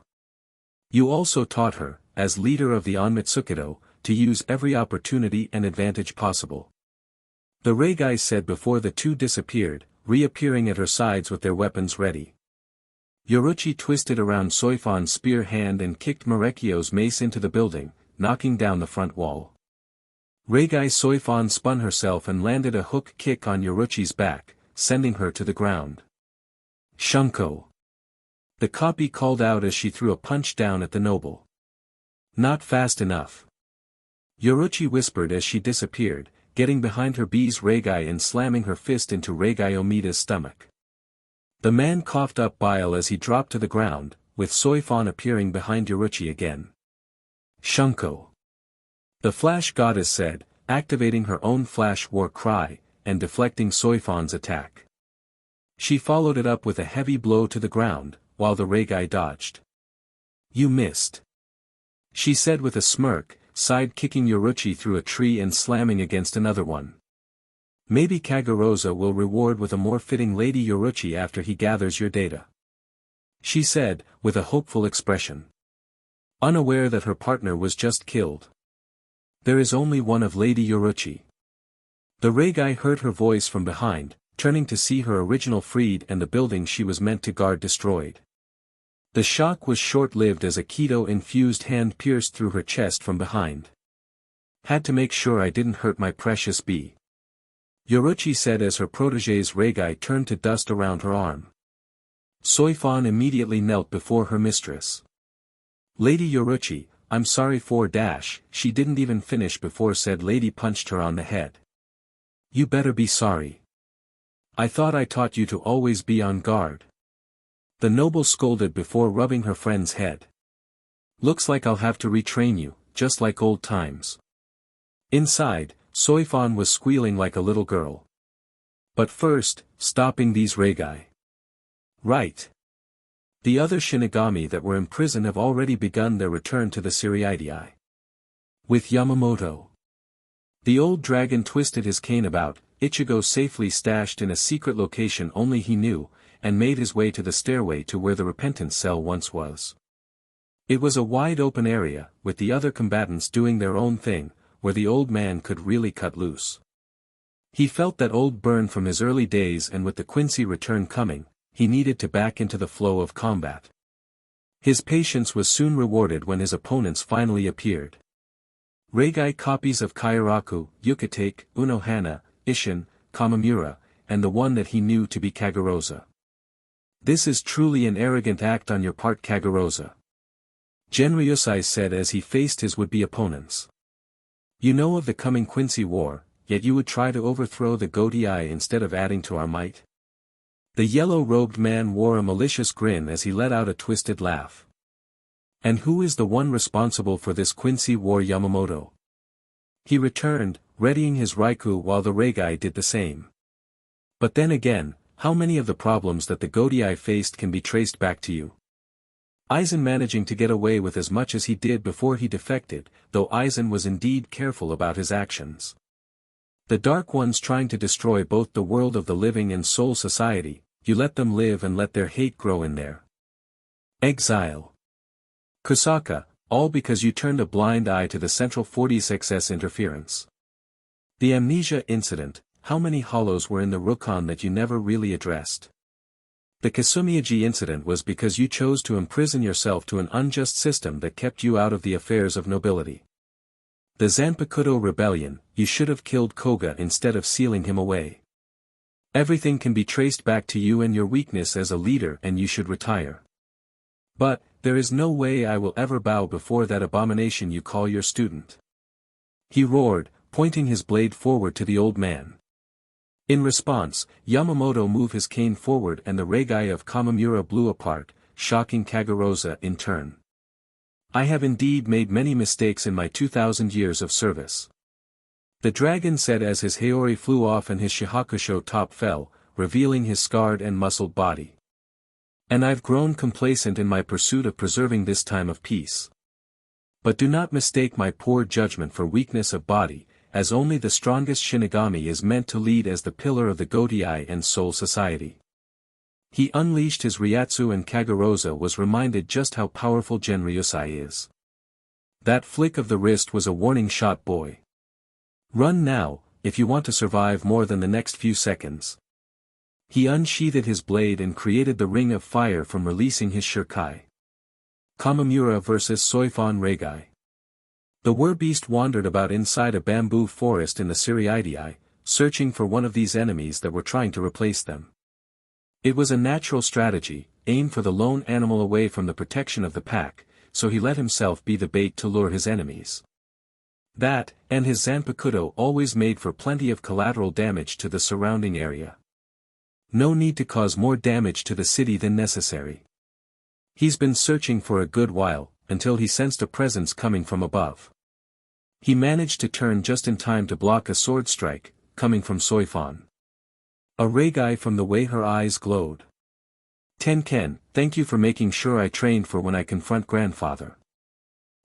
You also taught her, as leader of the Onmitsukido, to use every opportunity and advantage possible. The Regai said before the two disappeared, reappearing at her sides with their weapons ready. Yoruchi twisted around Soifon's spear hand and kicked Marekio's mace into the building, knocking down the front wall. Regai Soifon spun herself and landed a hook kick on Yoruchi's back, sending her to the ground. Shunko. The copy called out as she threw a punch down at the noble. Not fast enough. Yoruchi whispered as she disappeared, getting behind her bee's Regai and slamming her fist into Regai Omida's stomach. The man coughed up bile as he dropped to the ground, with Soifon appearing behind Yoruchi again. Shunko. The Flash Goddess said, activating her own Flash War Cry, and deflecting Soifon's attack. She followed it up with a heavy blow to the ground, while the Regai dodged. You missed. She said with a smirk, side-kicking Yoruchi through a tree and slamming against another one. Maybe Kagarosa will reward with a more fitting Lady Yoruchi after he gathers your data. She said, with a hopeful expression. Unaware that her partner was just killed. There is only one of Lady Yoruchi. The Regai heard her voice from behind, turning to see her original freed and the building she was meant to guard destroyed. The shock was short-lived as a Kido-infused hand pierced through her chest from behind. Had to make sure I didn't hurt my precious bee. Yoruchi said as her protégé's Regai turned to dust around her arm. Soifan immediately knelt before her mistress. Lady Yoruchi, I'm sorry for she didn't even finish before said lady punched her on the head. You better be sorry. I thought I taught you to always be on guard. The noble scolded before rubbing her friend's head. Looks like I'll have to retrain you, just like old times. Inside, Soifan was squealing like a little girl. But first, stopping these Regai. Right. The other Shinigami that were in prison have already begun their return to the Siriidii. With Yamamoto. The old dragon twisted his cane about, Ichigo safely stashed in a secret location only he knew, and made his way to the stairway to where the repentance cell once was. It was a wide open area, with the other combatants doing their own thing, where the old man could really cut loose. He felt that old burn from his early days, and with the Quincy return coming, he needed to back into the flow of combat. His patience was soon rewarded when his opponents finally appeared. Regai copies of Kairaku, Yukatake, Unohana, Isshin, Kamamura, and the one that he knew to be Kagarosa. This is truly an arrogant act on your part, Kagarosa. Genryusai said as he faced his would-be opponents. You know of the coming Quincy War, yet you would try to overthrow the Godii instead of adding to our might? The yellow-robed man wore a malicious grin as he let out a twisted laugh. And who is the one responsible for this Quincy War? Yamamoto. He returned, readying his Raikou while the Regai did the same. But then again, how many of the problems that the Godii faced can be traced back to you? Aizen managing to get away with as much as he did before he defected, though Aizen was indeed careful about his actions. The Dark Ones trying to destroy both the world of the living and soul society, you let them live and let their hate grow in there. Exile. Kusaka, all because you turned a blind eye to the Central 46's interference. The amnesia incident, how many hollows were in the Rukon that you never really addressed? The Kasumiyaji incident was because you chose to imprison yourself to an unjust system that kept you out of the affairs of nobility. The Zanpakuto rebellion, you should have killed Koga instead of sealing him away. Everything can be traced back to you and your weakness as a leader, and you should retire. But, there is no way I will ever bow before that abomination you call your student. He roared, pointing his blade forward to the old man. In response, Yamamoto moved his cane forward and the Regai of Kamamura blew apart, shocking Kagarosa in turn. I have indeed made many mistakes in my 2,000 years of service. The dragon said as his Haori flew off and his Shihakusho top fell, revealing his scarred and muscled body. And I've grown complacent in my pursuit of preserving this time of peace. But do not mistake my poor judgment for weakness of body, as only the strongest Shinigami is meant to lead as the pillar of the Godii and Soul Society. He unleashed his Ryatsu and Kagarosa was reminded just how powerful Genryusai is. That flick of the wrist was a warning shot, boy. Run now, if you want to survive more than the next few seconds. He unsheathed his blade and created the ring of fire from releasing his Shurkai. Kamamura vs. Soifan Regai. The werbeast wandered about inside a bamboo forest in the Siriidii, searching for one of these enemies that were trying to replace them. It was a natural strategy, aim for the lone animal away from the protection of the pack, so he let himself be the bait to lure his enemies. That, and his Zanpakuto always made for plenty of collateral damage to the surrounding area. No need to cause more damage to the city than necessary. He's been searching for a good while, until he sensed a presence coming from above. He managed to turn just in time to block a sword strike, coming from Soifan. A Regai from the way her eyes glowed. Tenken, thank you for making sure I trained for when I confront grandfather.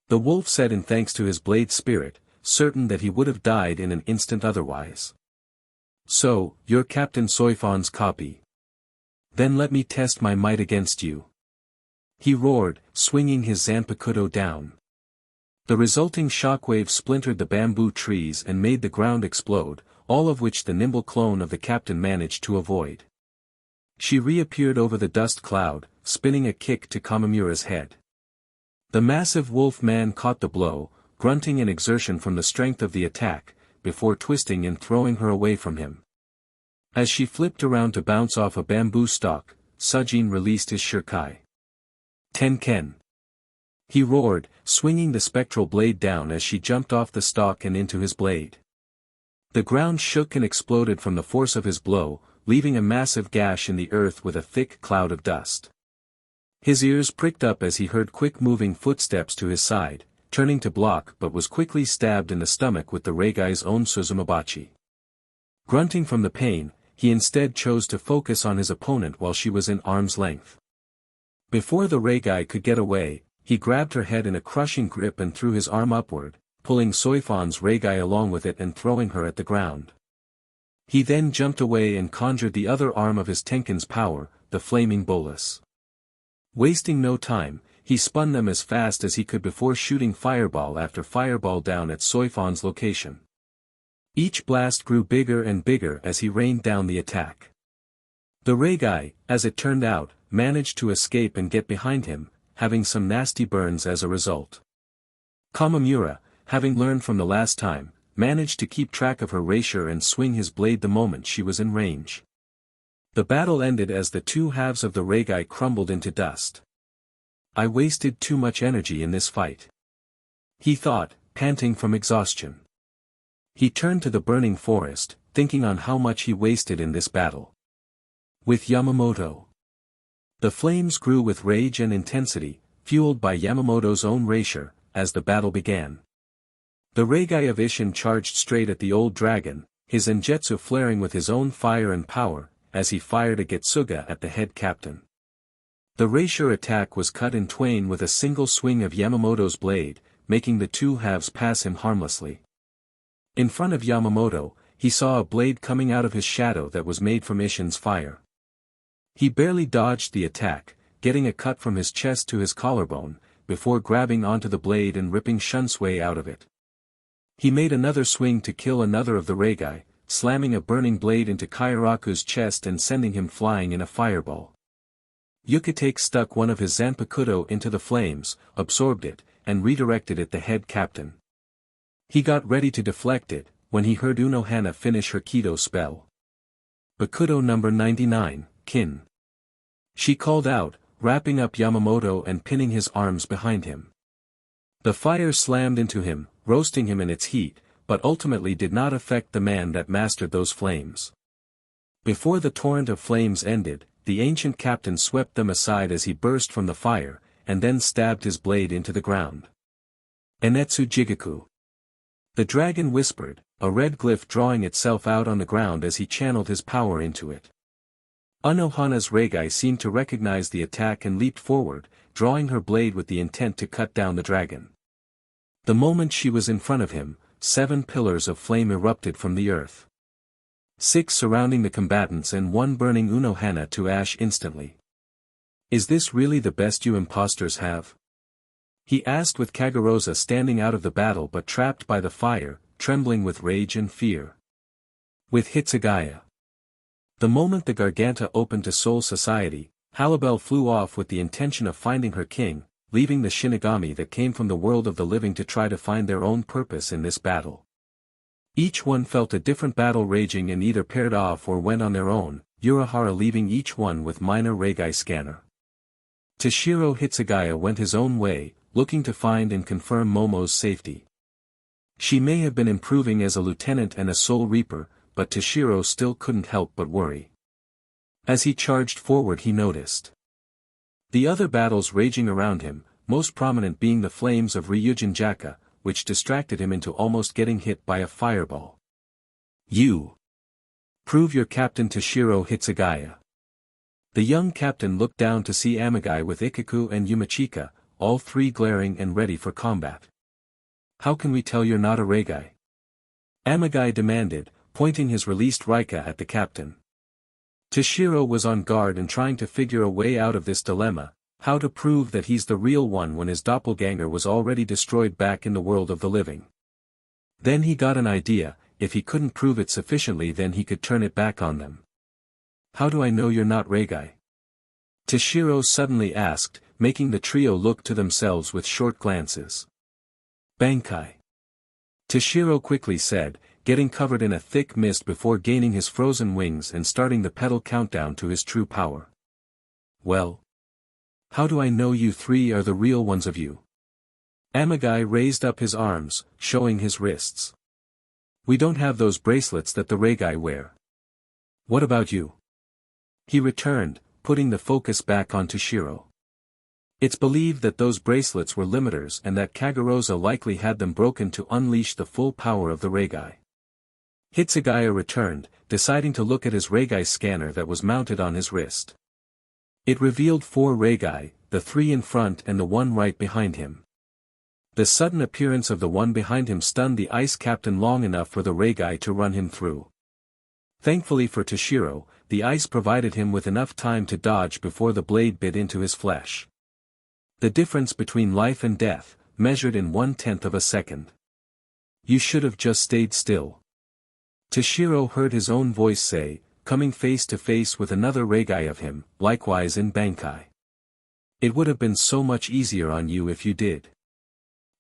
The wolf said in thanks to his blade spirit, certain that he would have died in an instant otherwise. So, you're Captain Soifan's copy. Then let me test my might against you. He roared, swinging his Zanpakuto down. The resulting shockwave splintered the bamboo trees and made the ground explode, all of which the nimble clone of the captain managed to avoid. She reappeared over the dust cloud, spinning a kick to Kamamura's head. The massive wolf man caught the blow, grunting in exertion from the strength of the attack, before twisting and throwing her away from him. As she flipped around to bounce off a bamboo stalk, Sujin released his shuriken. Tenken! He roared, swinging the spectral blade down as she jumped off the stalk and into his blade. The ground shook and exploded from the force of his blow, leaving a massive gash in the earth with a thick cloud of dust. His ears pricked up as he heard quick-moving footsteps to his side, turning to block but was quickly stabbed in the stomach with the Regai's own Suzumabachi. Grunting from the pain, he instead chose to focus on his opponent while she was in arm's length. Before the Regai could get away, he grabbed her head in a crushing grip and threw his arm upward, pulling Soifan's Regai along with it and throwing her at the ground. He then jumped away and conjured the other arm of his Tenken's power, the flaming bolus. Wasting no time, he spun them as fast as he could before shooting fireball after fireball down at Soifan's location. Each blast grew bigger and bigger as he rained down the attack. The Regai, as it turned out, managed to escape and get behind him, having some nasty burns as a result. Kamamura, having learned from the last time, managed to keep track of her rapier and swing his blade the moment she was in range. The battle ended as the two halves of the Regai crumbled into dust. I wasted too much energy in this fight, he thought, panting from exhaustion. He turned to the burning forest, thinking on how much he wasted in this battle. With Yamamoto. The flames grew with rage and intensity, fueled by Yamamoto's own rapier, as the battle began. The Regai of Isshin charged straight at the old dragon, his Enjetsu flaring with his own fire and power, as he fired a Getsuga at the head captain. The rapier attack was cut in twain with a single swing of Yamamoto's blade, making the two halves pass him harmlessly. In front of Yamamoto, he saw a blade coming out of his shadow that was made from Isshin's fire. He barely dodged the attack, getting a cut from his chest to his collarbone, before grabbing onto the blade and ripping Shunsui out of it. He made another swing to kill another of the Regai, slamming a burning blade into Kairaku's chest and sending him flying in a fireball. Yukitake stuck one of his Zanpakuto into the flames, absorbed it, and redirected it the head captain. He got ready to deflect it, when he heard Unohana finish her Kido spell. Bakudo number 99, Kin. She called out, wrapping up Yamamoto and pinning his arms behind him. The fire slammed into him, roasting him in its heat, but ultimately did not affect the man that mastered those flames. Before the torrent of flames ended, the ancient captain swept them aside as he burst from the fire, and then stabbed his blade into the ground. Enetsu Jigaku. The dragon whispered, a red glyph drawing itself out on the ground as he channeled his power into it. Unohana's Regai seemed to recognize the attack and leaped forward, drawing her blade with the intent to cut down the dragon. The moment she was in front of him, 7 pillars of flame erupted from the earth. 6 surrounding the combatants and 1 burning Unohana to ash instantly. Is this really the best you impostors have? He asked with Kagarosa standing out of the battle but trapped by the fire, trembling with rage and fear. With Hitsugaya. The moment the Garganta opened to Soul Society, Halibel flew off with the intention of finding her king, leaving the Shinigami that came from the world of the living to try to find their own purpose in this battle. Each one felt a different battle raging and either paired off or went on their own, Urahara leaving each one with minor Regai scanner. Toshiro Hitsugaya went his own way, looking to find and confirm Momo's safety. She may have been improving as a lieutenant and a Soul Reaper, but Toshiro still couldn't help but worry. As he charged forward he noticed the other battles raging around him, most prominent being the flames of Ryujinjaka, which distracted him into almost getting hit by a fireball. You! Prove your captain Toshiro Hitsugaya. The young captain looked down to see Amagai with Ikaku and Yumachika, all 3 glaring and ready for combat. How can we tell you're not a Regai? Amagai demanded, pointing his released Raika at the captain. Toshiro was on guard and trying to figure a way out of this dilemma, How to prove that he's the real one when his doppelganger was already destroyed back in the world of the living. Then he got an idea, if he couldn't prove it sufficiently then he could turn it back on them. How do I know you're not Regai? Toshiro suddenly asked, making the trio look to themselves with short glances. Bankai. Toshiro quickly said, getting covered in a thick mist before gaining his frozen wings and starting the pedal countdown to his true power. Well. How do I know you three are the real ones of you? Amagai raised up his arms, showing his wrists. We don't have those bracelets that the Regai wear. What about you? He returned, putting the focus back on Toshiro. It's believed that those bracelets were limiters and that Kagarosa likely had them broken to unleash the full power of the Regai. Hitsugaya returned, deciding to look at his Regai scanner that was mounted on his wrist. It revealed 4 Regai, the 3 in front and the 1 right behind him. The sudden appearance of the one behind him stunned the ice captain long enough for the Regai to run him through. Thankfully for Toshiro, the ice provided him with enough time to dodge before the blade bit into his flesh. The difference between life and death, measured in 1/10 of a second. You should have just stayed still. Toshiro heard his own voice say, coming face to face with another Regai of him, likewise in Bankai. It would have been so much easier on you if you did.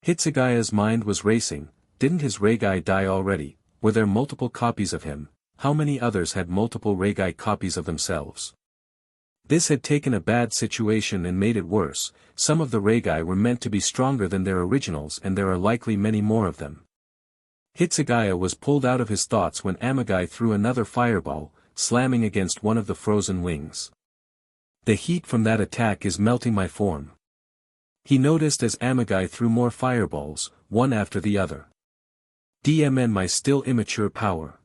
Hitsugaya's mind was racing, didn't his Regai die already, were there multiple copies of him, how many others had multiple Regai copies of themselves? This had taken a bad situation and made it worse, some of the Regai were meant to be stronger than their originals and there are likely many more of them. Hitsugaya was pulled out of his thoughts when Amagai threw another fireball, slamming against one of the frozen wings. The heat from that attack is melting my form. He noticed as Amagai threw more fireballs, one after the other. DMN my still immature power.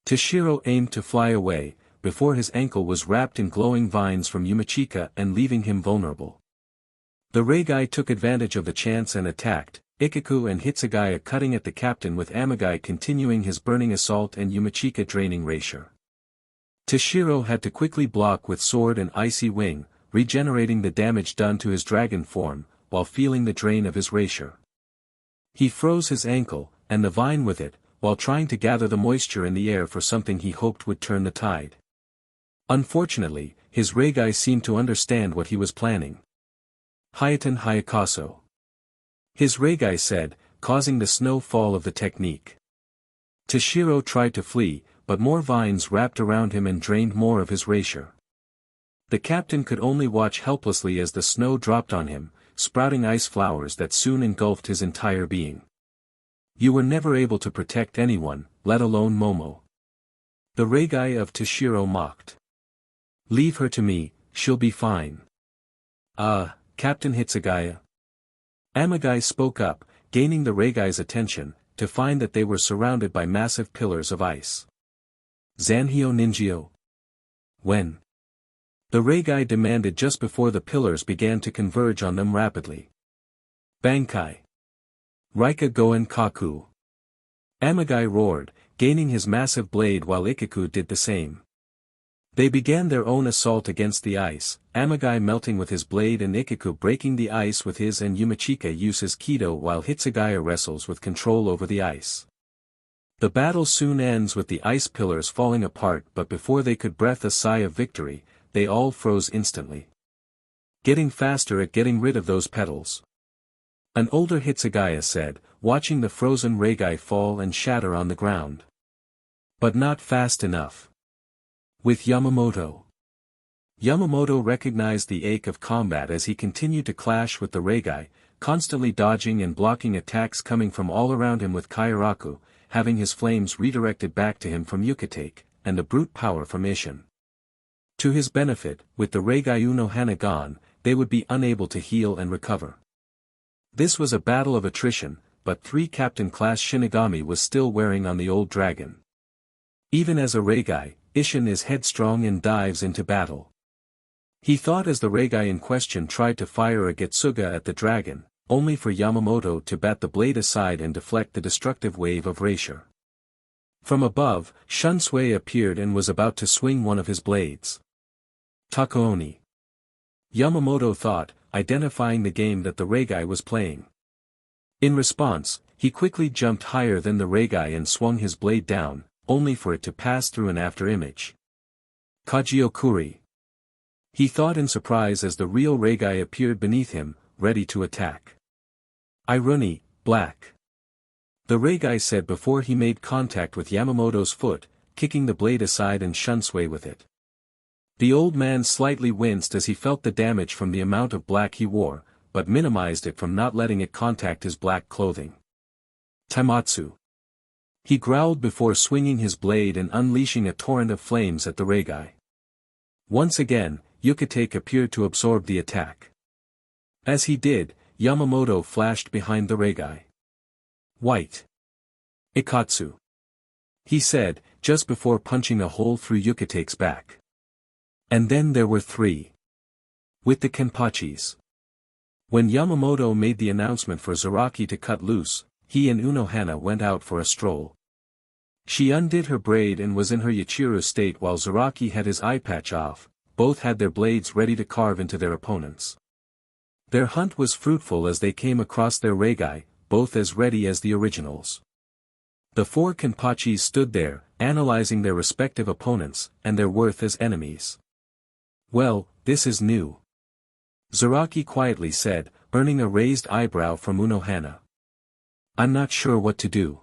Toshiro aimed to fly away, before his ankle was wrapped in glowing vines from Yumachika and leaving him vulnerable. The Regai took advantage of the chance and attacked, Ikaku and Hitsugaya cutting at the captain with Amagai continuing his burning assault and Yumachika draining Racier. Toshiro had to quickly block with sword and icy wing, regenerating the damage done to his dragon form, while feeling the drain of his Racier. He froze his ankle, and the vine with it, while trying to gather the moisture in the air for something he hoped would turn the tide. Unfortunately, his Regai seemed to understand what he was planning. Hayaten Hayakaso. His Regai said, causing the snow fall of the technique. Toshiro tried to flee, but more vines wrapped around him and drained more of his Racier. The captain could only watch helplessly as the snow dropped on him, sprouting ice flowers that soon engulfed his entire being. You were never able to protect anyone, let alone Momo. The Regai of Toshiro mocked. Leave her to me, she'll be fine. Captain Hitsugaya. Amagai spoke up, gaining the Regai's attention, to find that they were surrounded by massive pillars of ice. Zanhyo Ninjyo. When? The Regai demanded just before the pillars began to converge on them rapidly. Bankai. Raika Goen Kaku. Amagai roared, gaining his massive blade while Ikaku did the same. They began their own assault against the ice, Amagai melting with his blade and Ikaku breaking the ice with his and Yumachika uses Kido while Hitsugaya wrestles with control over the ice. The battle soon ends with the ice pillars falling apart but before they could breathe a sigh of victory, they all froze instantly. Getting faster at getting rid of those petals. An older Hitsugaya said, watching the frozen Regai fall and shatter on the ground. But not fast enough. With Yamamoto. Yamamoto recognized the ache of combat as he continued to clash with the Regai, constantly dodging and blocking attacks coming from all around him with Kairaku, having his flames redirected back to him from Yukatake, and the brute power from Isshin. To his benefit, with the Regai Uno Hana gone, they would be unable to heal and recover. This was a battle of attrition, but 3 captain-class Shinigami was still wearing on the old dragon. Even as a Regai, Isshin is headstrong and dives into battle. He thought as the Regai in question tried to fire a Getsuga at the dragon, only for Yamamoto to bat the blade aside and deflect the destructive wave of Racier. From above, Shunsui appeared and was about to swing one of his blades. Takaoni. Yamamoto thought, identifying the game that the Regai was playing. In response, he quickly jumped higher than the Regai and swung his blade down, only for it to pass through an after-image. Kajiokuri. He thought in surprise as the real Regai appeared beneath him, ready to attack. Irony, black. The Regai said before he made contact with Yamamoto's foot, kicking the blade aside and shunsway with it. The old man slightly winced as he felt the damage from the amount of black he wore, but minimized it from not letting it contact his black clothing. Tamatsu. He growled before swinging his blade and unleashing a torrent of flames at the Regai. Once again, Yukitake appeared to absorb the attack. As he did, Yamamoto flashed behind the Regai. White. Ikatsu. He said, just before punching a hole through Yukitake's back. And then there were three. With the Kenpachis. When Yamamoto made the announcement for Zaraki to cut loose, he and Unohana went out for a stroll. She undid her braid and was in her Yachiru state while Zaraki had his eye patch off, both had their blades ready to carve into their opponents. Their hunt was fruitful as they came across their Regai, both as ready as the originals. The four Kenpachis stood there, analyzing their respective opponents, and their worth as enemies. Well, this is new. Zaraki quietly said, earning a raised eyebrow from Unohana. I'm not sure what to do.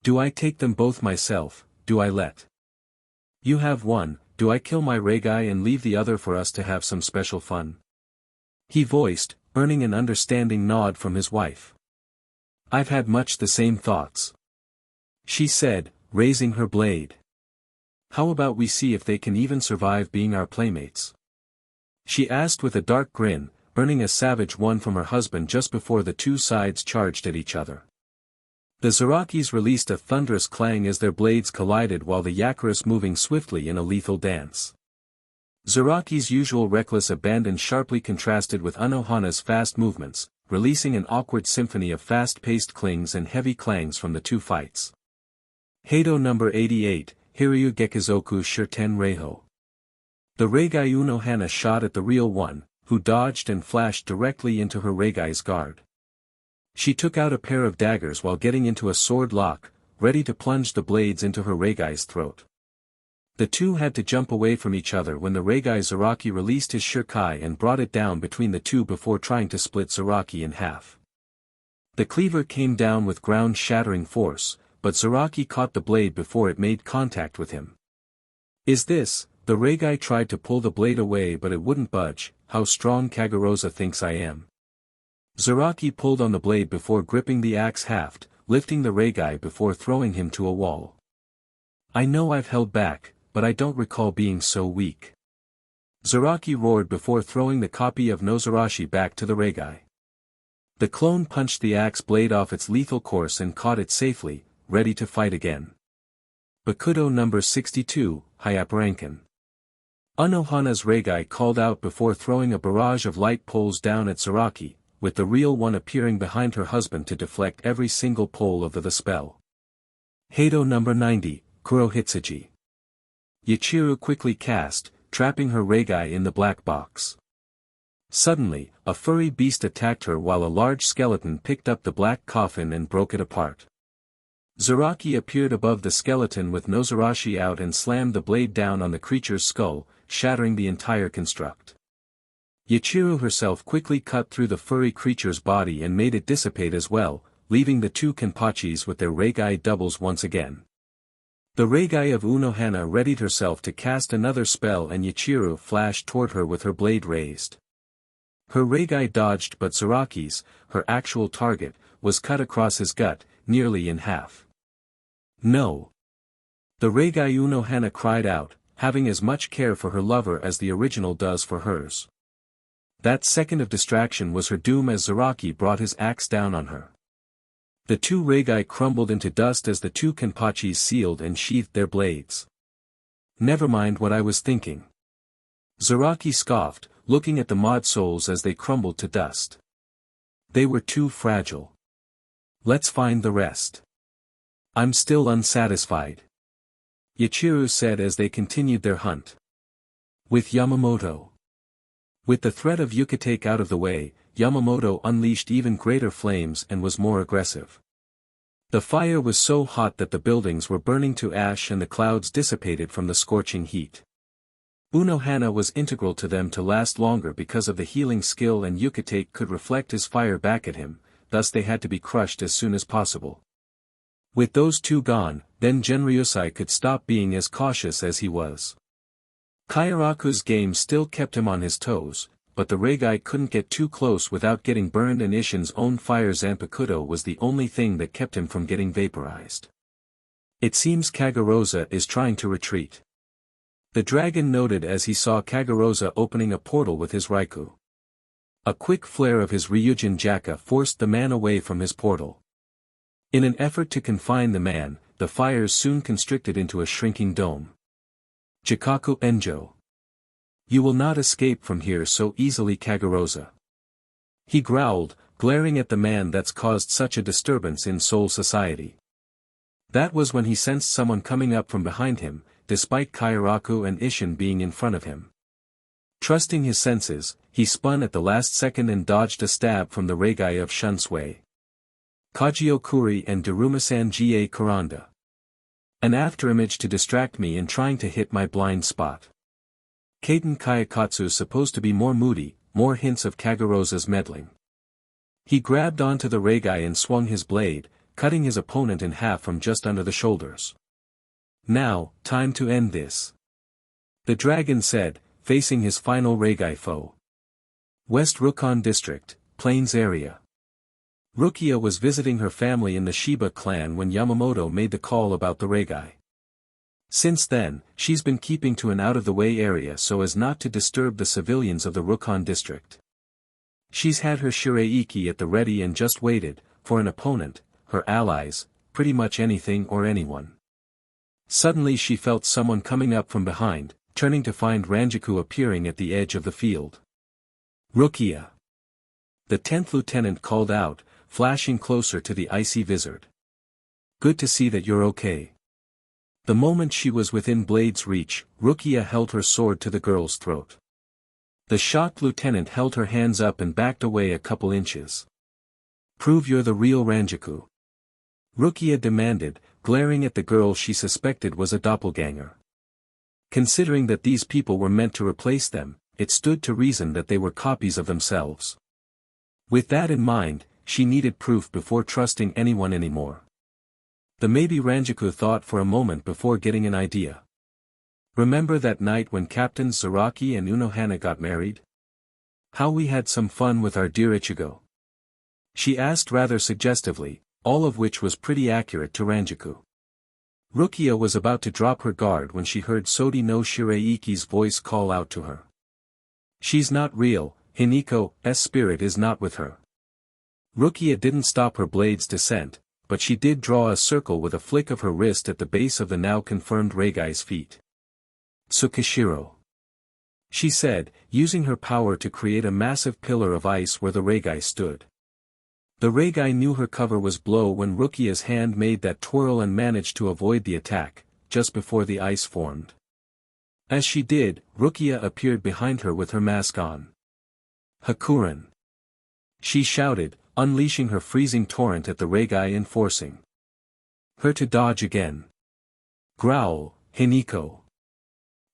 Do I take them both myself, do I let you have one, do I kill my Regai and leave the other for us to have some special fun? He voiced, earning an understanding nod from his wife. I've had much the same thoughts. She said, raising her blade. How about we see if they can even survive being our playmates? She asked with a dark grin, earning a savage one from her husband just before the two sides charged at each other. The Zarakis released a thunderous clang as their blades collided while the Yakuras moving swiftly in a lethal dance. Zaraki's usual reckless abandon sharply contrasted with Unohana's fast movements, releasing an awkward symphony of fast-paced clings and heavy clangs from the two fights. Heido number 88, Hiryu Gekizoku Shurten Reiho. The Regai Unohana shot at the real one, who dodged and flashed directly into her Regai's guard. She took out a pair of daggers while getting into a sword lock, ready to plunge the blades into her Regai's throat. The two had to jump away from each other when the Regai Zaraki released his Shurkai and brought it down between the two before trying to split Zaraki in half. The cleaver came down with ground-shattering force, but Zaraki caught the blade before it made contact with him. Is this, the Regai tried to pull the blade away but it wouldn't budge, how strong Kagorosa thinks I am. Zaraki pulled on the blade before gripping the axe haft, lifting the Regai before throwing him to a wall. I know I've held back, but I don't recall being so weak. Zaraki roared before throwing the copy of Nozarashi back to the Regai. The clone punched the axe blade off its lethal course and caught it safely, ready to fight again. Bakudo number 62, Hyaparankan. Unohana's Regai called out before throwing a barrage of light poles down at Zaraki, with the real one appearing behind her husband to deflect every single pole of the spell. Heido number 90, Kurohitsuji. Yachiru quickly cast, trapping her Regai in the black box. Suddenly, a furry beast attacked her while a large skeleton picked up the black coffin and broke it apart. Zaraki appeared above the skeleton with Nozarashi out and slammed the blade down on the creature's skull, shattering the entire construct. Yachiru herself quickly cut through the furry creature's body and made it dissipate as well, leaving the two Kenpachis with their Regai doubles once again. The Regai of Unohana readied herself to cast another spell and Yachiru flashed toward her with her blade raised. Her Regai dodged but Zaraki's, her actual target, was cut across his gut, nearly in half. No! The Regai Unohana cried out, having as much care for her lover as the original does for hers. That second of distraction was her doom as Zaraki brought his axe down on her. The two Regai crumbled into dust as the two Kenpachis sealed and sheathed their blades. Never mind what I was thinking. Zaraki scoffed, looking at the mod souls as they crumbled to dust. They were too fragile. Let's find the rest. I'm still unsatisfied. Yachiru said as they continued their hunt. With Yamamoto. With the threat of Yukatake out of the way, Yamamoto unleashed even greater flames and was more aggressive. The fire was so hot that the buildings were burning to ash and the clouds dissipated from the scorching heat. Unohana was integral to them to last longer because of the healing skill, and Yukatake could reflect his fire back at him, thus they had to be crushed as soon as possible. With those two gone, then Genryusai could stop being as cautious as he was. Kairaku's game still kept him on his toes, but the Regai couldn't get too close without getting burned, and Isshin's own fire Zanpakuto was the only thing that kept him from getting vaporized. It seems Kagarosa is trying to retreat. The dragon noted as he saw Kagarosa opening a portal with his Raikou. A quick flare of his Ryujin Jaka forced the man away from his portal. In an effort to confine the man, the fires soon constricted into a shrinking dome. Jikaku Enjo. You will not escape from here so easily, Kagarosa. He growled, glaring at the man that's caused such a disturbance in Soul Society. That was when he sensed someone coming up from behind him, despite Kairaku and Isshin being in front of him. Trusting his senses, he spun at the last second and dodged a stab from the Regai of Shunsui. Kajio Kuri and Darumasan Ga Kuranda. An afterimage to distract me in trying to hit my blind spot. Kaiten Kayakatsu supposed to be more moody, more hints of Kagarosa's meddling. He grabbed onto the Regai and swung his blade, cutting his opponent in half from just under the shoulders. Now, time to end this. The dragon said, facing his final Regai foe. West Rukon District, Plains area. Rukia was visiting her family in the Shiba clan when Yamamoto made the call about the Regai. Since then, she's been keeping to an out-of-the-way area so as not to disturb the civilians of the Rukon district. She's had her Shireiki at the ready and just waited, for an opponent, her allies, pretty much anything or anyone. Suddenly she felt someone coming up from behind, turning to find Ranjaku appearing at the edge of the field. Rukia. The 10th lieutenant called out, flashing closer to the icy vizard. Good to see that you're okay. The moment she was within blade's reach, Rukia held her sword to the girl's throat. The shocked lieutenant held her hands up and backed away a couple inches. Prove you're the real Ranjaku. Rukia demanded, glaring at the girl she suspected was a doppelganger. Considering that these people were meant to replace them, it stood to reason that they were copies of themselves. With that in mind, she needed proof before trusting anyone anymore. The maybe Ranjaku thought for a moment before getting an idea. Remember that night when Captains Zaraki and Unohana got married? How we had some fun with our dear Ichigo? She asked rather suggestively, all of which was pretty accurate to Ranjaku. Rukia was about to drop her guard when she heard Sodi no Shireiki's voice call out to her. She's not real, Hiniko's spirit is not with her. Rukia didn't stop her blade's descent, but she did draw a circle with a flick of her wrist at the base of the now confirmed Regai's feet. Tsukishiro. She said, using her power to create a massive pillar of ice where the Regai stood. The Regai knew her cover was blow when Rukia's hand made that twirl and managed to avoid the attack, just before the ice formed. As she did, Rukia appeared behind her with her mask on. Hakuren. She shouted, unleashing her freezing torrent at the Regai and forcing her to dodge again. Growl, Hiniko.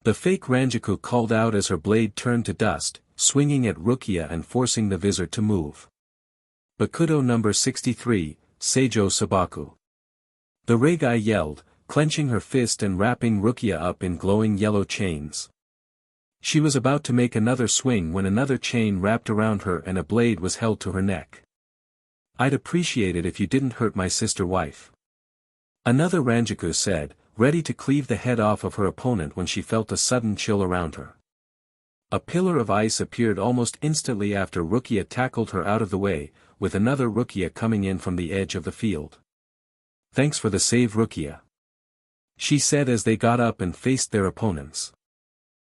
The fake Ranjaku called out as her blade turned to dust, swinging at Rukia and forcing the visor to move. Bakudo number 63, Seijo Sabaku. The Regai yelled, clenching her fist and wrapping Rukia up in glowing yellow chains. She was about to make another swing when another chain wrapped around her and a blade was held to her neck. I'd appreciate it if you didn't hurt my sister wife. Another Ranjaku said, ready to cleave the head off of her opponent when she felt a sudden chill around her. A pillar of ice appeared almost instantly after Rukia tackled her out of the way, with another Rukia coming in from the edge of the field. Thanks for the save, Rukia. She said as they got up and faced their opponents.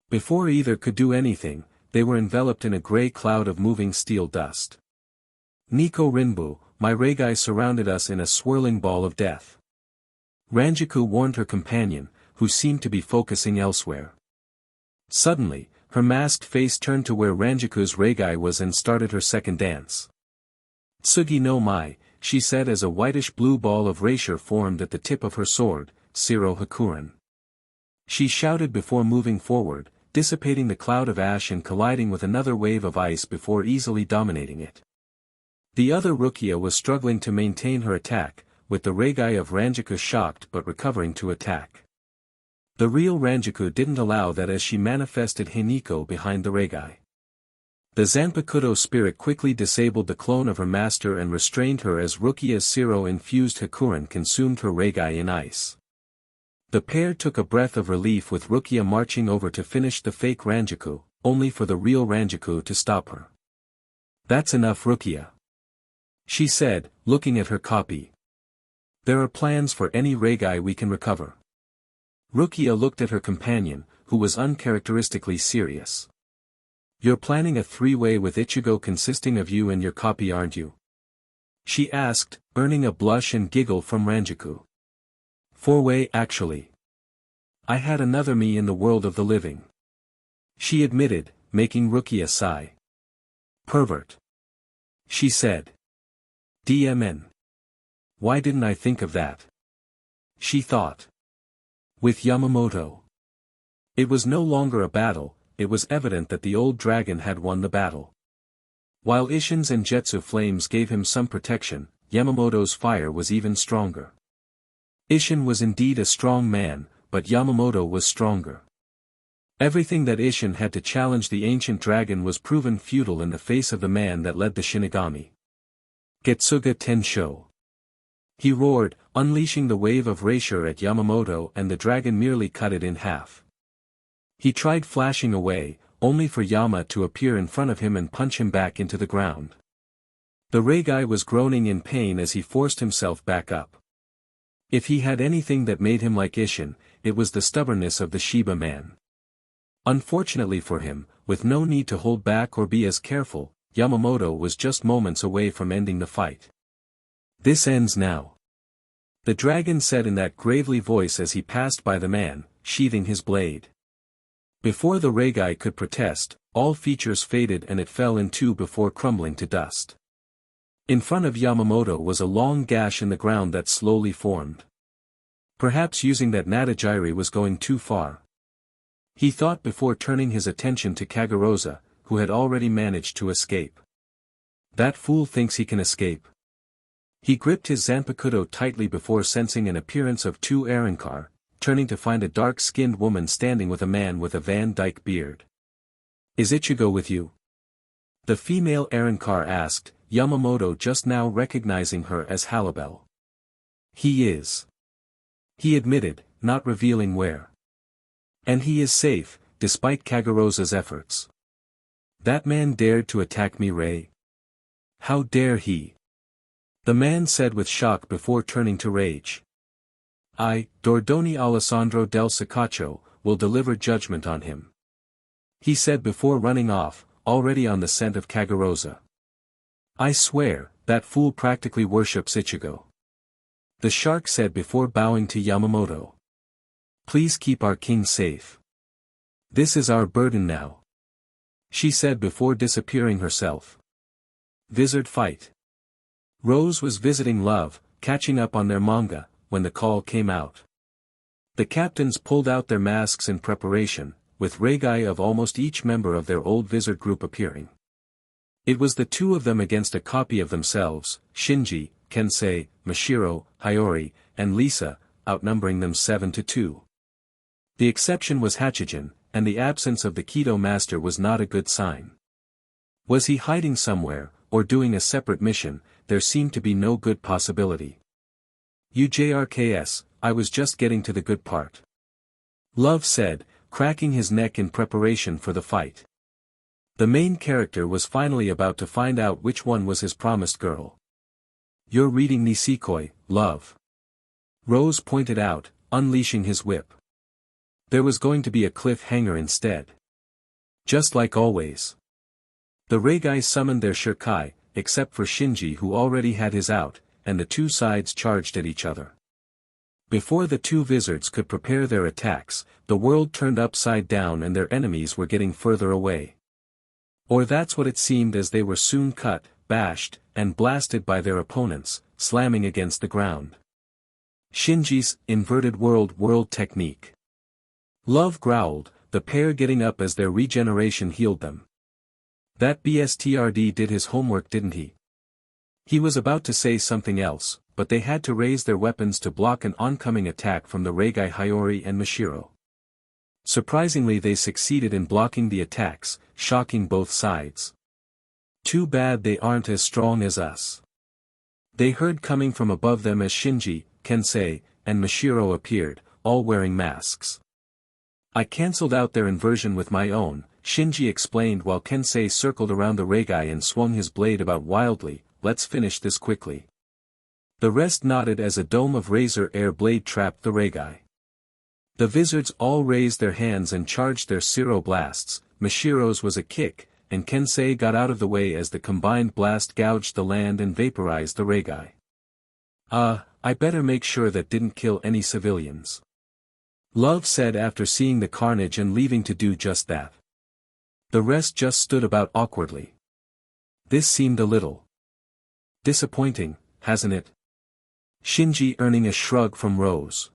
Before either could do anything, they were enveloped in a gray cloud of moving steel dust. Niko Rinbu, my Regai surrounded us in a swirling ball of death. Ranjaku warned her companion, who seemed to be focusing elsewhere. Suddenly, Her masked face turned to where Ranjiku's Regai was and started her second dance. Tsugi no Mai, she said as a whitish-blue ball of erasure formed at the tip of her sword, Siro Hakuren. She shouted before moving forward, dissipating the cloud of ash and colliding with another wave of ice before easily dominating it. The other Rukia was struggling to maintain her attack, with the Regai of Ranjiku shocked but recovering to attack. The real Ranjiku didn't allow that as she manifested Hiniko behind the Regai. The Zanpakuto spirit quickly disabled the clone of her master and restrained her as Rukia's Siro-infused Hakuren consumed her Regai in ice. The pair took a breath of relief with Rukia marching over to finish the fake Ranjiku, only for the real Ranjiku to stop her. "That's enough, Rukia," she said, looking at her copy. "There are plans for any Regai we can recover." Rukia looked at her companion, who was uncharacteristically serious. "You're planning a three-way with Ichigo consisting of you and your copy, aren't you?" she asked, earning a blush and giggle from Ranjiku. "Four-way actually. I had another me in the world of the living," she admitted, making Rukia sigh. "Pervert," she said. "DMN. Why didn't I think of that?" she thought. With Yamamoto. It was no longer a battle, it was evident that the old dragon had won the battle. While Isshin's and Jetsu flames gave him some protection, Yamamoto's fire was even stronger. Isshin was indeed a strong man, but Yamamoto was stronger. Everything that Isshin had to challenge the ancient dragon was proven futile in the face of the man that led the Shinigami. Getsuga Tensho. He roared, unleashing the wave of erasure at Yamamoto, and the dragon merely cut it in half. He tried flashing away, only for Yama to appear in front of him and punch him back into the ground. The Regai was groaning in pain as he forced himself back up. If he had anything that made him like Isshin, it was the stubbornness of the Shiba man. Unfortunately for him, with no need to hold back or be as careful, Yamamoto was just moments away from ending the fight. "This ends now," the dragon said in that gravely voice as he passed by the man, sheathing his blade. Before the Regai could protest, all features faded and it fell in two before crumbling to dust. In front of Yamamoto was a long gash in the ground that slowly formed. Perhaps using that Natajiri was going too far. He thought before turning his attention to Kagarosa, who had already managed to escape. That fool thinks he can escape. He gripped his Zanpakuto tightly before sensing an appearance of two Arrancar, turning to find a dark-skinned woman standing with a man with a Van Dyke beard. "Is Ichigo with you?" the female Arrancar asked, Yamamoto just now recognizing her as Halibel. "He is," he admitted, not revealing where. "And he is safe, despite Kagarosa's efforts. That man dared to attack me, Rei. How dare he?" the man said with shock before turning to rage. "I, Dordoni Alessandro del Sacaccio, will deliver judgment on him," he said before running off, already on the scent of Kagarosa. "I swear, that fool practically worships Ichigo," the shark said before bowing to Yamamoto. "Please keep our king safe. This is our burden now," she said before disappearing herself. Vizard fight. Rose was visiting Love, catching up on their manga, when the call came out. The captains pulled out their masks in preparation, with Regai of almost each member of their old Vizard group appearing. It was the two of them against a copy of themselves, Shinji, Kensei, Mashiro, Hiyori, and Lisa, outnumbering them 7-2. The exception was Hachijin, and the absence of the Kido master was not a good sign. Was he hiding somewhere, or doing a separate mission? There seemed to be no good possibility. "UJRKS, I was just getting to the good part," Love said, cracking his neck in preparation for the fight. The main character was finally about to find out which one was his promised girl. "You're reading Nisekoi, Love," Rose pointed out, unleashing his whip. There was going to be a cliffhanger instead. Just like always. The Regai summoned their Shirkai, except for Shinji who already had his out, and the two sides charged at each other. Before the two wizards could prepare their attacks, the world turned upside down and their enemies were getting further away. Or that's what it seemed, as they were soon cut, bashed, and blasted by their opponents, slamming against the ground. Shinji's inverted world technique. Love growled, the pair getting up as their regeneration healed them. That BSTRD did his homework, didn't he? He was about to say something else, but they had to raise their weapons to block an oncoming attack from the Regai Hiyori and Mashiro. Surprisingly, they succeeded in blocking the attacks, shocking both sides. Too bad they aren't as strong as us. They heard coming from above them as Shinji, Kensei, and Mashiro appeared, all wearing masks. I cancelled out their inversion with my own, Shinji explained while Kensei circled around the Regai and swung his blade about wildly. Let's finish this quickly. The rest nodded as a dome of razor air blade trapped the Regai. The wizards all raised their hands and charged their Zero blasts. Mashiro's was a kick, and Kensei got out of the way as the combined blast gouged the land and vaporized the Regai. I better make sure that didn't kill any civilians. Love said after seeing the carnage and leaving to do just that. The rest just stood about awkwardly. This seemed a little disappointing, hasn't it? Shinji earning a shrug from Rose.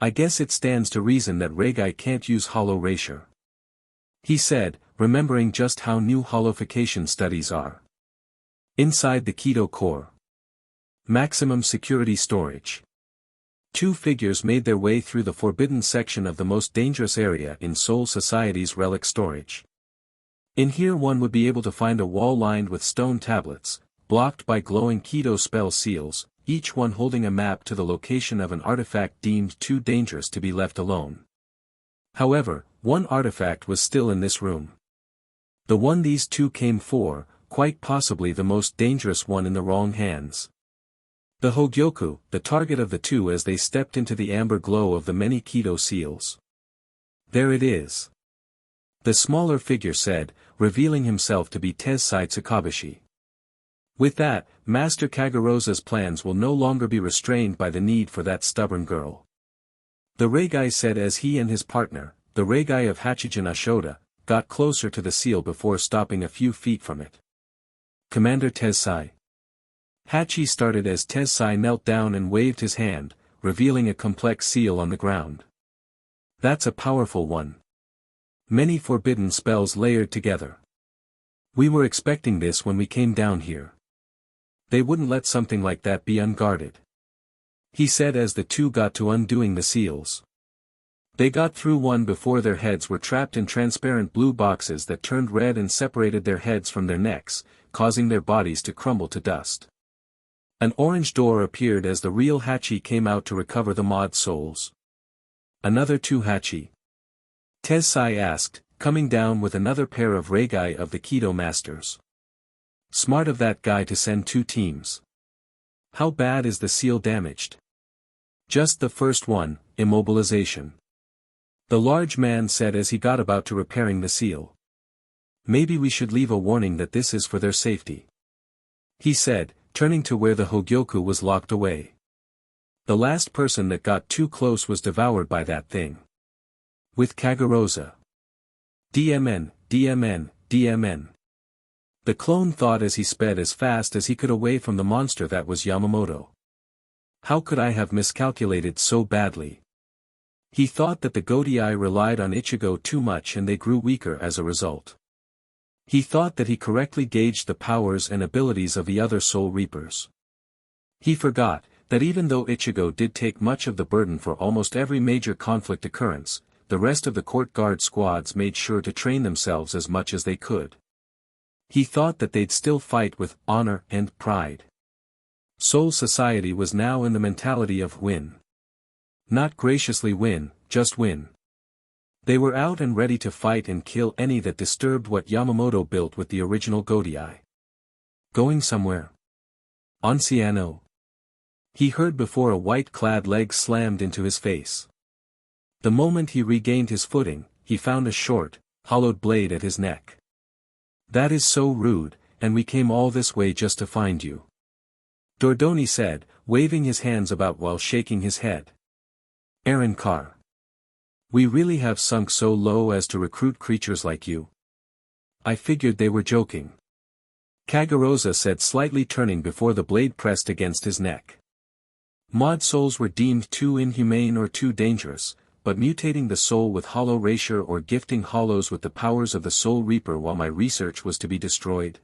I guess it stands to reason that Regai can't use hollow erasure. He said, remembering just how new holofication studies are. Inside the Kido core. Maximum security storage. Two figures made their way through the forbidden section of the most dangerous area in Soul Society's relic storage. In here one would be able to find a wall lined with stone tablets, blocked by glowing Kido spell seals, each one holding a map to the location of an artifact deemed too dangerous to be left alone. However, one artifact was still in this room. The one these two came for, quite possibly the most dangerous one in the wrong hands. The Hogyoku, the target of the two as they stepped into the amber glow of the many Kido seals. There it is. The smaller figure said, revealing himself to be Tessai Tsukabashi. With that, Master Kagarosa's plans will no longer be restrained by the need for that stubborn girl. The Regai said as he and his partner, the Regai of Hachijin Ashoda, got closer to the seal before stopping a few feet from it. Commander Tessai. Hachi started as Tessai knelt down and waved his hand, revealing a complex seal on the ground. That's a powerful one. Many forbidden spells layered together. We were expecting this when we came down here. They wouldn't let something like that be unguarded. He said as the two got to undoing the seals. They got through one before their heads were trapped in transparent blue boxes that turned red and separated their heads from their necks, causing their bodies to crumble to dust. An orange door appeared as the real Hachi came out to recover the mod souls. Another two Hachi? Tessai asked, coming down with another pair of Regai of the Kido Masters. Smart of that guy to send two teams. How bad is the seal damaged? Just the first one, immobilization. The large man said as he got about to repairing the seal. Maybe we should leave a warning that this is for their safety. He said, turning to where the Hogyoku was locked away. The last person that got too close was devoured by that thing. With Kagarosa. DMN, DMN, DMN. The clone thought as he sped as fast as he could away from the monster that was Yamamoto. How could I have miscalculated so badly? He thought that the Godii relied on Ichigo too much and they grew weaker as a result. He thought that he correctly gauged the powers and abilities of the other Soul Reapers. He forgot that even though Ichigo did take much of the burden for almost every major conflict occurrence, the rest of the court guard squads made sure to train themselves as much as they could. He thought that they'd still fight with honor and pride. Soul Society was now in the mentality of win. Not graciously win, just win. They were out and ready to fight and kill any that disturbed what Yamamoto built with the original Godii. Going somewhere? Anciano. He heard before a white-clad leg slammed into his face. The moment he regained his footing, he found a short, hollowed blade at his neck. That is so rude, and we came all this way just to find you. Dordoni said, waving his hands about while shaking his head. Aaron Carr. We really have sunk so low as to recruit creatures like you. I figured they were joking. Kagarosa said, slightly turning before the blade pressed against his neck. Mod souls were deemed too inhumane or too dangerous, but mutating the soul with hollow erasure or gifting hollows with the powers of the Soul Reaper while my research was to be destroyed.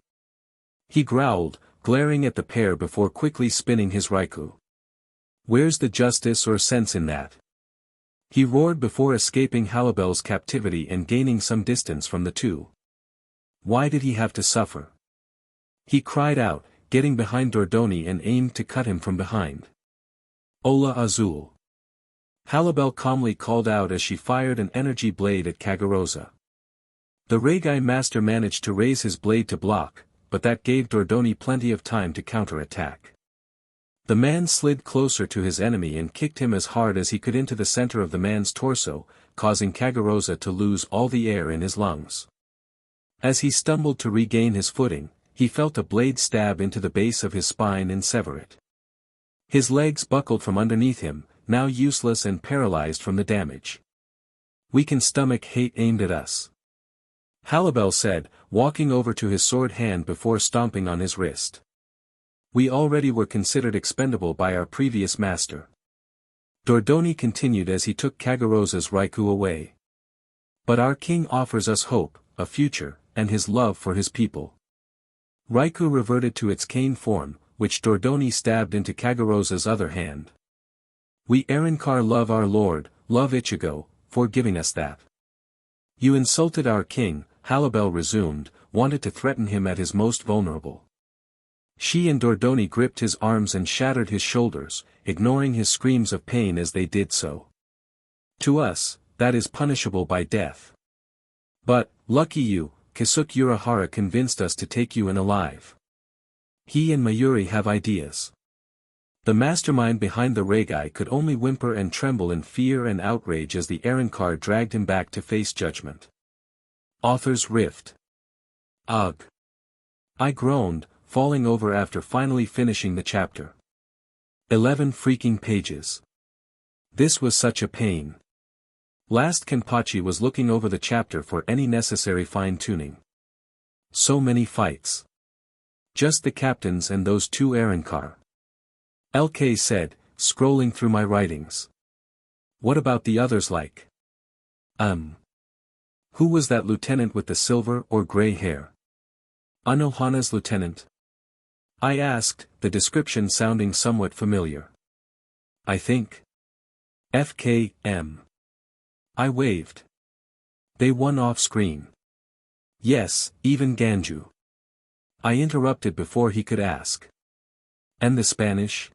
He growled, glaring at the pair before quickly spinning his Raikou. Where's the justice or sense in that? He roared before escaping Halibel's captivity and gaining some distance from the two. Why did he have to suffer? He cried out, getting behind Dordoni and aimed to cut him from behind. Ola Azul. Halibel calmly called out as she fired an energy blade at Kagarosa. The Regai master managed to raise his blade to block, but that gave Dordoni plenty of time to counterattack. The man slid closer to his enemy and kicked him as hard as he could into the center of the man's torso, causing Kagarosa to lose all the air in his lungs. As he stumbled to regain his footing, he felt a blade stab into the base of his spine and sever it. His legs buckled from underneath him, now useless and paralyzed from the damage. We can stomach hate aimed at us. Halibel said, walking over to his sword hand before stomping on his wrist. We already were considered expendable by our previous master. Dordoni continued as he took Kagarosa's Raikou away. But our king offers us hope, a future, and his love for his people. Raikou reverted to its cane form, which Dordoni stabbed into Kagarosa's other hand. We Arrancar love our lord, love Ichigo, for giving us that. You insulted our king, Halibel resumed, wanted to threaten him at his most vulnerable. She and Dordoni gripped his arms and shattered his shoulders, ignoring his screams of pain as they did so. To us, that is punishable by death. But, lucky you, Kisuke Urahara convinced us to take you in alive. He and Mayuri have ideas. The mastermind behind the Regai could only whimper and tremble in fear and outrage as the Arrancar dragged him back to face judgment. Author's Rift. Ugh. I groaned, falling over after finally finishing the chapter. 11 freaking pages. This was such a pain. Last Kenpachi was looking over the chapter for any necessary fine-tuning. So many fights. Just the captains and those two Arrancar. LK said, scrolling through my writings. What about the others like? Who was that lieutenant with the silver or gray hair? Anohana's lieutenant? I asked, the description sounding somewhat familiar. I think. FKM. I waved. They won off-screen. Yes, even Ganju. I interrupted before he could ask. And the Spanish?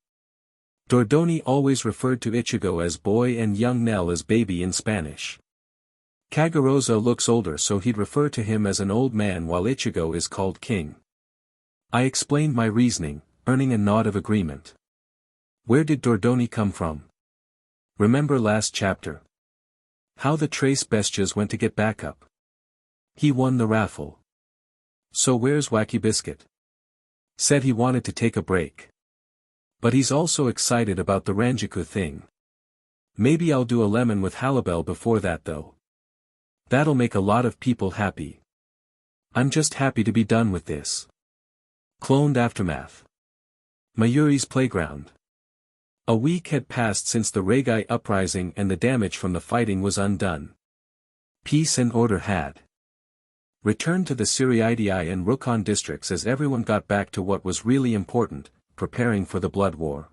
Dordoni always referred to Ichigo as boy and young Nell as baby in Spanish. Kagarosa looks older, so he'd refer to him as an old man while Ichigo is called king. I explained my reasoning, earning a nod of agreement. Where did Dordoni come from? Remember last chapter? How the Trace Bestias went to get backup. He won the raffle. So where's Wacky Biscuit? Said he wanted to take a break. But he's also excited about the Ranjaku thing. Maybe I'll do a lemon with Halibel before that though. That'll make a lot of people happy. I'm just happy to be done with this. Cloned Aftermath. Mayuri's Playground. A week had passed since the Regai uprising and the damage from the fighting was undone. Peace and order had returned to the Siriidii and Rukon districts as everyone got back to what was really important, preparing for the Blood War.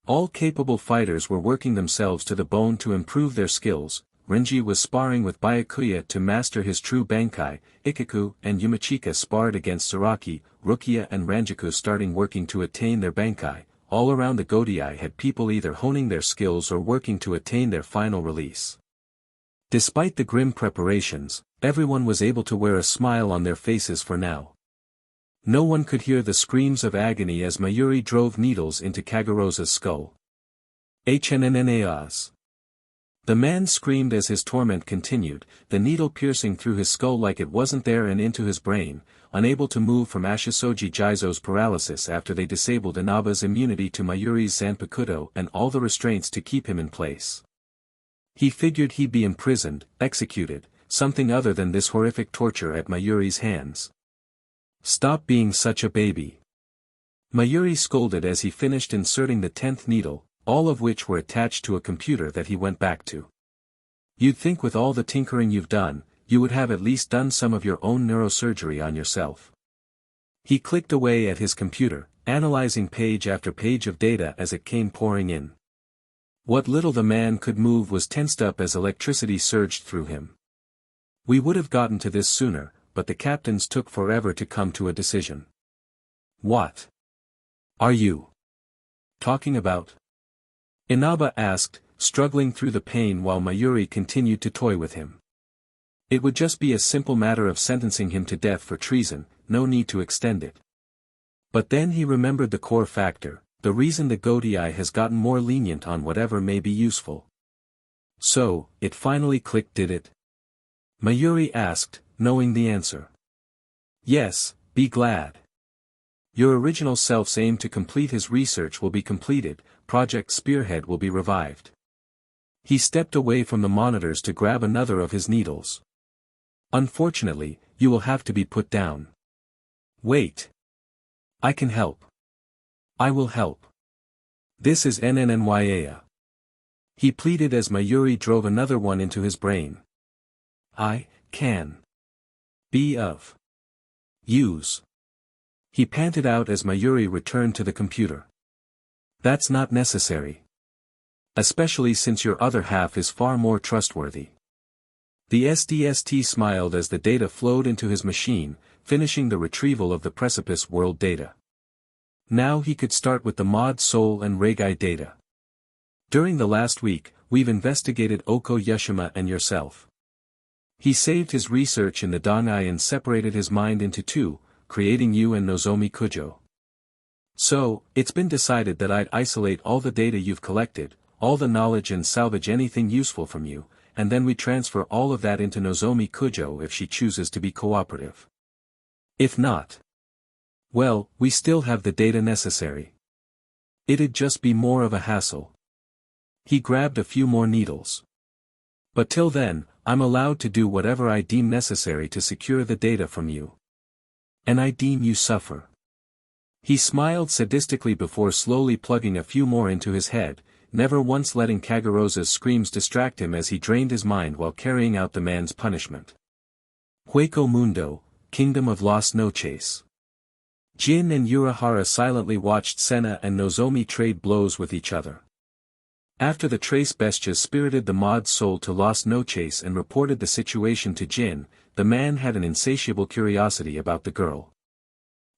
All capable fighters were working themselves to the bone to improve their skills. Renji was sparring with Byakuya to master his true Bankai, Ikaku and Yumachika sparred against Saraki, Rukia and Ranjaku starting working to attain their Bankai. All around the Godii had people either honing their skills or working to attain their final release. Despite the grim preparations, everyone was able to wear a smile on their faces for now. No one could hear the screams of agony as Mayuri drove needles into Kagarosa's skull. HNNNAS. The man screamed as his torment continued, the needle piercing through his skull like it wasn't there and into his brain, unable to move from Ashisoji Jizo's paralysis after they disabled Inaba's immunity to Mayuri's Zanpakuto and all the restraints to keep him in place. He figured he'd be imprisoned, executed, something other than this horrific torture at Mayuri's hands. "Stop being such a baby," Mayuri scolded as he finished inserting the 10th needle, all of which were attached to a computer that he went back to. "You'd think with all the tinkering you've done, you would have at least done some of your own neurosurgery on yourself." He clicked away at his computer, analyzing page after page of data as it came pouring in. What little the man could move was tensed up as electricity surged through him. "We would have gotten to this sooner, but the captains took forever to come to a decision." "What are you talking about?" Inaba asked, struggling through the pain while Mayuri continued to toy with him. "It would just be a simple matter of sentencing him to death for treason, no need to extend it." But then he remembered the core factor, the reason the Gotei has gotten more lenient on whatever may be useful. "So, it finally clicked, did it?" Mayuri asked, knowing the answer. "Yes, be glad. Your original self's aim to complete his research will be completed, Project Spearhead will be revived." He stepped away from the monitors to grab another of his needles. "Unfortunately, you will have to be put down." "Wait. I can help. I will help. This is Nnnya." He pleaded as Mayuri drove another one into his brain. "I can be of use," he panted out as Mayuri returned to the computer. "That's not necessary. Especially since your other half is far more trustworthy." The SDST smiled as the data flowed into his machine, finishing the retrieval of the Precipice World data. Now he could start with the Mod Soul and Regai data. "During the last week, we've investigated Oko Yushima and yourself." He saved his research in the Danai and separated his mind into two, creating you and Nozomi Kujo. "So, it's been decided that I'd isolate all the data you've collected, all the knowledge and salvage anything useful from you, and then we transfer all of that into Nozomi Kujo if she chooses to be cooperative. If not, well, we still have the data necessary. It'd just be more of a hassle." He grabbed a few more needles. "But till then, I'm allowed to do whatever I deem necessary to secure the data from you. And I deem you suffer." He smiled sadistically before slowly plugging a few more into his head, never once letting Kagarosa's screams distract him as he drained his mind while carrying out the man's punishment. Hueco Mundo, Kingdom of Las Noches. Jin and Urahara silently watched Senna and Nozomi trade blows with each other. After the Trace Bestias spirited the Mod Soul to Las Noches and reported the situation to Jin, the man had an insatiable curiosity about the girl.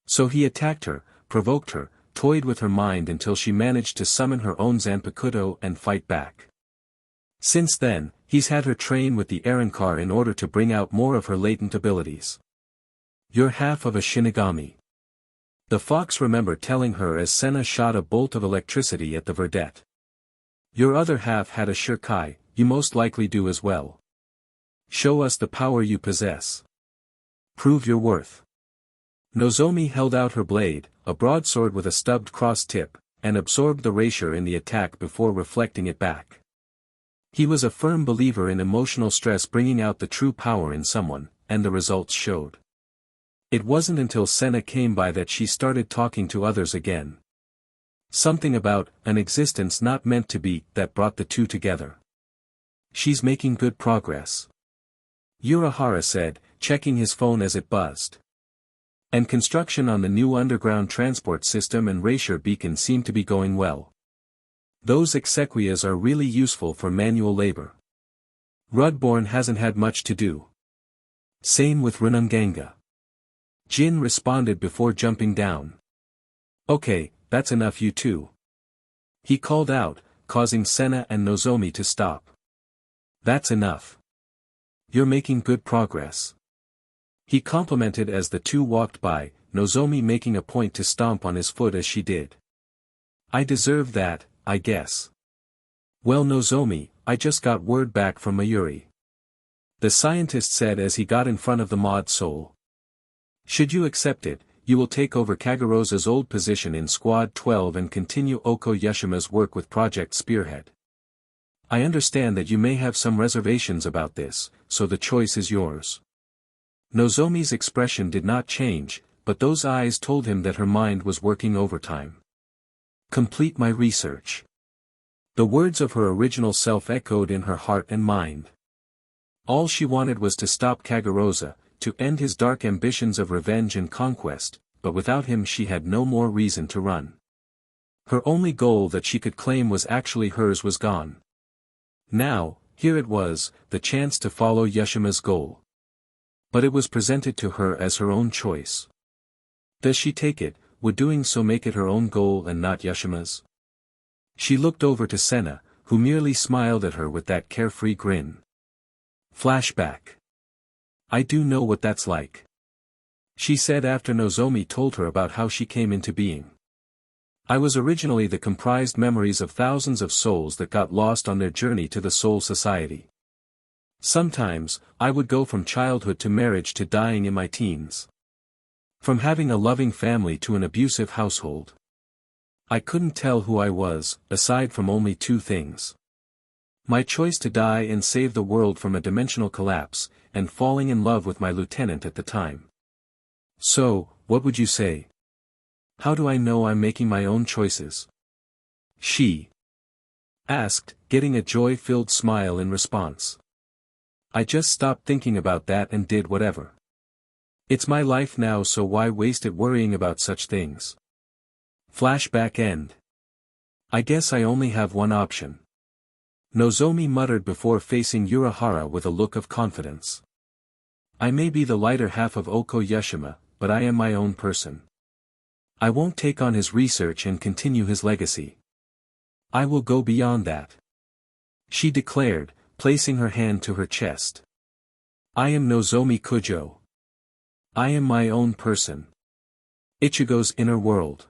So he attacked her, provoked her, toyed with her mind until she managed to summon her own Zanpakuto and fight back. Since then, he's had her train with the Arankar in order to bring out more of her latent abilities. "You're half of a Shinigami," the fox remembered telling her as Senna shot a bolt of electricity at the verdette. "Your other half had a Shirkai, you most likely do as well. Show us the power you possess. Prove your worth." Nozomi held out her blade, a broadsword with a stubbed cross tip, and absorbed the rapier in the attack before reflecting it back. He was a firm believer in emotional stress bringing out the true power in someone, and the results showed. It wasn't until Senna came by that she started talking to others again. Something about an existence not meant to be that brought the two together. "She's making good progress," Urahara said, checking his phone as it buzzed. "And construction on the new underground transport system and rapier beacon seem to be going well. Those exequias are really useful for manual labor. Rudborn hasn't had much to do. Same with Rununganga." Jin responded before jumping down. "Okay, that's enough you two," he called out, causing Senna and Nozomi to stop. "That's enough. You're making good progress," he complimented as the two walked by, Nozomi making a point to stomp on his foot as she did. "I deserve that, I guess." "Well, Nozomi, I just got word back from Mayuri," the scientist said as he got in front of the Mod Soul. Should you accept it, you will take over Kagerosa's old position in Squad 12 and continue Oko Yashima's work with Project Spearhead. I understand that you may have some reservations about this, so the choice is yours. Nozomi's expression did not change, but those eyes told him that her mind was working overtime. Complete my research. The words of her original self echoed in her heart and mind. All she wanted was to stop Kagerosa, to end his dark ambitions of revenge and conquest, but without him she had no more reason to run. Her only goal that she could claim was actually hers was gone. Now, here it was, the chance to follow Yashima's goal. But it was presented to her as her own choice. Does she take it? Would doing so make it her own goal and not Yashima's? She looked over to Senna, who merely smiled at her with that carefree grin. Flashback. I do know what that's like. She said after Nozomi told her about how she came into being. I was originally the comprised memories of thousands of souls that got lost on their journey to the Soul Society. Sometimes, I would go from childhood to marriage to dying in my teens. From having a loving family to an abusive household. I couldn't tell who I was, aside from only two things. My choice to die and save the world from a dimensional collapse, and falling in love with my lieutenant at the time. So, what would you say? How do I know I'm making my own choices? She asked, getting a joy-filled smile in response. I just stopped thinking about that and did whatever. It's my life now, so why waste it worrying about such things? Flashback end. I guess I only have one option. Nozomi muttered before facing Urahara with a look of confidence. I may be the lighter half of Oko Yashima, but I am my own person. I won't take on his research and continue his legacy. I will go beyond that. She declared, placing her hand to her chest. I am Nozomi Kujo. I am my own person. Ichigo's inner world.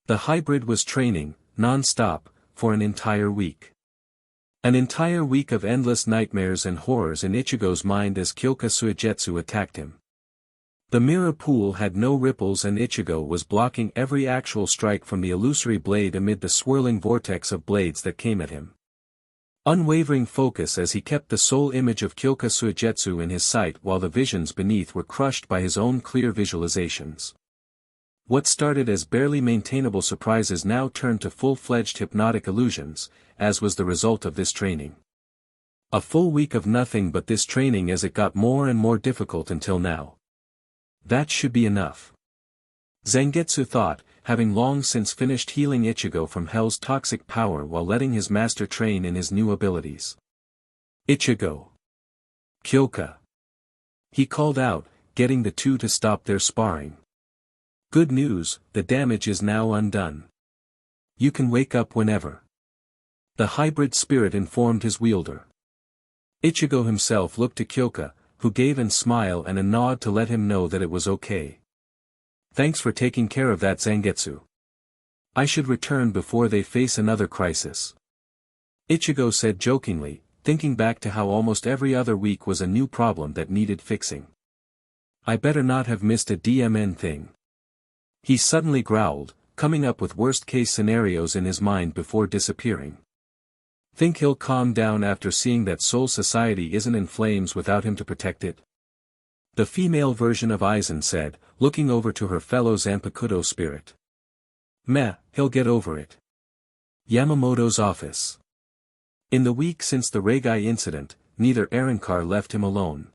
The hybrid was training, non-stop, for an entire week. An entire week of endless nightmares and horrors in Ichigo's mind as Kyoka Suigetsu attacked him. The mirror pool had no ripples and Ichigo was blocking every actual strike from the illusory blade amid the swirling vortex of blades that came at him. Unwavering focus as he kept the sole image of Kyoka Suigetsu in his sight while the visions beneath were crushed by his own clear visualizations. What started as barely maintainable surprises now turned to full-fledged hypnotic illusions, as was the result of this training. A full week of nothing but this training as it got more and more difficult until now. That should be enough. Zangetsu thought, having long since finished healing Ichigo from Hell's toxic power while letting his master train in his new abilities. Ichigo. Kyoka. He called out, getting the two to stop their sparring. Good news, the damage is now undone. You can wake up whenever. The hybrid spirit informed his wielder. Ichigo himself looked to Kyoka, who gave a smile and a nod to let him know that it was okay. Thanks for taking care of that, Zangetsu. I should return before they face another crisis. Ichigo said jokingly, thinking back to how almost every other week was a new problem that needed fixing. I better not have missed a DMN thing. He suddenly growled, coming up with worst-case scenarios in his mind before disappearing. Think he'll calm down after seeing that Soul Society isn't in flames without him to protect it? The female version of Aizen said, looking over to her fellow Zanpakuto spirit. Meh, he'll get over it. Yamamoto's office. In the week since the Regai incident, neither Arrancar left him alone.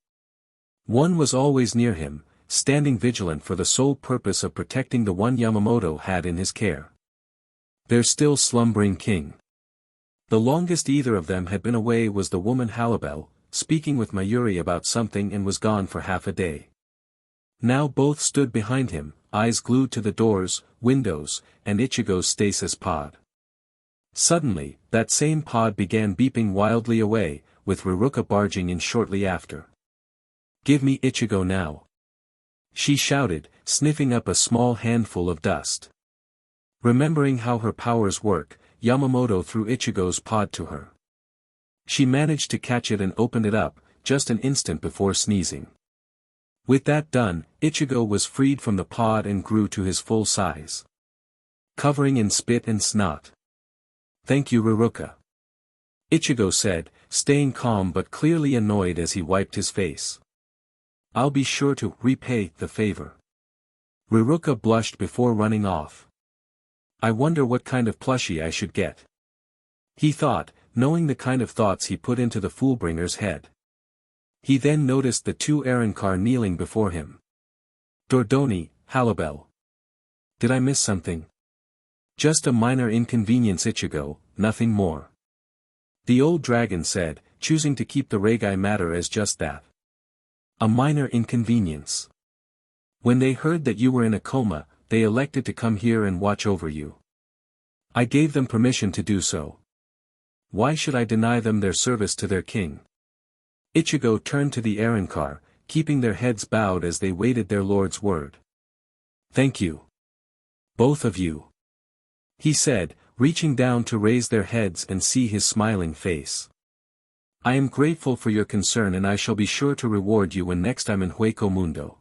One was always near him, standing vigilant for the sole purpose of protecting the one Yamamoto had in his care. Their still slumbering king. The longest either of them had been away was the woman Halibel, speaking with Mayuri about something and was gone for half a day. Now both stood behind him, eyes glued to the doors, windows, and Ichigo's stasis pod. Suddenly, that same pod began beeping wildly away, with Ruruka barging in shortly after. Give me Ichigo now. She shouted, sniffing up a small handful of dust. Remembering how her powers work, Yamamoto threw Ichigo's pod to her. She managed to catch it and opened it up, just an instant before sneezing. With that done, Ichigo was freed from the pod and grew to his full size, covering in spit and snot. "Thank you, Ruruka," Ichigo said, staying calm but clearly annoyed as he wiped his face. "I'll be sure to repay the favor." Ruruka blushed before running off. "I wonder what kind of plushie I should get," he thought, knowing the kind of thoughts he put into the Foolbringer's head. He then noticed the two Arrancar kneeling before him. "Dordoni, Halibel. Did I miss something?" "Just a minor inconvenience, Ichigo, nothing more," the old dragon said, choosing to keep the Regai matter as just that. "A minor inconvenience. When they heard that you were in a coma, they elected to come here and watch over you. I gave them permission to do so. Why should I deny them their service to their king?" Ichigo turned to the Arrancar, keeping their heads bowed as they waited their lord's word. "Thank you. Both of you," he said, reaching down to raise their heads and see his smiling face. "I am grateful for your concern and I shall be sure to reward you when next I'm in Hueco Mundo."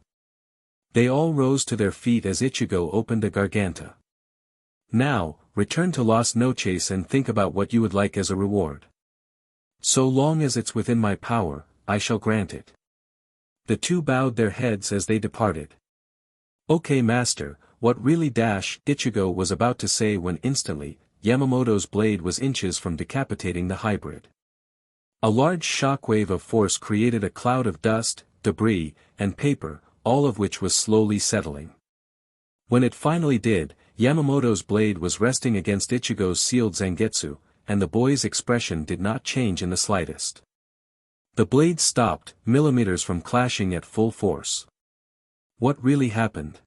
They all rose to their feet as Ichigo opened a garganta. "Now, return to Las Noches and think about what you would like as a reward. So long as it's within my power, I shall grant it." The two bowed their heads as they departed. "Okay, master, what really Ichigo was about to say when instantly, Yamamoto's blade was inches from decapitating the hybrid. A large shockwave of force created a cloud of dust, debris, and paper, all of which was slowly settling. When it finally did, Yamamoto's blade was resting against Ichigo's sealed Zangetsu, and the boy's expression did not change in the slightest. The blade stopped, millimeters from clashing at full force. What really happened?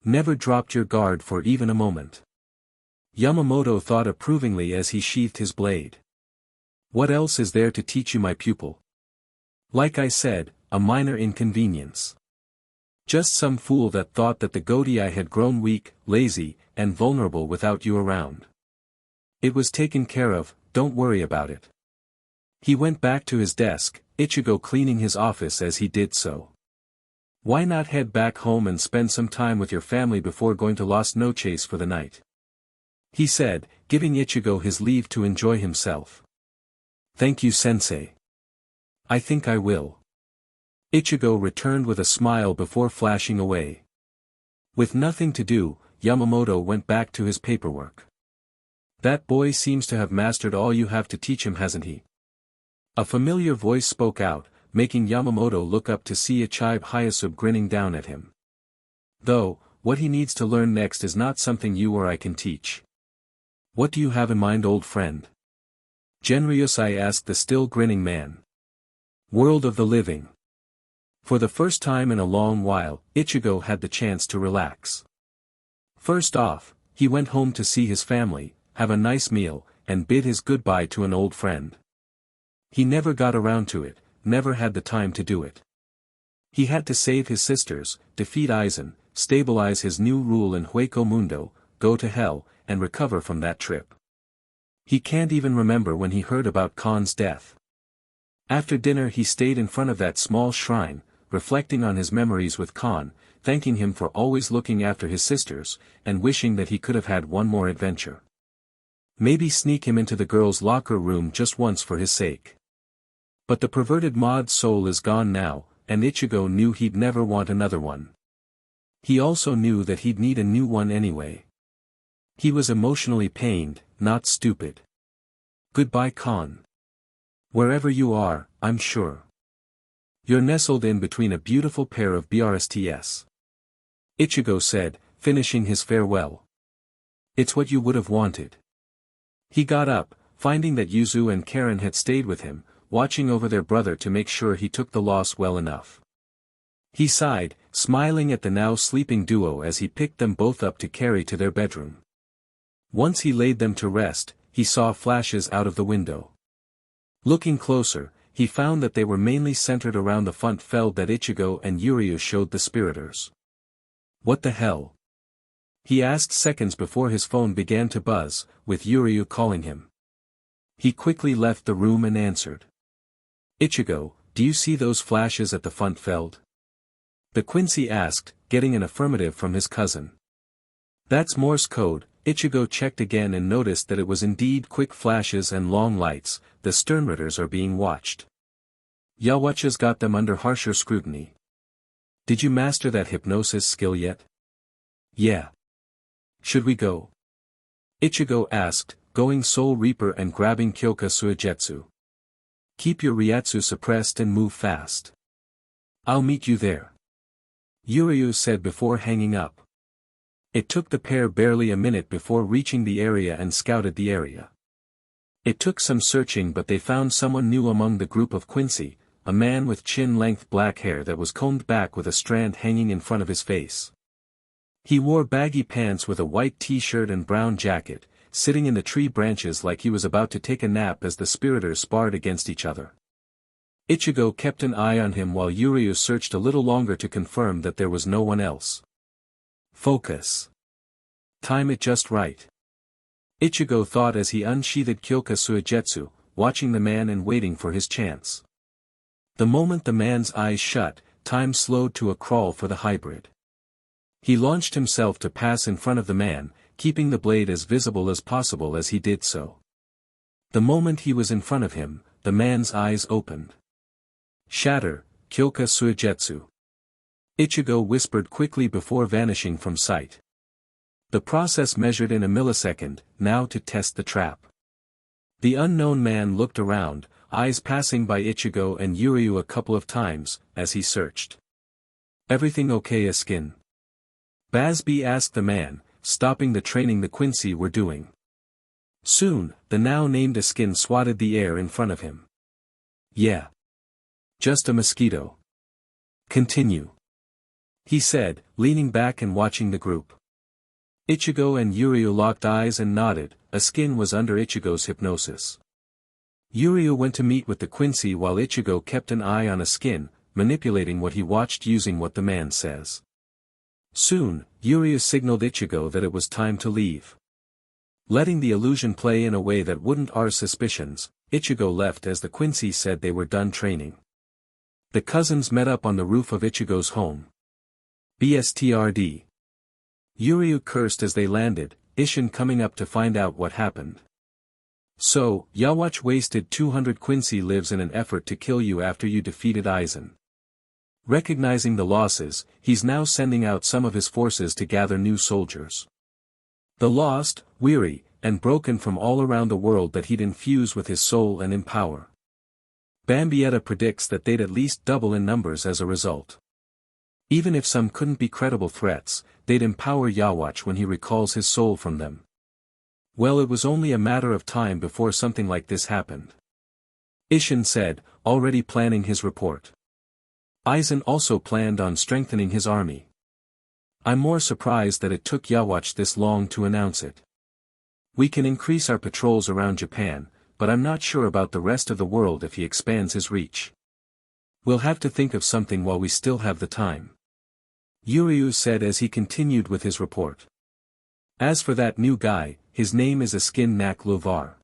Never dropped your guard for even a moment. Yamamoto thought approvingly as he sheathed his blade. What else is there to teach you, my pupil? Like I said, a minor inconvenience. Just some fool that thought that the Godii had grown weak, lazy, and vulnerable without you around. It was taken care of, don't worry about it. He went back to his desk, Ichigo cleaning his office as he did so. Why not head back home and spend some time with your family before going to Las Noches for the night? He said, giving Ichigo his leave to enjoy himself. Thank you, sensei. I think I will. Ichigo returned with a smile before flashing away. With nothing to do, Yamamoto went back to his paperwork. That boy seems to have mastered all you have to teach him, hasn't he? A familiar voice spoke out, making Yamamoto look up to see Ichigo Hyasub grinning down at him. Though, what he needs to learn next is not something you or I can teach. What do you have in mind, old friend? Genryusai asked the still grinning man. World of the living. For the first time in a long while, Ichigo had the chance to relax. First off, he went home to see his family, have a nice meal, and bid his goodbye to an old friend. He never got around to it, never had the time to do it. He had to save his sisters, defeat Aizen, stabilize his new rule in Hueco Mundo, go to hell, and recover from that trip. He can't even remember when he heard about Khan's death. After dinner he stayed in front of that small shrine, reflecting on his memories with Khan, thanking him for always looking after his sisters, and wishing that he could have had one more adventure. Maybe sneak him into the girls' locker room just once for his sake. But the perverted mod's soul is gone now, and Ichigo knew he'd never want another one. He also knew that he'd need a new one anyway. He was emotionally pained, not stupid. Goodbye, Khan. Wherever you are, I'm sure you're nestled in between a beautiful pair of BRSTs. Ichigo said, finishing his farewell. It's what you would have wanted. He got up, finding that Yuzu and Karen had stayed with him, watching over their brother to make sure he took the loss well enough. He sighed, smiling at the now sleeping duo as he picked them both up to carry to their bedroom. Once he laid them to rest, he saw flashes out of the window. Looking closer, he found that they were mainly centered around the front feld that Ichigo and Yuryu showed the spiriters. What the hell? He asked seconds before his phone began to buzz, with Yuryu calling him. He quickly left the room and answered. Ichigo, do you see those flashes at the front feld? The Quincy asked, getting an affirmative from his cousin. That's Morse code. Ichigo checked again and noticed that it was indeed quick flashes and long lights. The Sternritters are being watched. Yawatcha's got them under harsher scrutiny. Did you master that hypnosis skill yet? Yeah. Should we go? Ichigo asked, going Soul Reaper and grabbing Kyoka Suigetsu. Keep your Ryatsu suppressed and move fast. I'll meet you there. Yuryu said before hanging up. It took the pair barely a minute before reaching the area and scouted the area. It took some searching, but they found someone new among the group of Quincy, a man with chin-length black hair that was combed back with a strand hanging in front of his face. He wore baggy pants with a white t-shirt and brown jacket, sitting in the tree branches like he was about to take a nap as the spiriters sparred against each other. Ichigo kept an eye on him while Yuryu searched a little longer to confirm that there was no one else. Focus. Time it just right. Ichigo thought as he unsheathed Kyoka Suigetsu, watching the man and waiting for his chance. The moment the man's eyes shut, time slowed to a crawl for the hybrid. He launched himself to pass in front of the man, keeping the blade as visible as possible as he did so. The moment he was in front of him, the man's eyes opened. Shatter, Kyoka Suigetsu. Ichigo whispered quickly before vanishing from sight. The process measured in a millisecond, now to test the trap. The unknown man looked around, eyes passing by Ichigo and Yuryu a couple of times, as he searched. Everything okay, Isshin? Basby asked the man, stopping the training the Quincy were doing. Soon, the now-named Isshin swatted the air in front of him. Yeah. Just a mosquito. Continue. He said, leaning back and watching the group. Ichigo and Yuryu locked eyes and nodded. Isshin was under Ichigo's hypnosis. Yuryu went to meet with the Quincy while Ichigo kept an eye on Isshin, manipulating what he watched using what the man says. Soon, Yuryu signaled Ichigo that it was time to leave. Letting the illusion play in a way that wouldn't arouse suspicions, Ichigo left as the Quincy said they were done training. The cousins met up on the roof of Ichigo's home. BSTRD. Yuryu cursed as they landed, Isshin coming up to find out what happened. So, Yawatch wasted 200 Quincy lives in an effort to kill you after you defeated Aizen. Recognizing the losses, he's now sending out some of his forces to gather new soldiers. The lost, weary, and broken from all around the world that he'd infuse with his soul and empower. Bambietta predicts that they'd at least double in numbers as a result. Even if some couldn't be credible threats, they'd empower Yawatch when he recalls his soul from them. Well, it was only a matter of time before something like this happened. Isshin said, already planning his report. Aizen also planned on strengthening his army. I'm more surprised that it took Yawatch this long to announce it. We can increase our patrols around Japan, but I'm not sure about the rest of the world if he expands his reach. We'll have to think of something while we still have the time. Yuryu said as he continued with his report. As for that new guy, his name is Isshin Nak Luvar.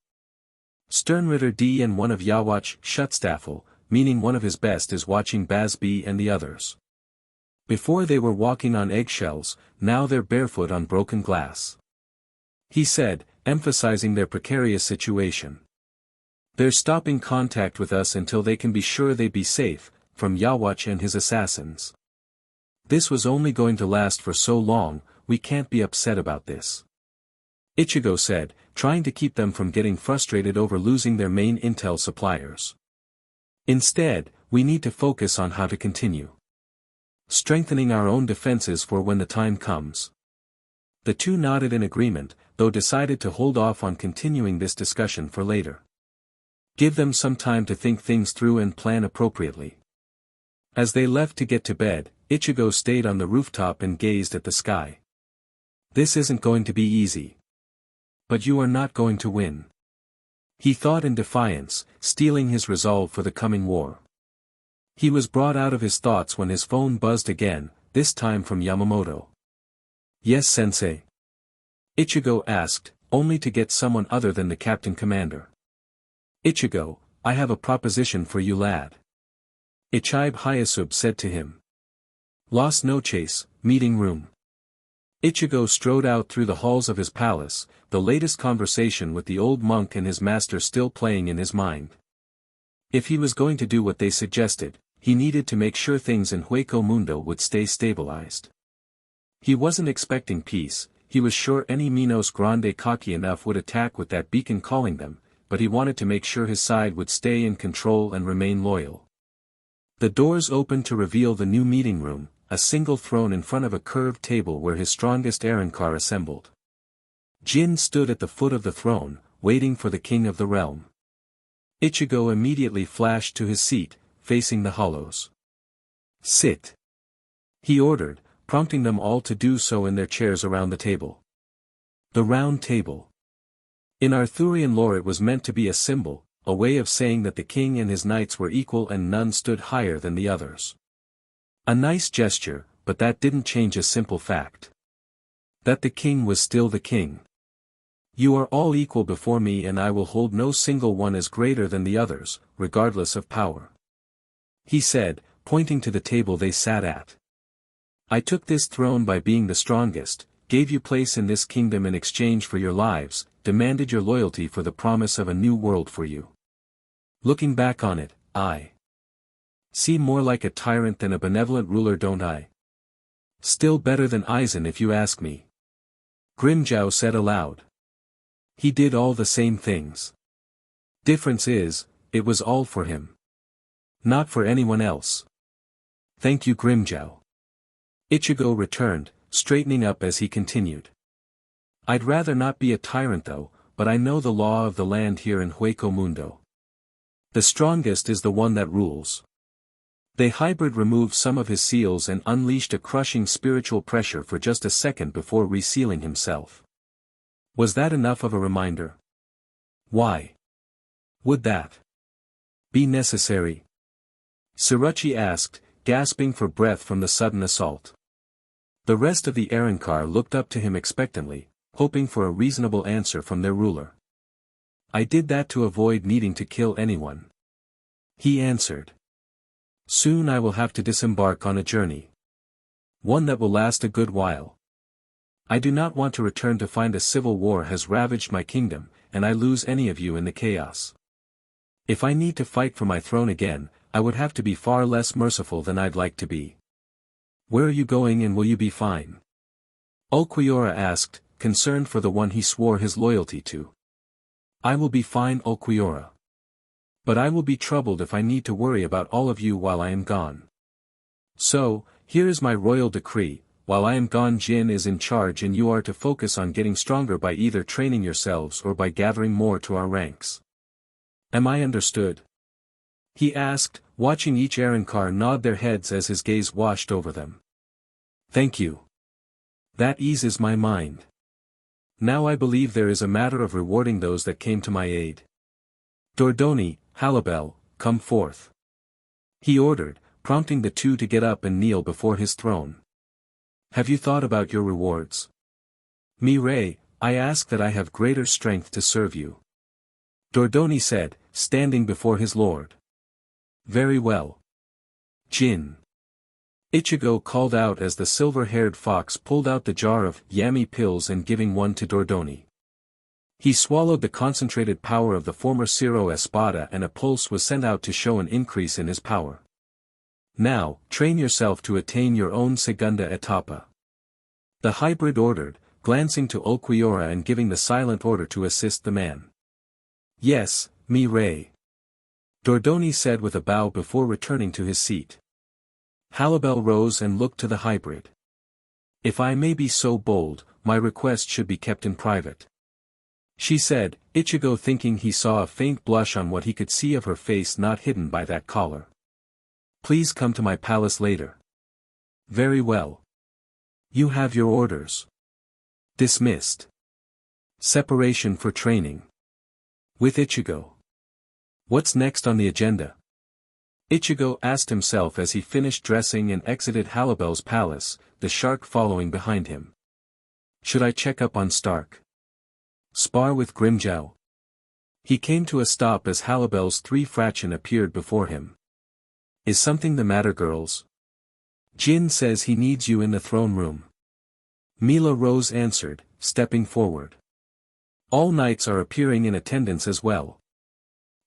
Sternritter D and one of Yawatch Schutzstaffel, meaning one of his best is watching Basby and the others. Before they were walking on eggshells, now they're barefoot on broken glass. He said, emphasizing their precarious situation. They're stopping contact with us until they can be sure they be safe, from Yawatch and his assassins. This was only going to last for so long, we can't be upset about this. Ichigo said, trying to keep them from getting frustrated over losing their main intel suppliers. Instead, we need to focus on how to continue strengthening our own defenses for when the time comes. The two nodded in agreement, though decided to hold off on continuing this discussion for later. Give them some time to think things through and plan appropriately. As they left to get to bed, Ichigo stayed on the rooftop and gazed at the sky. This isn't going to be easy. But you are not going to win. He thought in defiance, steeling his resolve for the coming war. He was brought out of his thoughts when his phone buzzed again, this time from Yamamoto. Yes, sensei? Ichigo asked, only to get someone other than the captain commander. Ichigo, I have a proposition for you, lad. Ichibe Hyasube said to him. Las Noches, meeting room. Ichigo strode out through the halls of his palace, the latest conversation with the old monk and his master still playing in his mind. If he was going to do what they suggested, he needed to make sure things in Hueco Mundo would stay stabilized. He wasn't expecting peace, he was sure any Minos Grande cocky enough would attack with that beacon calling them, but he wanted to make sure his side would stay in control and remain loyal. The doors opened to reveal the new meeting room, a single throne in front of a curved table where his strongest Arrancar assembled. Jin stood at the foot of the throne, waiting for the king of the realm. Ichigo immediately flashed to his seat, facing the hollows. Sit. He ordered, prompting them all to do so in their chairs around the table. The round table. In Arthurian lore it was meant to be a symbol, a way of saying that the king and his knights were equal and none stood higher than the others. A nice gesture, but that didn't change a simple fact. That the king was still the king. You are all equal before me and I will hold no single one as greater than the others, regardless of power. He said, pointing to the table they sat at. I took this throne by being the strongest, gave you place in this kingdom in exchange for your lives, demanded your loyalty for the promise of a new world for you. Looking back on it, I seem more like a tyrant than a benevolent ruler, don't I? Still better than Aizen if you ask me. Grimjow said aloud. He did all the same things. Difference is, it was all for him. Not for anyone else. Thank you, Grimjow. Ichigo returned, straightening up as he continued. I'd rather not be a tyrant though, but I know the law of the land here in Hueco Mundo. The strongest is the one that rules. The hybrid removed some of his seals and unleashed a crushing spiritual pressure for just a second before resealing himself. Was that enough of a reminder? Why would that be necessary? Sirachi asked, gasping for breath from the sudden assault. The rest of the Arrancar looked up to him expectantly, hoping for a reasonable answer from their ruler. I did that to avoid needing to kill anyone. He answered. Soon I will have to disembark on a journey. One that will last a good while. I do not want to return to find a civil war has ravaged my kingdom, and I lose any of you in the chaos. If I need to fight for my throne again, I would have to be far less merciful than I'd like to be. Where are you going and will you be fine? Ulquiorra asked, concerned for the one he swore his loyalty to. I will be fine, Ulquiorra. But I will be troubled if I need to worry about all of you while I am gone. So, here is my royal decree, while I am gone Jin is in charge and you are to focus on getting stronger by either training yourselves or by gathering more to our ranks. Am I understood? He asked, watching each Arrancar nod their heads as his gaze washed over them. Thank you. That eases my mind. Now I believe there is a matter of rewarding those that came to my aid. Dordoni, Halabel, come forth. He ordered, prompting the two to get up and kneel before his throne. Have you thought about your rewards? Mirai, I ask that I have greater strength to serve you. Dordoni said, standing before his lord. Very well. Jin. Ichigo called out as the silver-haired fox pulled out the jar of yami pills and giving one to Dordoni. He swallowed the concentrated power of the former Ciro Espada and a pulse was sent out to show an increase in his power. Now, train yourself to attain your own segunda etapa. The hybrid ordered, glancing to Ulquiorra and giving the silent order to assist the man. Yes, Mirai. Dordoni said with a bow before returning to his seat. Halabel rose and looked to the hybrid. If I may be so bold, my request should be kept in private. She said, Ichigo thinking he saw a faint blush on what he could see of her face not hidden by that collar. Please come to my palace later. Very well. You have your orders. Dismissed. Separation for training. With Ichigo. What's next on the agenda? Ichigo asked himself as he finished dressing and exited Halabel's palace, the shark following behind him. Should I check up on Stark? Spar with Grimjow? He came to a stop as Halabel's 3 fraction appeared before him. Is something the matter, girls? Jin says he needs you in the throne room. Mila Rose answered, stepping forward. All knights are appearing in attendance as well.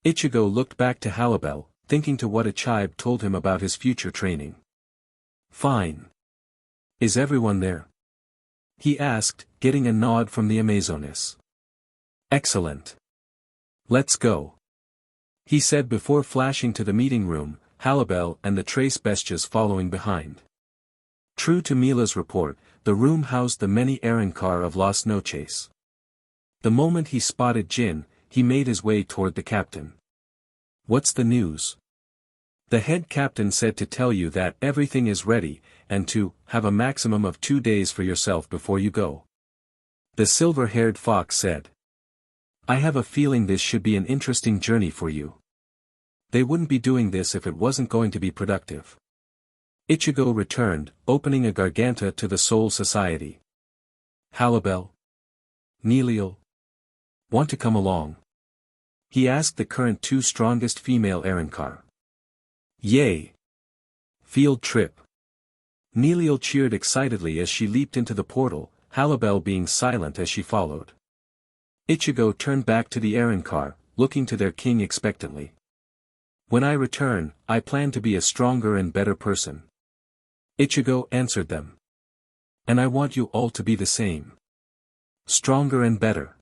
Ichigo looked back to Halibel, thinking to what Ichibe told him about his future training. Fine. Is everyone there? He asked, getting a nod from the Amazonas. Excellent. Let's go. He said before flashing to the meeting room, Halibel and the Trace Bestias following behind. True to Mila's report, the room housed the many Arrancar of Las Noches. The moment he spotted Jin, he made his way toward the captain. What's the news? The head captain said to tell you that everything is ready, and to have a maximum of 2 days for yourself before you go. The silver-haired fox said. I have a feeling this should be an interesting journey for you. They wouldn't be doing this if it wasn't going to be productive. Ichigo returned, opening a garganta to the Soul Society. Halibel? Neliel? Want to come along? He asked the current 2 strongest female Arrancar. Yay! Field trip. Neliel cheered excitedly as she leaped into the portal, Halibel being silent as she followed. Ichigo turned back to the Arrancar, looking to their king expectantly. When I return, I plan to be a stronger and better person. Ichigo answered them. And I want you all to be the same. Stronger and better.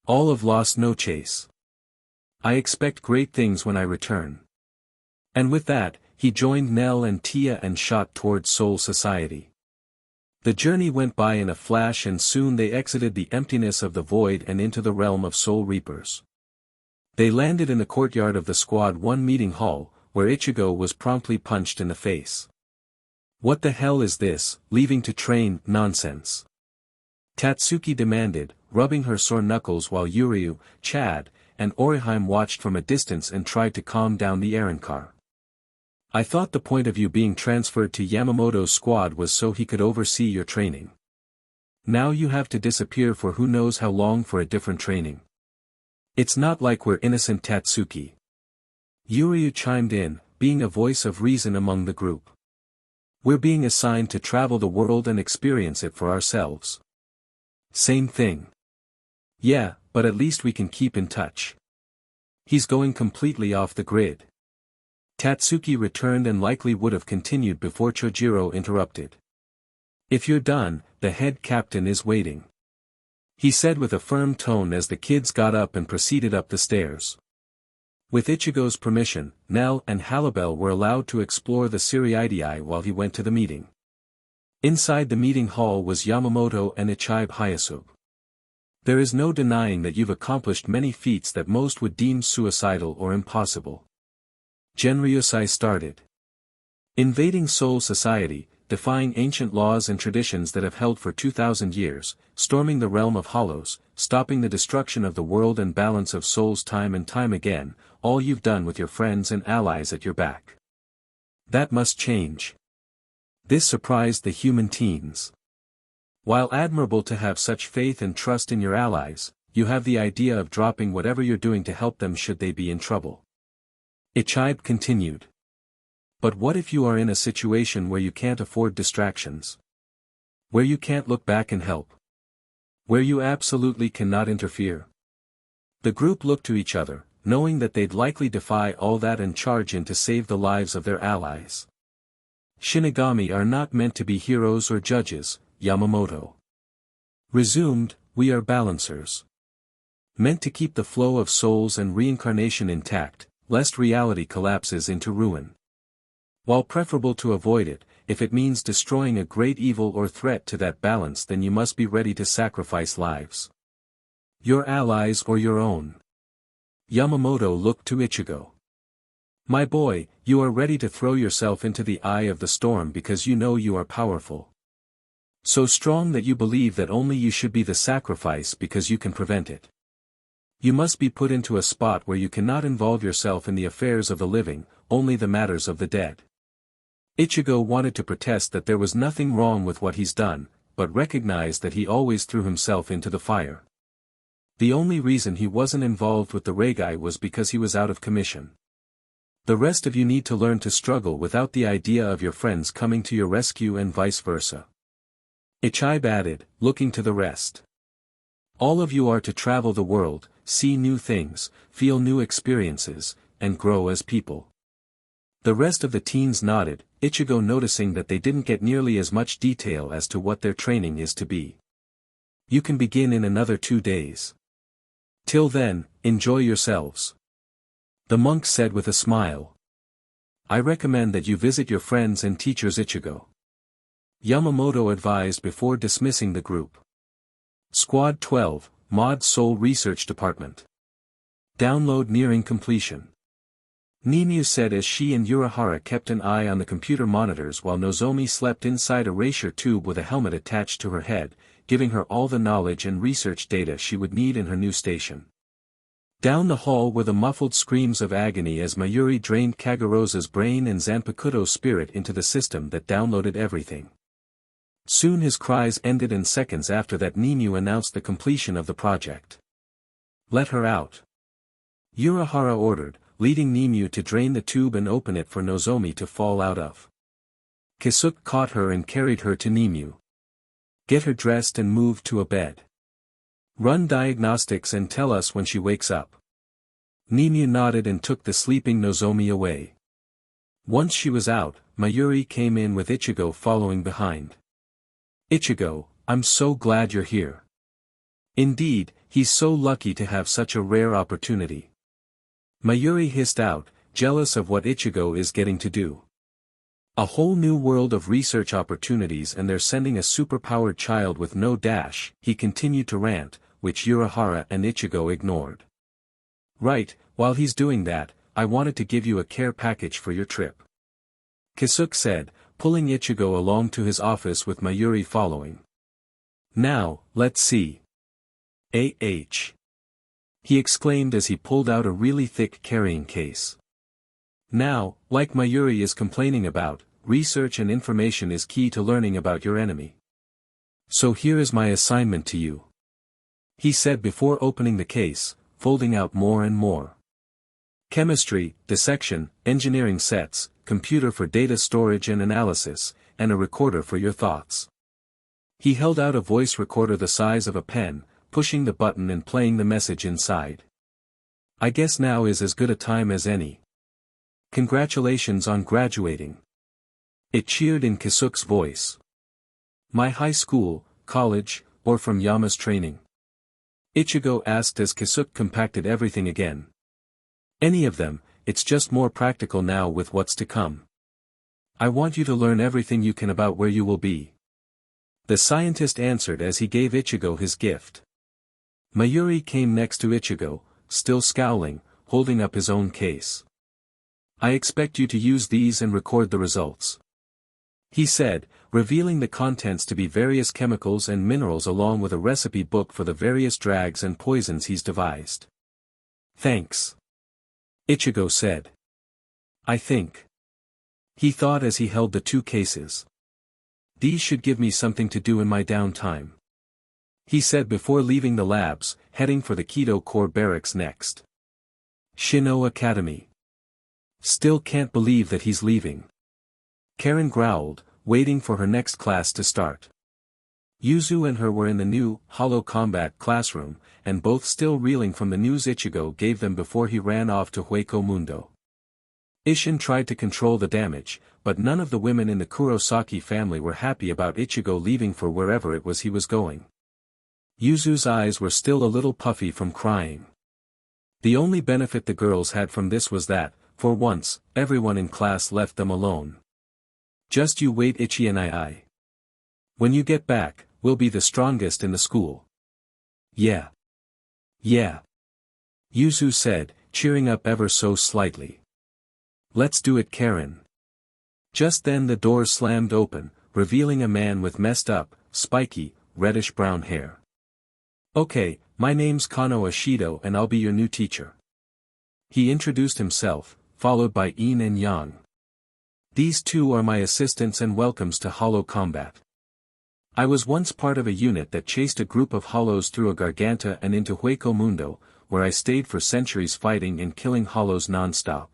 All of Las Noches. I expect great things when I return. And with that, he joined Nell and Tia and shot towards Soul Society. The journey went by in a flash and soon they exited the emptiness of the void and into the realm of Soul Reapers. They landed in the courtyard of the Squad 1 meeting hall, where Ichigo was promptly punched in the face. What the hell is this, leaving to train, nonsense? Tatsuki demanded, rubbing her sore knuckles while Yuryu, Chad, and Orihime watched from a distance and tried to calm down the Arrancar. I thought the point of you being transferred to Yamamoto's squad was so he could oversee your training. Now you have to disappear for who knows how long for a different training. It's not like we're innocent, Tatsuki. Yuryu chimed in, being a voice of reason among the group. We're being assigned to travel the world and experience it for ourselves. Same thing. Yeah, but at least we can keep in touch. He's going completely off the grid. Tatsuki returned and likely would have continued before Chojiro interrupted. If you're done, the head captain is waiting. He said with a firm tone as the kids got up and proceeded up the stairs. With Ichigo's permission, Nell and Halibel were allowed to explore the Siriidii while he went to the meeting. Inside the meeting hall was Yamamoto and Ichibe Hyasube. There is no denying that you've accomplished many feats that most would deem suicidal or impossible. Genryusai started. Invading Soul Society, defying ancient laws and traditions that have held for 2,000 years, storming the realm of hollows, stopping the destruction of the world and balance of souls time and time again, all you've done with your friends and allies at your back. That must change. This surprised the human teens. While admirable to have such faith and trust in your allies, you have the idea of dropping whatever you're doing to help them should they be in trouble. Ichibe continued. But what if you are in a situation where you can't afford distractions? Where you can't look back and help? Where you absolutely cannot interfere? The group looked to each other, knowing that they'd likely defy all that and charge in to save the lives of their allies. Shinigami are not meant to be heroes or judges, Yamamoto resumed, we are balancers. Meant to keep the flow of souls and reincarnation intact, lest reality collapses into ruin. While preferable to avoid it, if it means destroying a great evil or threat to that balance, then you must be ready to sacrifice lives. Your allies or your own. Yamamoto looked to Ichigo. My boy, you are ready to throw yourself into the eye of the storm because you know you are powerful. So strong that you believe that only you should be the sacrifice because you can prevent it. You must be put into a spot where you cannot involve yourself in the affairs of the living, only the matters of the dead. Ichigo wanted to protest that there was nothing wrong with what he's done, but recognized that he always threw himself into the fire. The only reason he wasn't involved with the Regai was because he was out of commission. The rest of you need to learn to struggle without the idea of your friends coming to your rescue and vice versa. Ichigo added, looking to the rest. All of you are to travel the world, see new things, feel new experiences, and grow as people. The rest of the teens nodded, Ichigo noticing that they didn't get nearly as much detail as to what their training is to be. You can begin in another 2 days. Till then, enjoy yourselves. The monk said with a smile. I recommend that you visit your friends and teachers, Ichigo. Yamamoto advised before dismissing the group. Squad 12, Mod Soul Research Department. Download nearing completion. Nimue said as she and Urahara kept an eye on the computer monitors while Nozomi slept inside a erasure tube with a helmet attached to her head, giving her all the knowledge and research data she would need in her new station. Down the hall were the muffled screams of agony as Mayuri drained Kagarosa's brain and Zanpakuto's spirit into the system that downloaded everything. Soon his cries ended and seconds after that Nimue announced the completion of the project. Let her out. Urahara ordered, leading Nimue to drain the tube and open it for Nozomi to fall out of. Kisuke caught her and carried her to Nimue. Get her dressed and moved to a bed. Run diagnostics and tell us when she wakes up. Nimue nodded and took the sleeping Nozomi away. Once she was out, Mayuri came in with Ichigo following behind. Ichigo, I'm so glad you're here. Indeed, he's so lucky to have such a rare opportunity. Mayuri hissed out, jealous of what Ichigo is getting to do. A whole new world of research opportunities and they're sending a superpowered child with no dash, he continued to rant, which Urahara and Ichigo ignored. Right, while he's doing that, I wanted to give you a care package for your trip. Kisuke said, pulling Ichigo along to his office with Mayuri following. Now, let's see. He exclaimed as he pulled out a really thick carrying case. Now, like Mayuri is complaining about, research and information is key to learning about your enemy. So here is my assignment to you. He said before opening the case, folding out more and more. Chemistry, dissection, engineering sets, computer for data storage and analysis, and a recorder for your thoughts. He held out a voice recorder the size of a pen, pushing the button and playing the message inside. I guess now is as good a time as any. Congratulations on graduating. It cheered in Kisuke's voice. My high school, college, or from Yama's training? Ichigo asked as Kisuke compacted everything again. Any of them, it's just more practical now with what's to come. I want you to learn everything you can about where you will be. The scientist answered as he gave Ichigo his gift. Mayuri came next to Ichigo, still scowling, holding up his own case. I expect you to use these and record the results. He said, revealing the contents to be various chemicals and minerals along with a recipe book for the various drugs and poisons he's devised. Thanks. Ichigo said. I think. He thought as he held the 2 cases. These should give me something to do in my downtime. He said before leaving the labs, heading for the Kido Corps barracks next. Shino Academy. Still can't believe that he's leaving. Karen growled, waiting for her next class to start. Yuzu and her were in the new, Hollow Combat classroom, and both still reeling from the news Ichigo gave them before he ran off to Hueco Mundo. Isshin tried to control the damage, but none of the women in the Kurosaki family were happy about Ichigo leaving for wherever it was he was going. Yuzu's eyes were still a little puffy from crying. The only benefit the girls had from this was that, for once, everyone in class left them alone. Just you wait, Ichi and I. When you get back, we'll be the strongest in the school. Yeah. Yeah. Yuzu said, cheering up ever so slightly. Let's do it, Karen. Just then the door slammed open, revealing a man with messed up, spiky, reddish-brown hair. Okay, my name's Kano Ashido and I'll be your new teacher. He introduced himself, followed by Yin and Yang. These 2 are my assistants and welcomes to Hollow Combat. I was once part of a unit that chased a group of Hollows through a Garganta and into Hueco Mundo, where I stayed for centuries fighting and killing Hollows non-stop.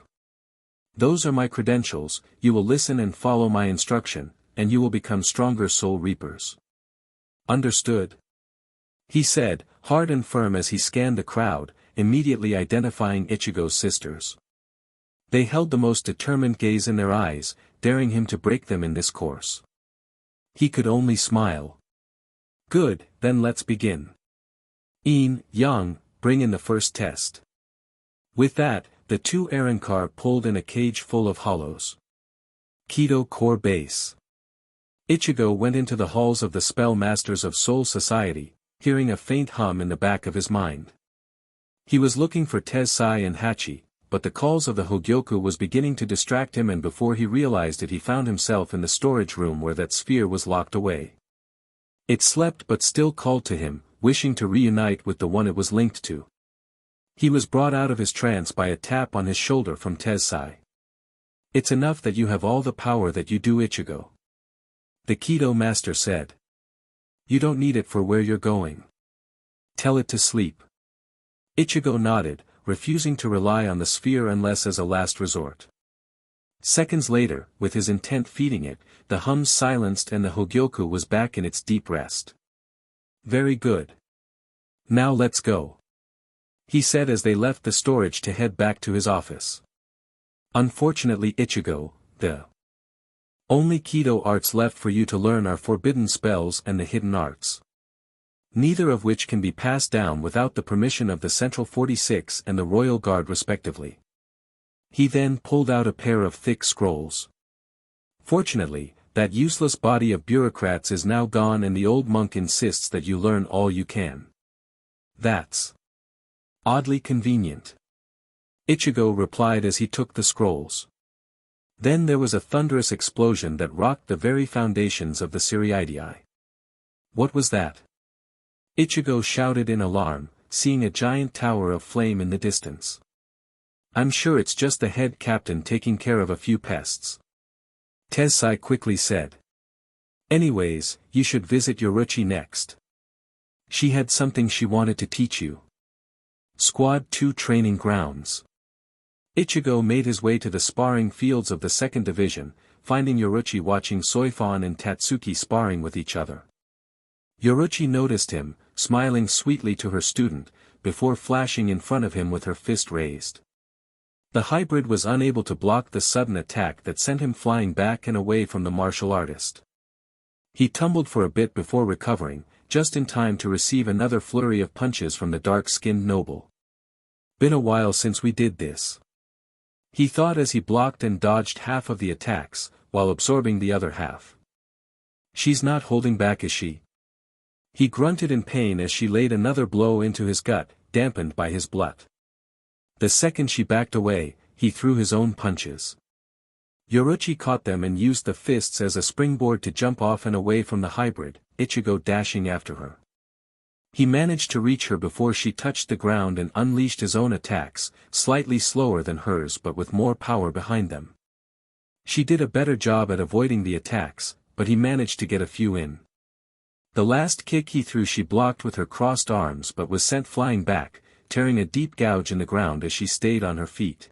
Those are my credentials, you will listen and follow my instruction, and you will become stronger soul reapers. Understood? He said, hard and firm as he scanned the crowd, immediately identifying Ichigo's sisters. They held the most determined gaze in their eyes, daring him to break them in this course. He could only smile. Good, then let's begin. Yang, bring in the first test. With that, the two Arankar pulled in a cage full of hollows. Kido Core Base. Ichigo went into the halls of the Spell Masters of Soul Society, hearing a faint hum in the back of his mind. He was looking for Tensai and Hachi, but the calls of the Hogyoku was beginning to distract him, and before he realized it he found himself in the storage room where that sphere was locked away. It slept but still called to him, wishing to reunite with the one it was linked to. He was brought out of his trance by a tap on his shoulder from Tensai. It's enough that you have all the power that you do, Ichigo. The Kido master said. You don't need it for where you're going. Tell it to sleep. Ichigo nodded, refusing to rely on the sphere unless as a last resort. Seconds later, with his intent feeding it, the hums silenced and the Hogyoku was back in its deep rest. Very good. Now let's go. He said as they left the storage to head back to his office. Unfortunately, Ichigo, the only Kido arts left for you to learn are forbidden spells and the hidden arts. Neither of which can be passed down without the permission of the Central 46 and the Royal Guard respectively. He then pulled out a pair of thick scrolls. Fortunately, that useless body of bureaucrats is now gone and the old monk insists that you learn all you can. That's oddly convenient. Ichigo replied as he took the scrolls. Then there was a thunderous explosion that rocked the very foundations of the Siriidii. What was that? Ichigo shouted in alarm, seeing a giant tower of flame in the distance. I'm sure it's just the head captain taking care of a few pests. Tensai quickly said. Anyways, you should visit Yoruchi next. She had something she wanted to teach you. Squad 2 Training Grounds. Ichigo made his way to the sparring fields of the 2nd Division, finding Yoruchi watching Soifon and Tatsuki sparring with each other. Yoruchi noticed him, smiling sweetly to her student, before flashing in front of him with her fist raised. The hybrid was unable to block the sudden attack that sent him flying back and away from the martial artist. He tumbled for a bit before recovering, just in time to receive another flurry of punches from the dark-skinned noble. Been a while since we did this. He thought as he blocked and dodged half of the attacks, while absorbing the other half. She's not holding back, is she? He grunted in pain as she laid another blow into his gut, dampened by his blood. The second she backed away, he threw his own punches. Yoruchi caught them and used the fists as a springboard to jump off and away from the hybrid, Ichigo dashing after her. He managed to reach her before she touched the ground and unleashed his own attacks, slightly slower than hers but with more power behind them. She did a better job at avoiding the attacks, but he managed to get a few in. The last kick he threw she blocked with her crossed arms but was sent flying back, tearing a deep gouge in the ground as she stayed on her feet.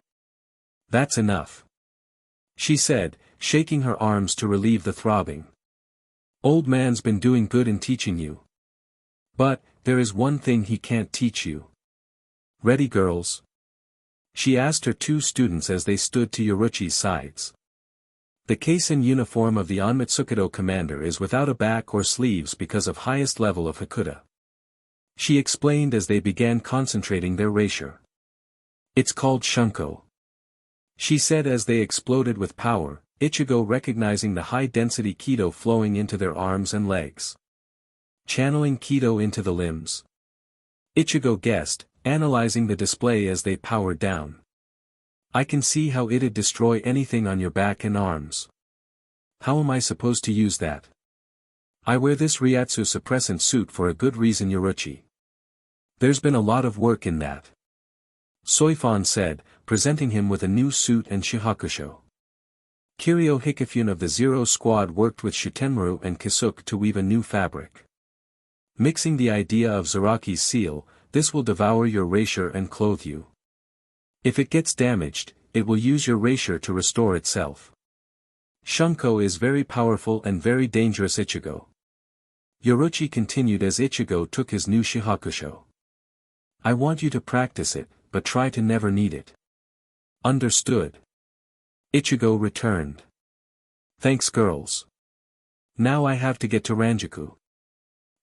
That's enough, she said, shaking her arms to relieve the throbbing. Old man's been doing good in teaching you. But, there is one thing he can't teach you. Ready, girls? She asked her two students as they stood to Yoruchi's sides. The Keisin uniform of the Onmitsukido commander is without a back or sleeves because of highest level of Hakuda. She explained as they began concentrating their erasure. It's called Shunko. She said as they exploded with power, Ichigo recognizing the high-density Kido flowing into their arms and legs. Channeling Kido into the limbs. Ichigo guessed, analyzing the display as they powered down. I can see how it'd destroy anything on your back and arms. How am I supposed to use that? I wear this Ryatsu suppressant suit for a good reason, Yoruchi. There's been a lot of work in that. Soifon said, presenting him with a new suit and shihakusho. Kiryu Hikifune of the Zero Squad worked with Shutenmaru and Kisuke to weave a new fabric. Mixing the idea of Zaraki's seal, this will devour your erasure and clothe you. If it gets damaged, it will use your erasure to restore itself. Shunko is very powerful and very dangerous Ichigo. Yoruchi continued as Ichigo took his new Shihakusho. I want you to practice it, but try to never need it. Understood. Ichigo returned. Thanks girls. Now I have to get to Ranjaku.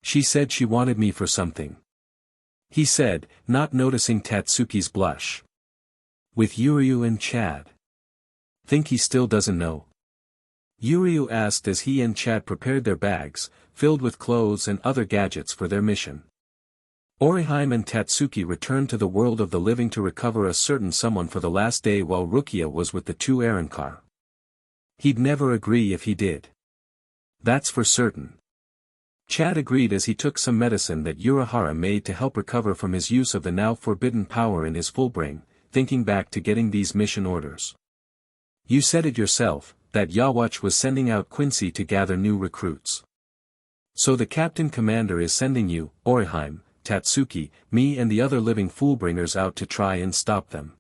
She said she wanted me for something. He said, not noticing Tatsuki's blush. With Yuryu and Chad. Think he still doesn't know? Yuryu asked as he and Chad prepared their bags, filled with clothes and other gadgets for their mission. Orihime and Tatsuki returned to the world of the living to recover a certain someone for the last day while Rukia was with the two Arankar. He'd never agree if he did. That's for certain. Chad agreed as he took some medicine that Urahara made to help recover from his use of the now forbidden power in his full brain, thinking back to getting these mission orders. You said it yourself, that Yawatch was sending out Quincy to gather new recruits. So the Captain Commander is sending you, Orihime, Tatsuki, me and the other living Foolbringers out to try and stop them.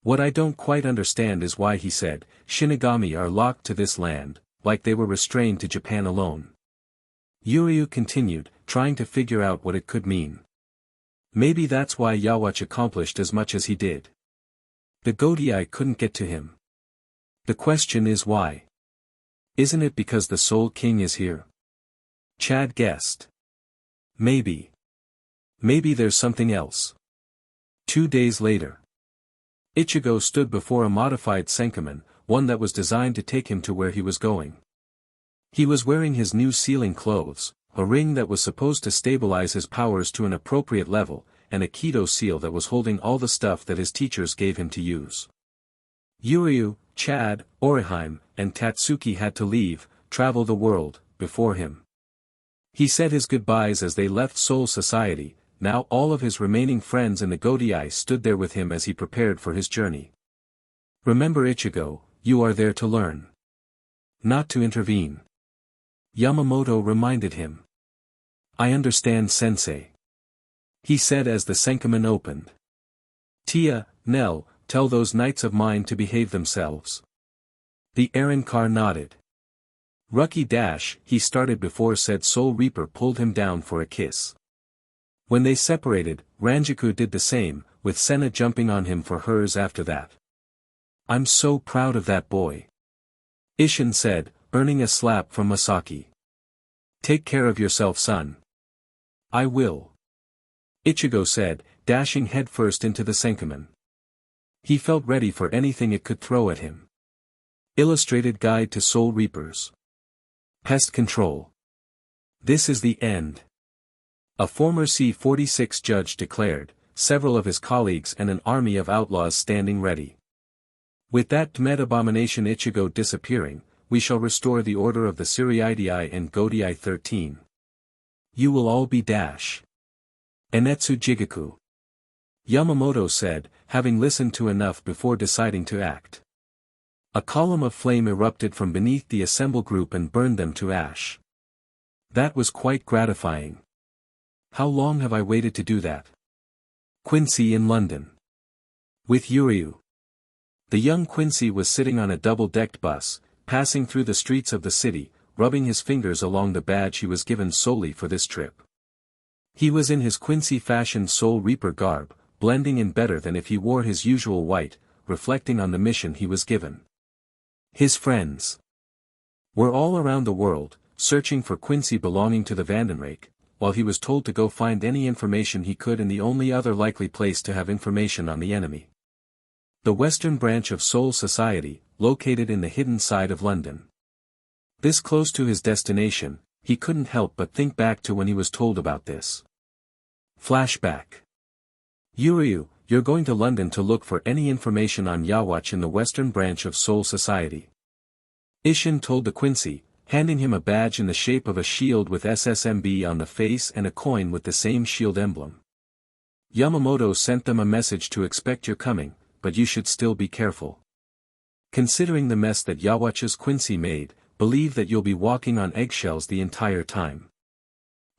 What I don't quite understand is why he said, Shinigami are locked to this land, like they were restrained to Japan alone. Yuryu continued, trying to figure out what it could mean. Maybe that's why Yawatch accomplished as much as he did. The Godai couldn't get to him. The question is why? Isn't it because the Soul King is here? Chad guessed. Maybe. Maybe there's something else. 2 days later. Ichigo stood before a modified Senkaman, one that was designed to take him to where he was going. He was wearing his new sealing clothes, a ring that was supposed to stabilize his powers to an appropriate level, and a Kido seal that was holding all the stuff that his teachers gave him to use. Yuryu, Chad, Orihime, and Tatsuki had to leave, travel the world, before him. He said his goodbyes as they left Soul Society. Now all of his remaining friends in the Godai stood there with him as he prepared for his journey. Remember Ichigo, you are there to learn. Not to intervene. Yamamoto reminded him. I understand sensei. He said as the Senkaman opened. Tia, Nell, tell those knights of mine to behave themselves. The Arankar nodded. Rucky dash, he started before said Soul Reaper pulled him down for a kiss. When they separated, Ranjaku did the same, with Senna jumping on him for hers after that. I'm so proud of that boy. Isshin said, earning a slap from Masaki. Take care of yourself son. I will. Ichigo said, dashing headfirst into the Senkaman. He felt ready for anything it could throw at him. Illustrated Guide to Soul Reapers. Pest Control. This is the end. A former C-46 judge declared, several of his colleagues and an army of outlaws standing ready. With that Dmed abomination Ichigo disappearing, we shall restore the order of the Siriidii and Godai 13. You will all be dash. Enetsu Jigaku. Yamamoto said, having listened to enough before deciding to act. A column of flame erupted from beneath the assembled group and burned them to ash. That was quite gratifying. How long have I waited to do that? Quincy in London. With Yuryu. The young Quincy was sitting on a double-decked bus, passing through the streets of the city, rubbing his fingers along the badge he was given solely for this trip. He was in his Quincy-fashioned Soul Reaper garb, blending in better than if he wore his usual white, reflecting on the mission he was given. His friends were all around the world, searching for Quincy belonging to the Vandenrake, while he was told to go find any information he could in the only other likely place to have information on the enemy. The western branch of Soul Society, located in the hidden side of London. This close to his destination, he couldn't help but think back to when he was told about this. Flashback. Yuryu, you're going to London to look for any information on Yawatch in the western branch of Soul Society. Isshin told the Quincy, handing him a badge in the shape of a shield with SSMB on the face and a coin with the same shield emblem. Yamamoto sent them a message to expect your coming, but you should still be careful. Considering the mess that Yawatch's Quincy made, believe that you'll be walking on eggshells the entire time.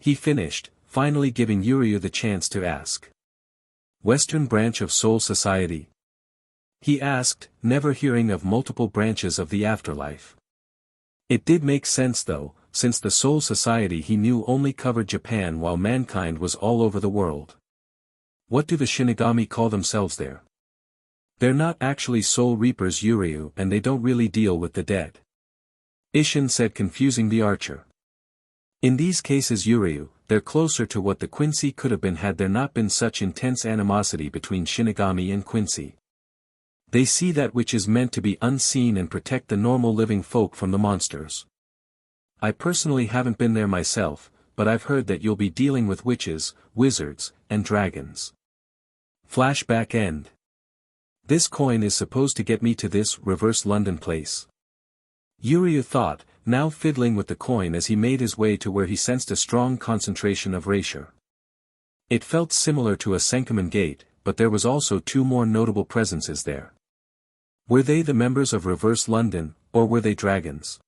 He finished, finally giving Yuryu the chance to ask. Western branch of Soul Society. he asked, never hearing of multiple branches of the afterlife. It did make sense though, since the Soul Society he knew only covered Japan while mankind was all over the world. What do the Shinigami call themselves there? They're not actually Soul Reapers, Yuryu, and they don't really deal with the dead. Isshin said, confusing the archer. In these cases, Yuryu, they're closer to what the Quincy could have been had there not been such intense animosity between Shinigami and Quincy. They see that which is meant to be unseen and protect the normal living folk from the monsters. I personally haven't been there myself, but I've heard that you'll be dealing with witches, wizards, and dragons. Flashback end. This coin is supposed to get me to this reverse London place. Yuryu thought, now fiddling with the coin as he made his way to where he sensed a strong concentration of Reisha. It felt similar to a Senkaman gate, but there was also two more notable presences there. Were they the members of Reverse London, or were they dragons?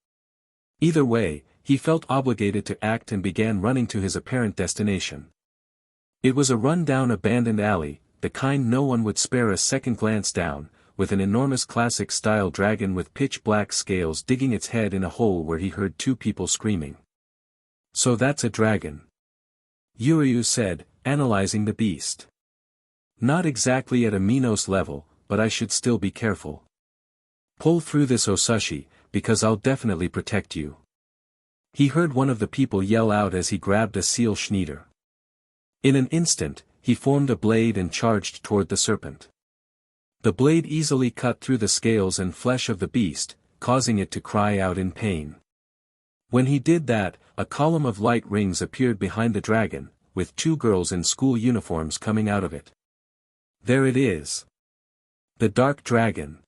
Either way, he felt obligated to act and began running to his apparent destination. It was a run-down abandoned alley, the kind no one would spare a second glance down, with an enormous classic-style dragon with pitch-black scales digging its head in a hole where he heard two people screaming. So that's a dragon, Yuryu said, analyzing the beast. Not exactly at a Minos level, but I should still be careful. Pull through this Osushi, because I'll definitely protect you. He heard one of the people yell out as he grabbed a seal Schneider. In an instant, he formed a blade and charged toward the serpent. The blade easily cut through the scales and flesh of the beast, causing it to cry out in pain. When he did that, a column of light rings appeared behind the dragon, with two girls in school uniforms coming out of it. There it is. The dark dragon.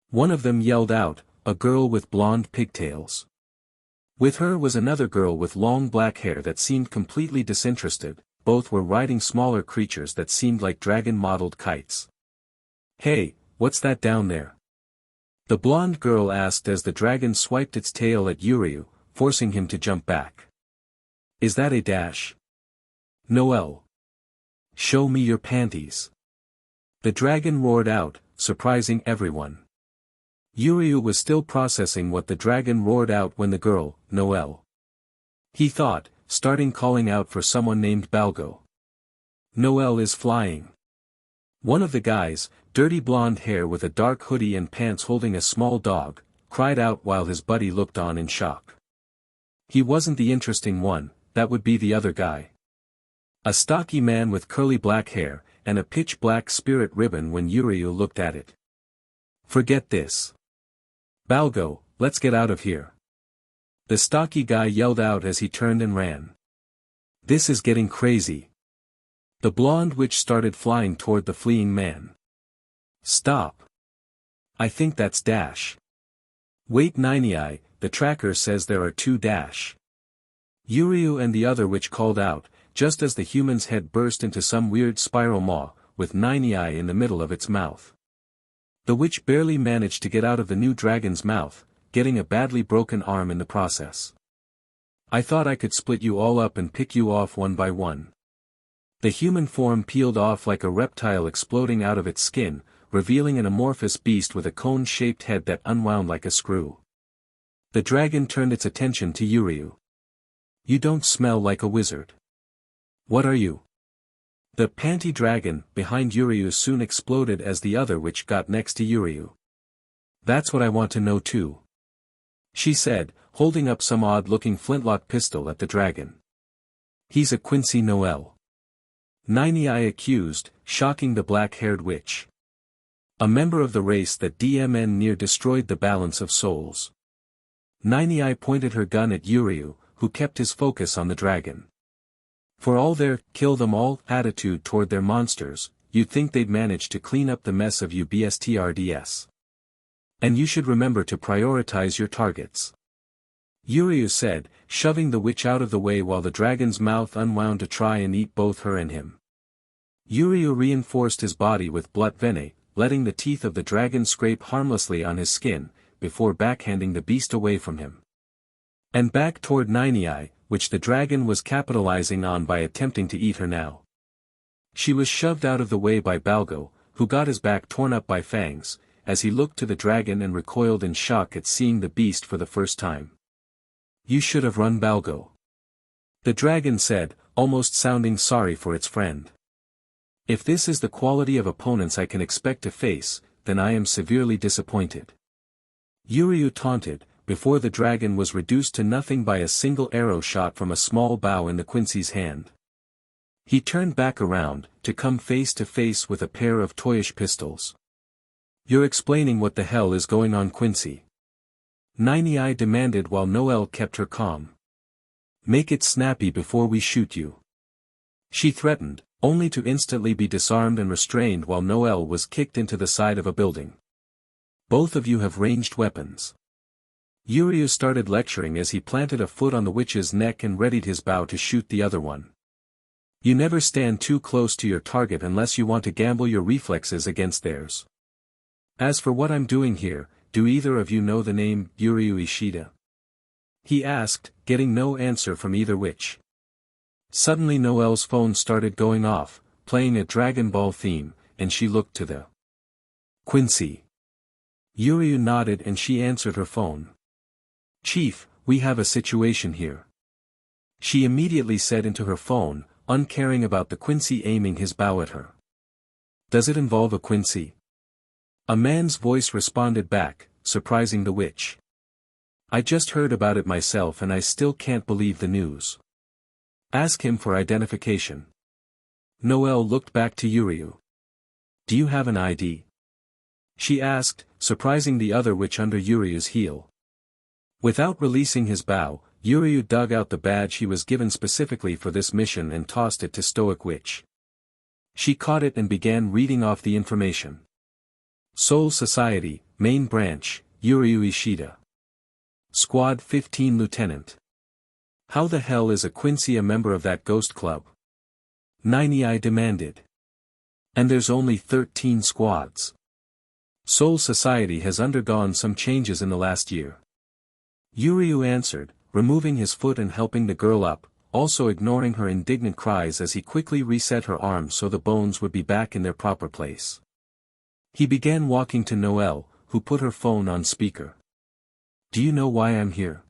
One of them yelled out, a girl with blonde pigtails. With her was another girl with long black hair that seemed completely disinterested. Both were riding smaller creatures that seemed like dragon-modeled kites. Hey, what's that down there? The blonde girl asked as the dragon swiped its tail at Yuryu, forcing him to jump back. Is that a dash? Noelle. Show me your panties. The dragon roared out, surprising everyone. Yuryu was still processing what the dragon roared out when the girl, Noelle. He thought, starting calling out for someone named Balgo. Noelle is flying. One of the guys, dirty blonde hair with a dark hoodie and pants holding a small dog, cried out while his buddy looked on in shock. He wasn't the interesting one, that would be the other guy. A stocky man with curly black hair, and a pitch-black spirit ribbon when Yuryu looked at it. Forget this. Balgo, let's get out of here. The stocky guy yelled out as he turned and ran. This is getting crazy. The blonde witch started flying toward the fleeing man. Stop. I think that's Dash. Wait, Ninei, the tracker says there are two Dash. Yuryu and the other witch called out, just as the human's head burst into some weird spiral maw, with Ninei in the middle of its mouth. The witch barely managed to get out of the new dragon's mouth, getting a badly broken arm in the process. I thought I could split you all up and pick you off one by one. The human form peeled off like a reptile exploding out of its skin, revealing an amorphous beast with a cone-shaped head that unwound like a screw. The dragon turned its attention to Yuryu. You don't smell like a wizard. What are you? The panty dragon behind Yuryu soon exploded as the other witch got next to Yuryu. That's what I want to know too, she said, holding up some odd-looking flintlock pistol at the dragon. He's a Quincy Noelle. Ninei accused, shocking the black-haired witch. A member of the race that DMN near destroyed the balance of souls. Ninei pointed her gun at Yuryu, who kept his focus on the dragon. For all their kill them all attitude toward their monsters, you'd think they'd manage to clean up the mess of UBSTRDS. And you should remember to prioritize your targets. Yuryu said, shoving the witch out of the way while the dragon's mouth unwound to try and eat both her and him. Yuryu reinforced his body with blood venom, letting the teeth of the dragon scrape harmlessly on his skin, before backhanding the beast away from him. And back toward Ninei, which the dragon was capitalizing on by attempting to eat her now. She was shoved out of the way by Balgo, who got his back torn up by fangs, as he looked to the dragon and recoiled in shock at seeing the beast for the first time. "You should have run, Balgo," the dragon said, almost sounding sorry for its friend. "If this is the quality of opponents I can expect to face, then I am severely disappointed," Yuryu taunted, before the dragon was reduced to nothing by a single arrow shot from a small bow in the Quincy's hand. He turned back around, to come face to face with a pair of toyish pistols. "You're explaining what the hell is going on, Quincy?" Nine demanded while Noelle kept her calm. "Make it snappy before we shoot you," she threatened, only to instantly be disarmed and restrained while Noelle was kicked into the side of a building. "Both of you have ranged weapons." Yuryu started lecturing as he planted a foot on the witch's neck and readied his bow to shoot the other one. "You never stand too close to your target unless you want to gamble your reflexes against theirs. As for what I'm doing here, do either of you know the name Yuryu Ishida?" he asked, getting no answer from either witch. Suddenly Noelle's phone started going off, playing a Dragon Ball theme, and she looked to the Quincy. Yuryu nodded and she answered her phone. "Chief, we have a situation here," she immediately said into her phone, uncaring about the Quincy aiming his bow at her. "Does it involve a Quincy?" A man's voice responded back, surprising the witch. "I just heard about it myself and I still can't believe the news. Ask him for identification." Noelle looked back to Yuryu. "Do you have an ID?" she asked, surprising the other witch under Yuryu's heel. Without releasing his bow, Yuryu dug out the badge he was given specifically for this mission and tossed it to Stoic Witch. She caught it and began reading off the information. "Soul Society, Main Branch, Yuryu Ishida. Squad 15 Lieutenant. How the hell is a Quincy a member of that ghost club?" Nine demanded. "And there's only 13 squads. Soul Society has undergone some changes in the last year." Yuryu answered, removing his foot and helping the girl up, also ignoring her indignant cries as he quickly reset her arms so the bones would be back in their proper place. He began walking to Noelle, who put her phone on speaker. "Do you know why I'm here?"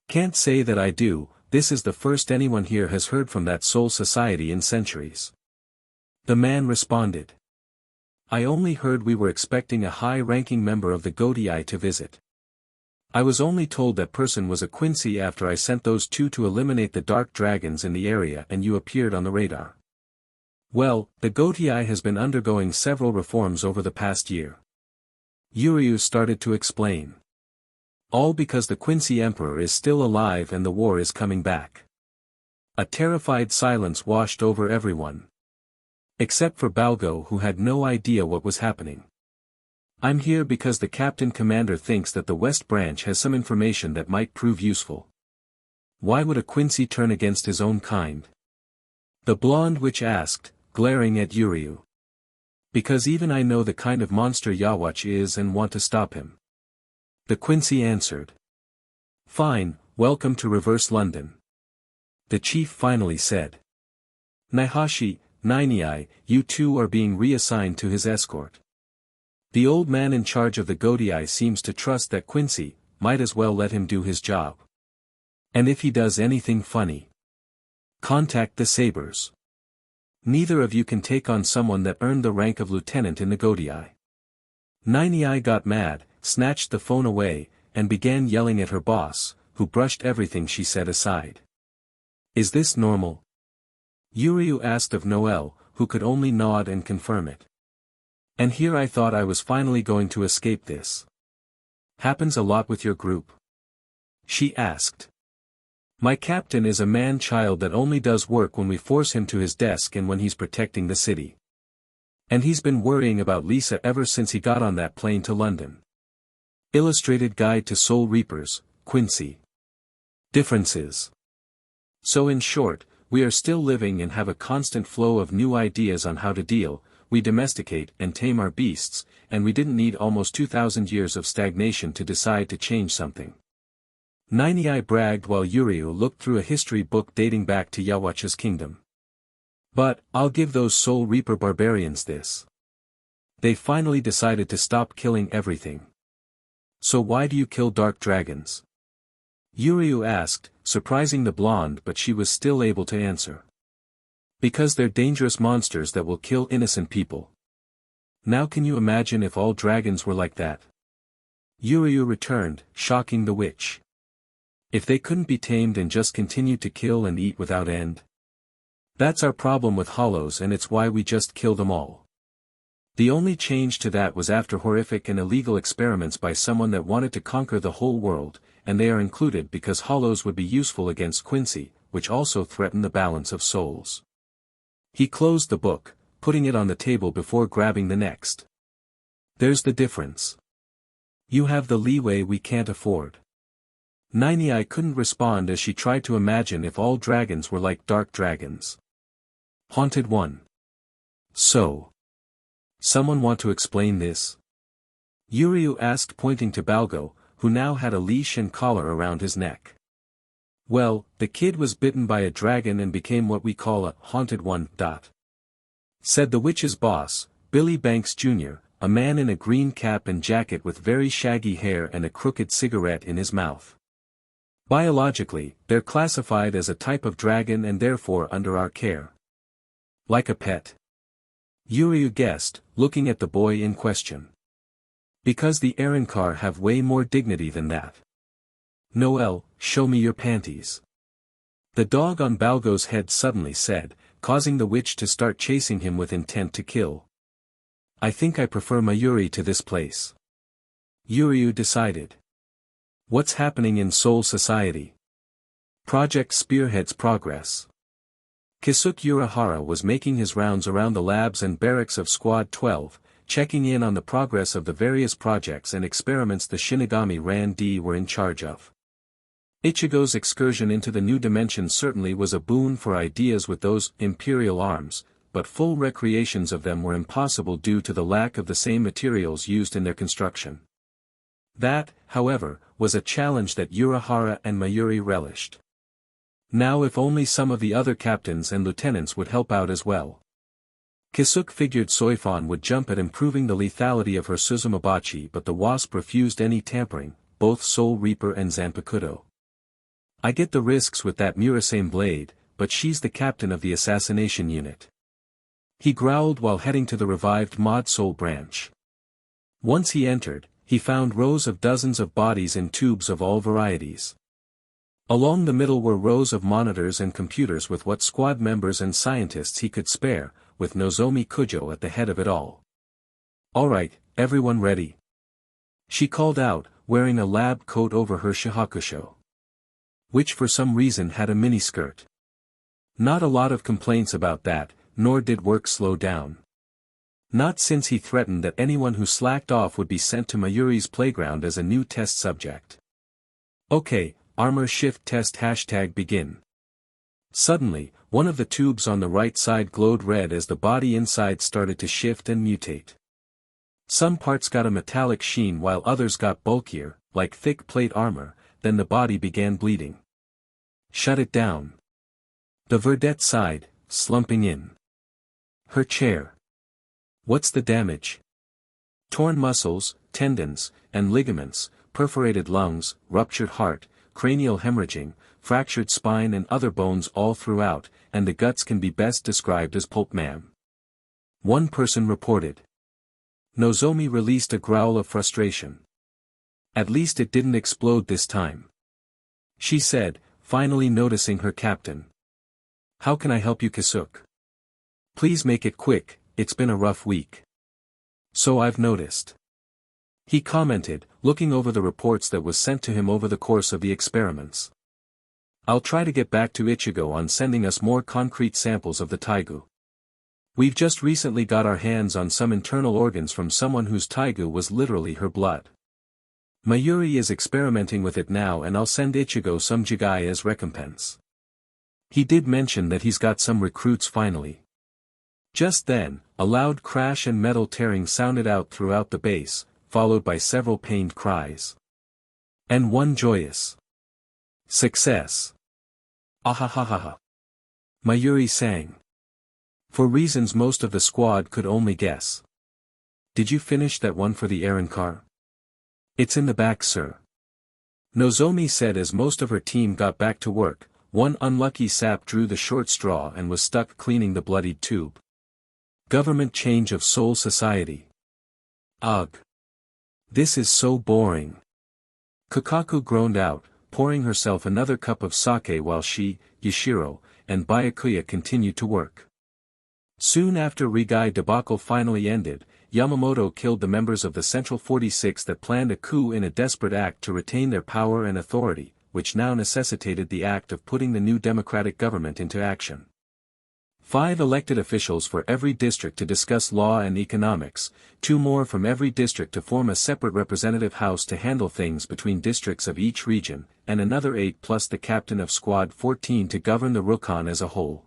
"Can't say that I do, this is the first anyone here has heard from that Soul Society in centuries," the man responded. "I only heard we were expecting a high-ranking member of the Godii to visit. I was only told that person was a Quincy after I sent those two to eliminate the dark dragons in the area and you appeared on the radar. Well, the Godii has been undergoing several reforms over the past year." Yuryu started to explain. "All because the Quincy Emperor is still alive and the war is coming back." A terrified silence washed over everyone. Except for Balgo, who had no idea what was happening. "I'm here because the Captain Commander thinks that the West Branch has some information that might prove useful." "Why would a Quincy turn against his own kind?" the blonde witch asked, glaring at Yuryu. "Because even I know the kind of monster Yawatch is and want to stop him," the Quincy answered. "Fine, welcome to Reverse London," the chief finally said. "Naihashi, Nine, you two are being reassigned to his escort. The old man in charge of the Godii seems to trust that Quincy, might as well let him do his job. And if he does anything funny, contact the Sabers. Neither of you can take on someone that earned the rank of lieutenant in the Godii." Nine got mad, snatched the phone away, and began yelling at her boss, who brushed everything she said aside. "Is this normal?" Yuryu asked of Noelle, who could only nod and confirm it. "And here I thought I was finally going to escape this. Happens a lot with your group?" she asked. "My captain is a man-child that only does work when we force him to his desk and when he's protecting the city. And he's been worrying about Lisa ever since he got on that plane to London." Illustrated Guide to Soul Reapers, Quincy. Differences. So in short, we are still living and have a constant flow of new ideas on how to deal. We domesticate and tame our beasts, and we didn't need almost 2,000 years of stagnation to decide to change something. Nine bragged while Yuryu looked through a history book dating back to Yawatch's kingdom. "But, I'll give those Soul Reaper barbarians this. They finally decided to stop killing everything. So why do you kill dark dragons? Yuryu asked, surprising the blonde, but she was still able to answer. Because they're dangerous monsters that will kill innocent people. Now can you imagine if all dragons were like that? Yuryu returned, shocking the witch. If they couldn't be tamed and just continued to kill and eat without end? That's our problem with hollows, and it's why we just kill them all. The only change to that was after horrific and illegal experiments by someone that wanted to conquer the whole world, and they are included because hollows would be useful against Quincy, which also threaten the balance of souls. He closed the book, putting it on the table before grabbing the next. There's the difference. You have the leeway we can't afford. Ninei couldn't respond as she tried to imagine if all dragons were like dark dragons. Haunted one. So. Someone want to explain this? Yuryu asked, pointing to Balgo, who now had a leash and collar around his neck. Well, the kid was bitten by a dragon and became what we call a haunted one. Said the witch's boss, Billy Banks Jr., a man in a green cap and jacket with very shaggy hair and a crooked cigarette in his mouth. Biologically, they're classified as a type of dragon and therefore under our care. Like a pet? Yuryu guessed, looking at the boy in question. Because the Arankar have way more dignity than that. Noel, show me your panties. The dog on Balgo's head suddenly said, causing the witch to start chasing him with intent to kill. I think I prefer Mayuri to this place. Yuryu decided. What's happening in Soul Society? Project spearheads progress. Kisuke Urahara was making his rounds around the labs and barracks of Squad 12, checking in on the progress of the various projects and experiments the Shinigami Ran-D were in charge of. Ichigo's excursion into the new dimension certainly was a boon for ideas with those imperial arms, but full recreations of them were impossible due to the lack of the same materials used in their construction. That, however, was a challenge that Urahara and Mayuri relished. Now if only some of the other captains and lieutenants would help out as well. Kisuke figured Soifon would jump at improving the lethality of her Suzumabachi, but the Wasp refused any tampering, both Soul Reaper and Zanpakuto. I get the risks with that Murasame blade, but she's the captain of the assassination unit. He growled while heading to the revived Mod Soul branch. Once he entered, he found rows of dozens of bodies in tubes of all varieties. Along the middle were rows of monitors and computers with what squad members and scientists he could spare, with Nozomi Kujo at the head of it all. Alright, everyone ready? She called out, wearing a lab coat over her shihakusho. Which for some reason had a miniskirt. Not a lot of complaints about that, nor did work slow down. Not since he threatened that anyone who slacked off would be sent to Mayuri's playground as a new test subject. Okay, armor shift test #begin. Suddenly, one of the tubes on the right side glowed red as the body inside started to shift and mutate. Some parts got a metallic sheen while others got bulkier, like thick plate armor, then the body began bleeding. Shut it down. The vedette sighed, slumping in her chair. What's the damage? Torn muscles, tendons, and ligaments, perforated lungs, ruptured heart, cranial hemorrhaging, fractured spine and other bones all throughout, and the guts can be best described as pulp, ma'am. One person reported. Nozomi released a growl of frustration. At least it didn't explode this time. She said, finally noticing her captain. How can I help you, Kisuke? Please make it quick, it's been a rough week. So I've noticed. He commented, looking over the reports that was sent to him over the course of the experiments. I'll try to get back to Ichigo on sending us more concrete samples of the Taigu. We've just recently got our hands on some internal organs from someone whose Taigu was literally her blood. Mayuri is experimenting with it now and I'll send Ichigo some jigai as recompense. He did mention that he's got some recruits finally. Just then, a loud crash and metal tearing sounded out throughout the base, followed by several pained cries. And one joyous success. Ahahaha. Mayuri sang. For reasons most of the squad could only guess. Did you finish that one for the errand car? It's in the back, sir. Nozomi said as most of her team got back to work. One unlucky sap drew the short straw and was stuck cleaning the bloodied tube. Government change of Soul Society. Ugh. This is so boring. Kakaku groaned out, pouring herself another cup of sake while she, Yashiro, and Byakuya continued to work. Soon after Regai debacle finally ended, Yamamoto killed the members of the Central 46 that planned a coup in a desperate act to retain their power and authority, which now necessitated the act of putting the new democratic government into action. 5 elected officials for every district to discuss law and economics, 2 more from every district to form a separate representative house to handle things between districts of each region, and another 8 plus the captain of Squad 14 to govern the Rokon as a whole.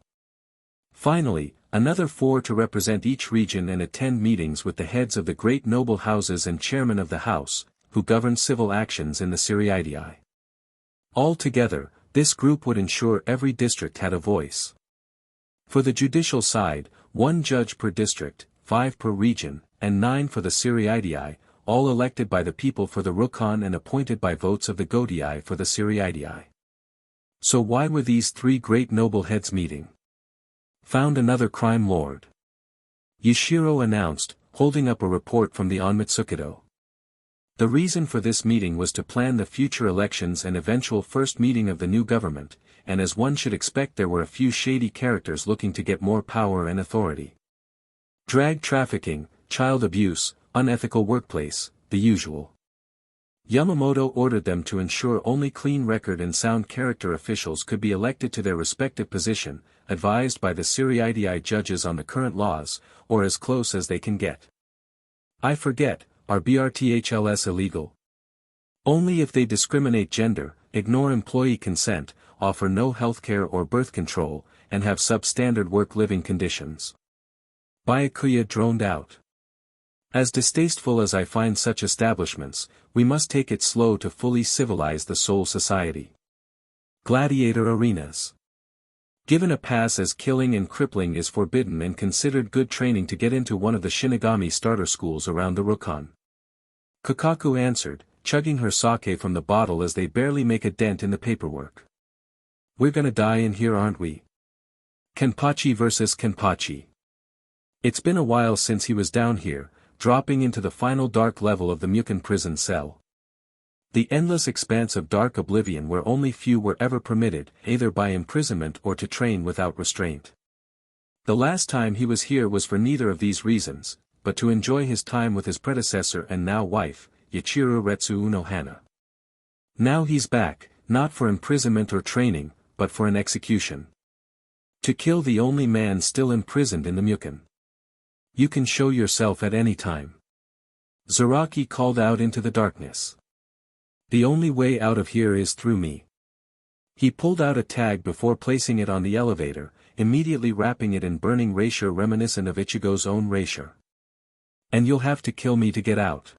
Finally, another 4 to represent each region and attend meetings with the heads of the great noble houses and chairman of the house, who govern civil actions in the Siriidii. Altogether, this group would ensure every district had a voice. For the judicial side, 1 judge per district, 5 per region, and 9 for the Siriidii, all elected by the people for the Rokon and appointed by votes of the Godii for the Siriidii. So why were these 3 great noble heads meeting? Found another crime lord. Yashiro announced, holding up a report from the Onmitsukido. The reason for this meeting was to plan the future elections and eventual first meeting of the new government, and as one should expect there were a few shady characters looking to get more power and authority. Drag trafficking, child abuse, unethical workplace, the usual. Yamamoto ordered them to ensure only clean record and sound character officials could be elected to their respective position, advised by the Siriidii judges on the current laws, or as close as they can get. I forget, are BRTHLS illegal? Only if they discriminate gender, ignore employee consent, offer no healthcare or birth control, and have substandard work-living conditions. Byakuya droned out. As distasteful as I find such establishments, we must take it slow to fully civilize the Soul Society. Gladiator arenas. Given a pass as killing and crippling is forbidden and considered good training to get into one of the Shinigami starter schools around the Rokon. Kakaku answered, chugging her sake from the bottle as they barely make a dent in the paperwork. We're gonna die in here, aren't we? Kenpachi versus Kenpachi. It's been a while since he was down here, dropping into the final dark level of the Muken prison cell. The endless expanse of dark oblivion where only few were ever permitted, either by imprisonment or to train without restraint. The last time he was here was for neither of these reasons, but to enjoy his time with his predecessor and now wife, Yachiru Retsu Unohana. Now he's back, not for imprisonment or training, but for an execution. To kill the only man still imprisoned in the Muken. You can show yourself at any time. Zaraki called out into the darkness. The only way out of here is through me. He pulled out a tag before placing it on the elevator, immediately wrapping it in burning rapier reminiscent of Ichigo's own rapier. And you'll have to kill me to get out.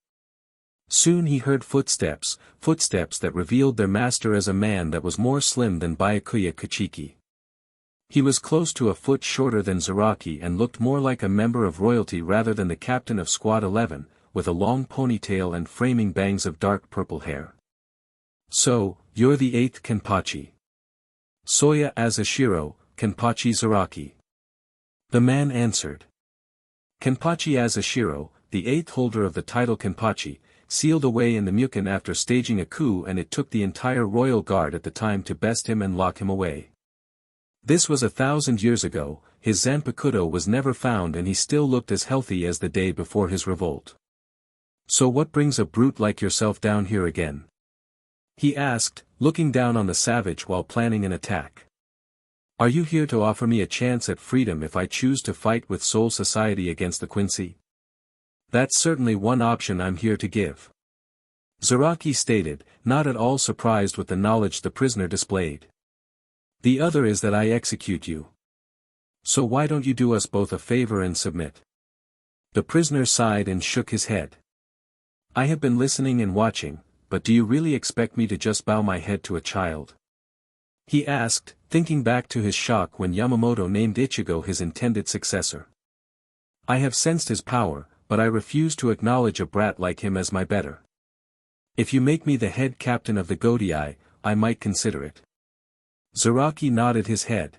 Soon he heard footsteps that revealed their master as a man that was more slim than Byakuya Kachiki. He was close to a foot shorter than Zaraki and looked more like a member of royalty rather than the captain of Squad 11, with a long ponytail and framing bangs of dark purple hair. So, you're the 8th Kenpachi. Soya Azashiro, Kenpachi Zaraki. The man answered. Kenpachi Azashiro, the 8th holder of the title Kenpachi, sealed away in the Muken after staging a coup, and it took the entire royal guard at the time to best him and lock him away. This was 1,000 years ago, his Zanpakuto was never found and he still looked as healthy as the day before his revolt. So what brings a brute like yourself down here again? He asked, looking down on the savage while planning an attack. Are you here to offer me a chance at freedom if I choose to fight with Soul Society against the Quincy? That's certainly one option I'm here to give. Zaraki stated, not at all surprised with the knowledge the prisoner displayed. The other is that I execute you. So why don't you do us both a favor and submit? The prisoner sighed and shook his head. I have been listening and watching, but do you really expect me to just bow my head to a child? He asked, thinking back to his shock when Yamamoto named Ichigo his intended successor. I have sensed his power, but I refuse to acknowledge a brat like him as my better. If you make me the head captain of the Godii, I might consider it. Zaraki nodded his head.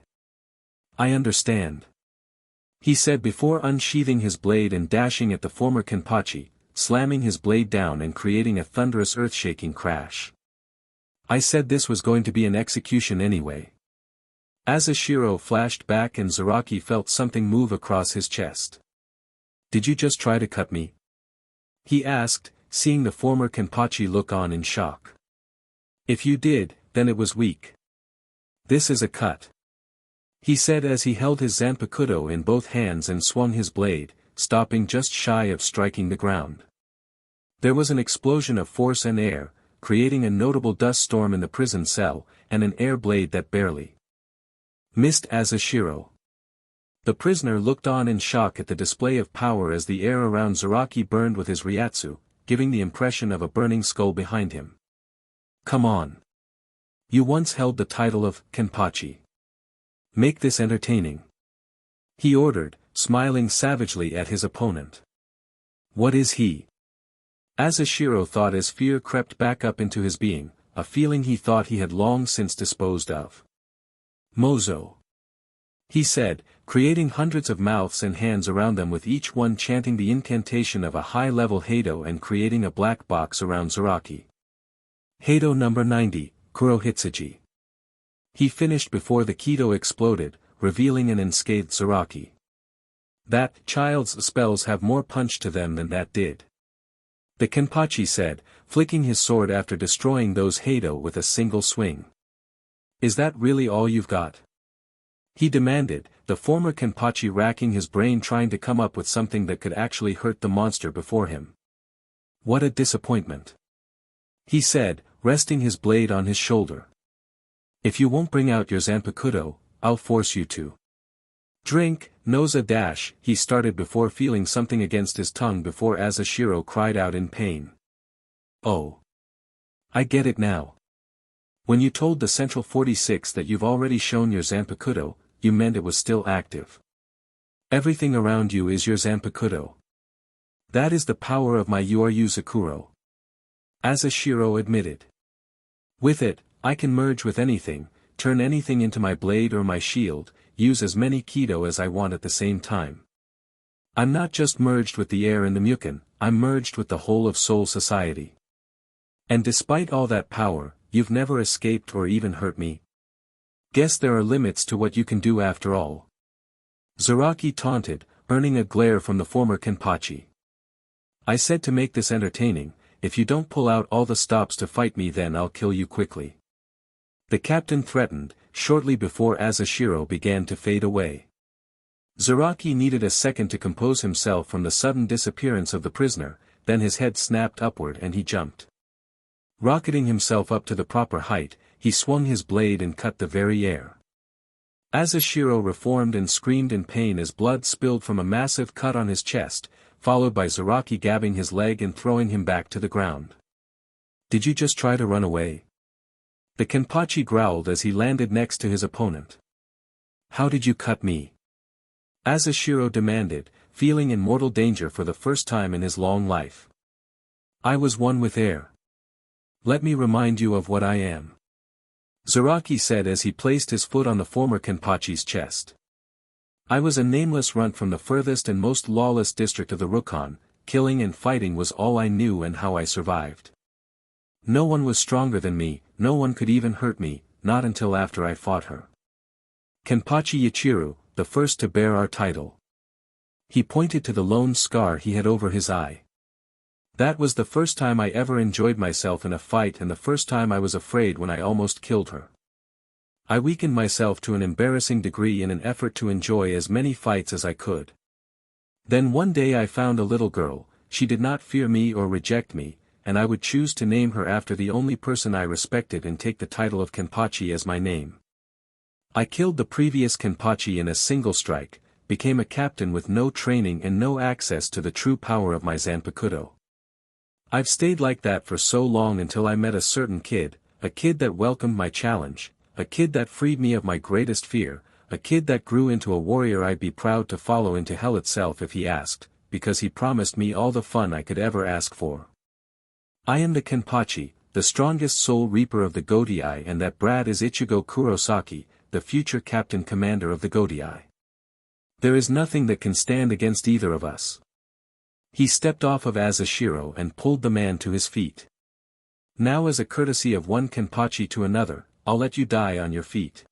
I understand. He said before unsheathing his blade and dashing at the former Kenpachi, slamming his blade down and creating a thunderous earth-shaking crash. I said this was going to be an execution anyway. As Ashiro flashed back and Zaraki felt something move across his chest. Did you just try to cut me? He asked, seeing the former Kenpachi look on in shock. If you did, then it was weak. This is a cut. He said as he held his Zanpakuto in both hands and swung his blade, stopping just shy of striking the ground. There was an explosion of force and air, creating a notable dust storm in the prison cell, and an air blade that barely missed Ashiro. The prisoner looked on in shock at the display of power as the air around Zaraki burned with his Ryatsu, giving the impression of a burning skull behind him. Come on. You once held the title of Kenpachi. Make this entertaining. He ordered, smiling savagely at his opponent. What is he? Ashiro thought as fear crept back up into his being, a feeling he thought he had long since disposed of. Mozo. He said, creating hundreds of mouths and hands around them with each one chanting the incantation of a high-level Heido and creating a black box around Zaraki. Heido number 90, Kurohitsuji. He finished before the Kido exploded, revealing an unscathed Zaraki. That child's spells have more punch to them than that did. The Kenpachi said, flicking his sword after destroying those Heido with a single swing. Is that really all you've got? He demanded, the former Kenpachi racking his brain trying to come up with something that could actually hurt the monster before him. What a disappointment. He said, resting his blade on his shoulder. If you won't bring out your Zanpakuto, I'll force you to. Drink, Noza dash, he started before feeling something against his tongue before Ashiro cried out in pain. Oh. I get it now. When you told the Central 46 that you've already shown your Zanpakuto, you meant it was still active. Everything around you is your Zanpakuto. That is the power of my Yoryu Zakuro. Ashiro admitted. With it, I can merge with anything, turn anything into my blade or my shield, use as many Kido as I want at the same time. I'm not just merged with the air and the Mukin, I'm merged with the whole of Soul Society. And despite all that power, you've never escaped or even hurt me. Guess there are limits to what you can do after all. Zaraki taunted, earning a glare from the former Kenpachi. I said to make this entertaining, if you don't pull out all the stops to fight me then I'll kill you quickly. The captain threatened, shortly before Ashiro began to fade away. Zaraki needed a second to compose himself from the sudden disappearance of the prisoner, then his head snapped upward and he jumped. Rocketing himself up to the proper height, he swung his blade and cut the very air. Ashiro reformed and screamed in pain as blood spilled from a massive cut on his chest, followed by Zaraki grabbing his leg and throwing him back to the ground. Did you just try to run away? The Kenpachi growled as he landed next to his opponent. How did you cut me? Ashiro demanded, feeling in mortal danger for the first time in his long life. I was one with air. Let me remind you of what I am. Zaraki said as he placed his foot on the former Kenpachi's chest. I was a nameless runt from the furthest and most lawless district of the Rukon, killing and fighting was all I knew and how I survived. No one was stronger than me, no one could even hurt me, not until after I fought her. Kenpachi Yachiru, the first to bear our title. He pointed to the lone scar he had over his eye. That was the first time I ever enjoyed myself in a fight and the first time I was afraid when I almost killed her. I weakened myself to an embarrassing degree in an effort to enjoy as many fights as I could. Then one day I found a little girl, she did not fear me or reject me, and I would choose to name her after the only person I respected and take the title of Kenpachi as my name. I killed the previous Kenpachi in a single strike, became a captain with no training and no access to the true power of my Zanpakuto. I've stayed like that for so long until I met a certain kid, a kid that welcomed my challenge, a kid that freed me of my greatest fear, a kid that grew into a warrior I'd be proud to follow into hell itself if he asked, because he promised me all the fun I could ever ask for. I am the Kenpachi, the strongest soul reaper of the Godai, and that brat is Ichigo Kurosaki, the future captain commander of the Godai. There is nothing that can stand against either of us. He stepped off of Asashiro and pulled the man to his feet. Now, as a courtesy of one Kenpachi to another, I'll let you die on your feet.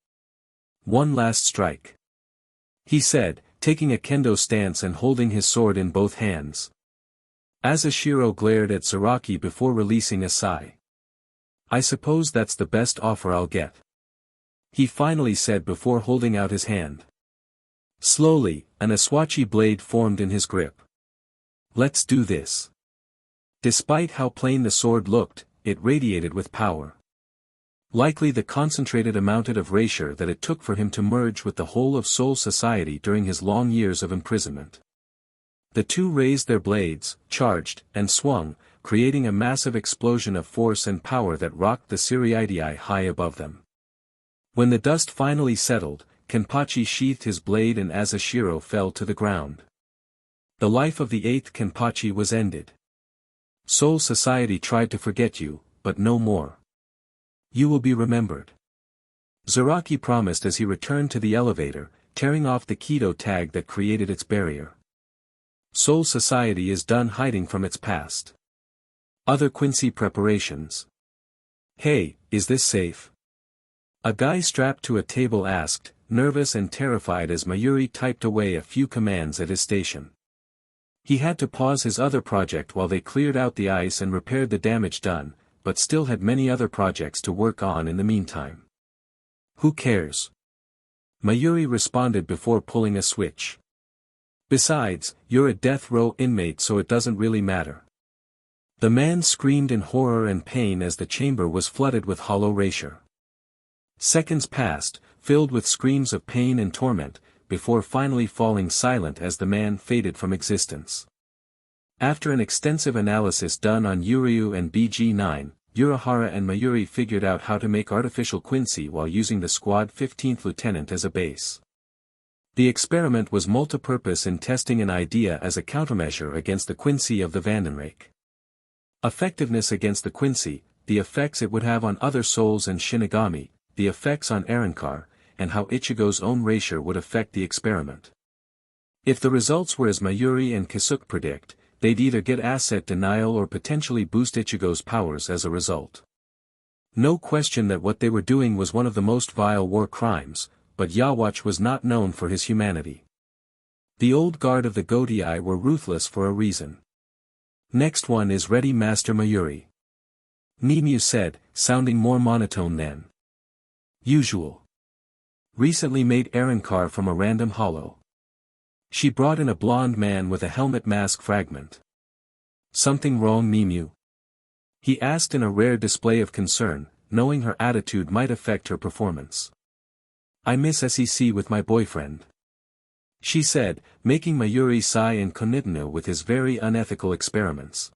One last strike, he said, taking a kendo stance and holding his sword in both hands. Asashiro glared at Zaraki before releasing a sigh. I suppose that's the best offer I'll get, he finally said before holding out his hand. Slowly, an Aswachi blade formed in his grip. Let's do this. Despite how plain the sword looked, it radiated with power. Likely the concentrated amount of erasure that it took for him to merge with the whole of Soul Society during his long years of imprisonment. The two raised their blades, charged, and swung, creating a massive explosion of force and power that rocked the Siriidii high above them. When the dust finally settled, Kenpachi sheathed his blade and Asashiro fell to the ground. The life of the eighth Kenpachi was ended. Soul Society tried to forget you, but no more. You will be remembered. Zaraki promised as he returned to the elevator, tearing off the Kido tag that created its barrier. Soul Society is done hiding from its past. Other Quincy preparations. Hey, is this safe? A guy strapped to a table asked, nervous and terrified as Mayuri typed away a few commands at his station. He had to pause his other project while they cleared out the ice and repaired the damage done, but still had many other projects to work on in the meantime. Who cares? Mayuri responded before pulling a switch. Besides, you're a death row inmate, so it doesn't really matter. The man screamed in horror and pain as the chamber was flooded with hollow erasure. Seconds passed, filled with screams of pain and torment, before finally falling silent as the man faded from existence. After an extensive analysis done on Uryu and BG9, Urahara and Mayuri figured out how to make artificial Quincy while using the squad 15th lieutenant as a base. The experiment was multipurpose in testing an idea as a countermeasure against the Quincy of the Vandenrake. Effectiveness against the Quincy, the effects it would have on other souls and Shinigami, the effects on Arrancar, and how Ichigo's own erasure would affect the experiment. If the results were as Mayuri and Kisuke predict, they'd either get asset denial or potentially boost Ichigo's powers as a result. No question that what they were doing was one of the most vile war crimes, but Yawatch was not known for his humanity. The old guard of the Godai were ruthless for a reason. Next one is ready, Master Mayuri, Nimue said, sounding more monotone than usual. Recently made Arrancar from a random hollow. She brought in a blonde man with a helmet mask fragment. Something wrong, Nimue? He asked in a rare display of concern, knowing her attitude might affect her performance. I miss SEC with my boyfriend, she said, making Mayuri sigh in connivence with his very unethical experiments.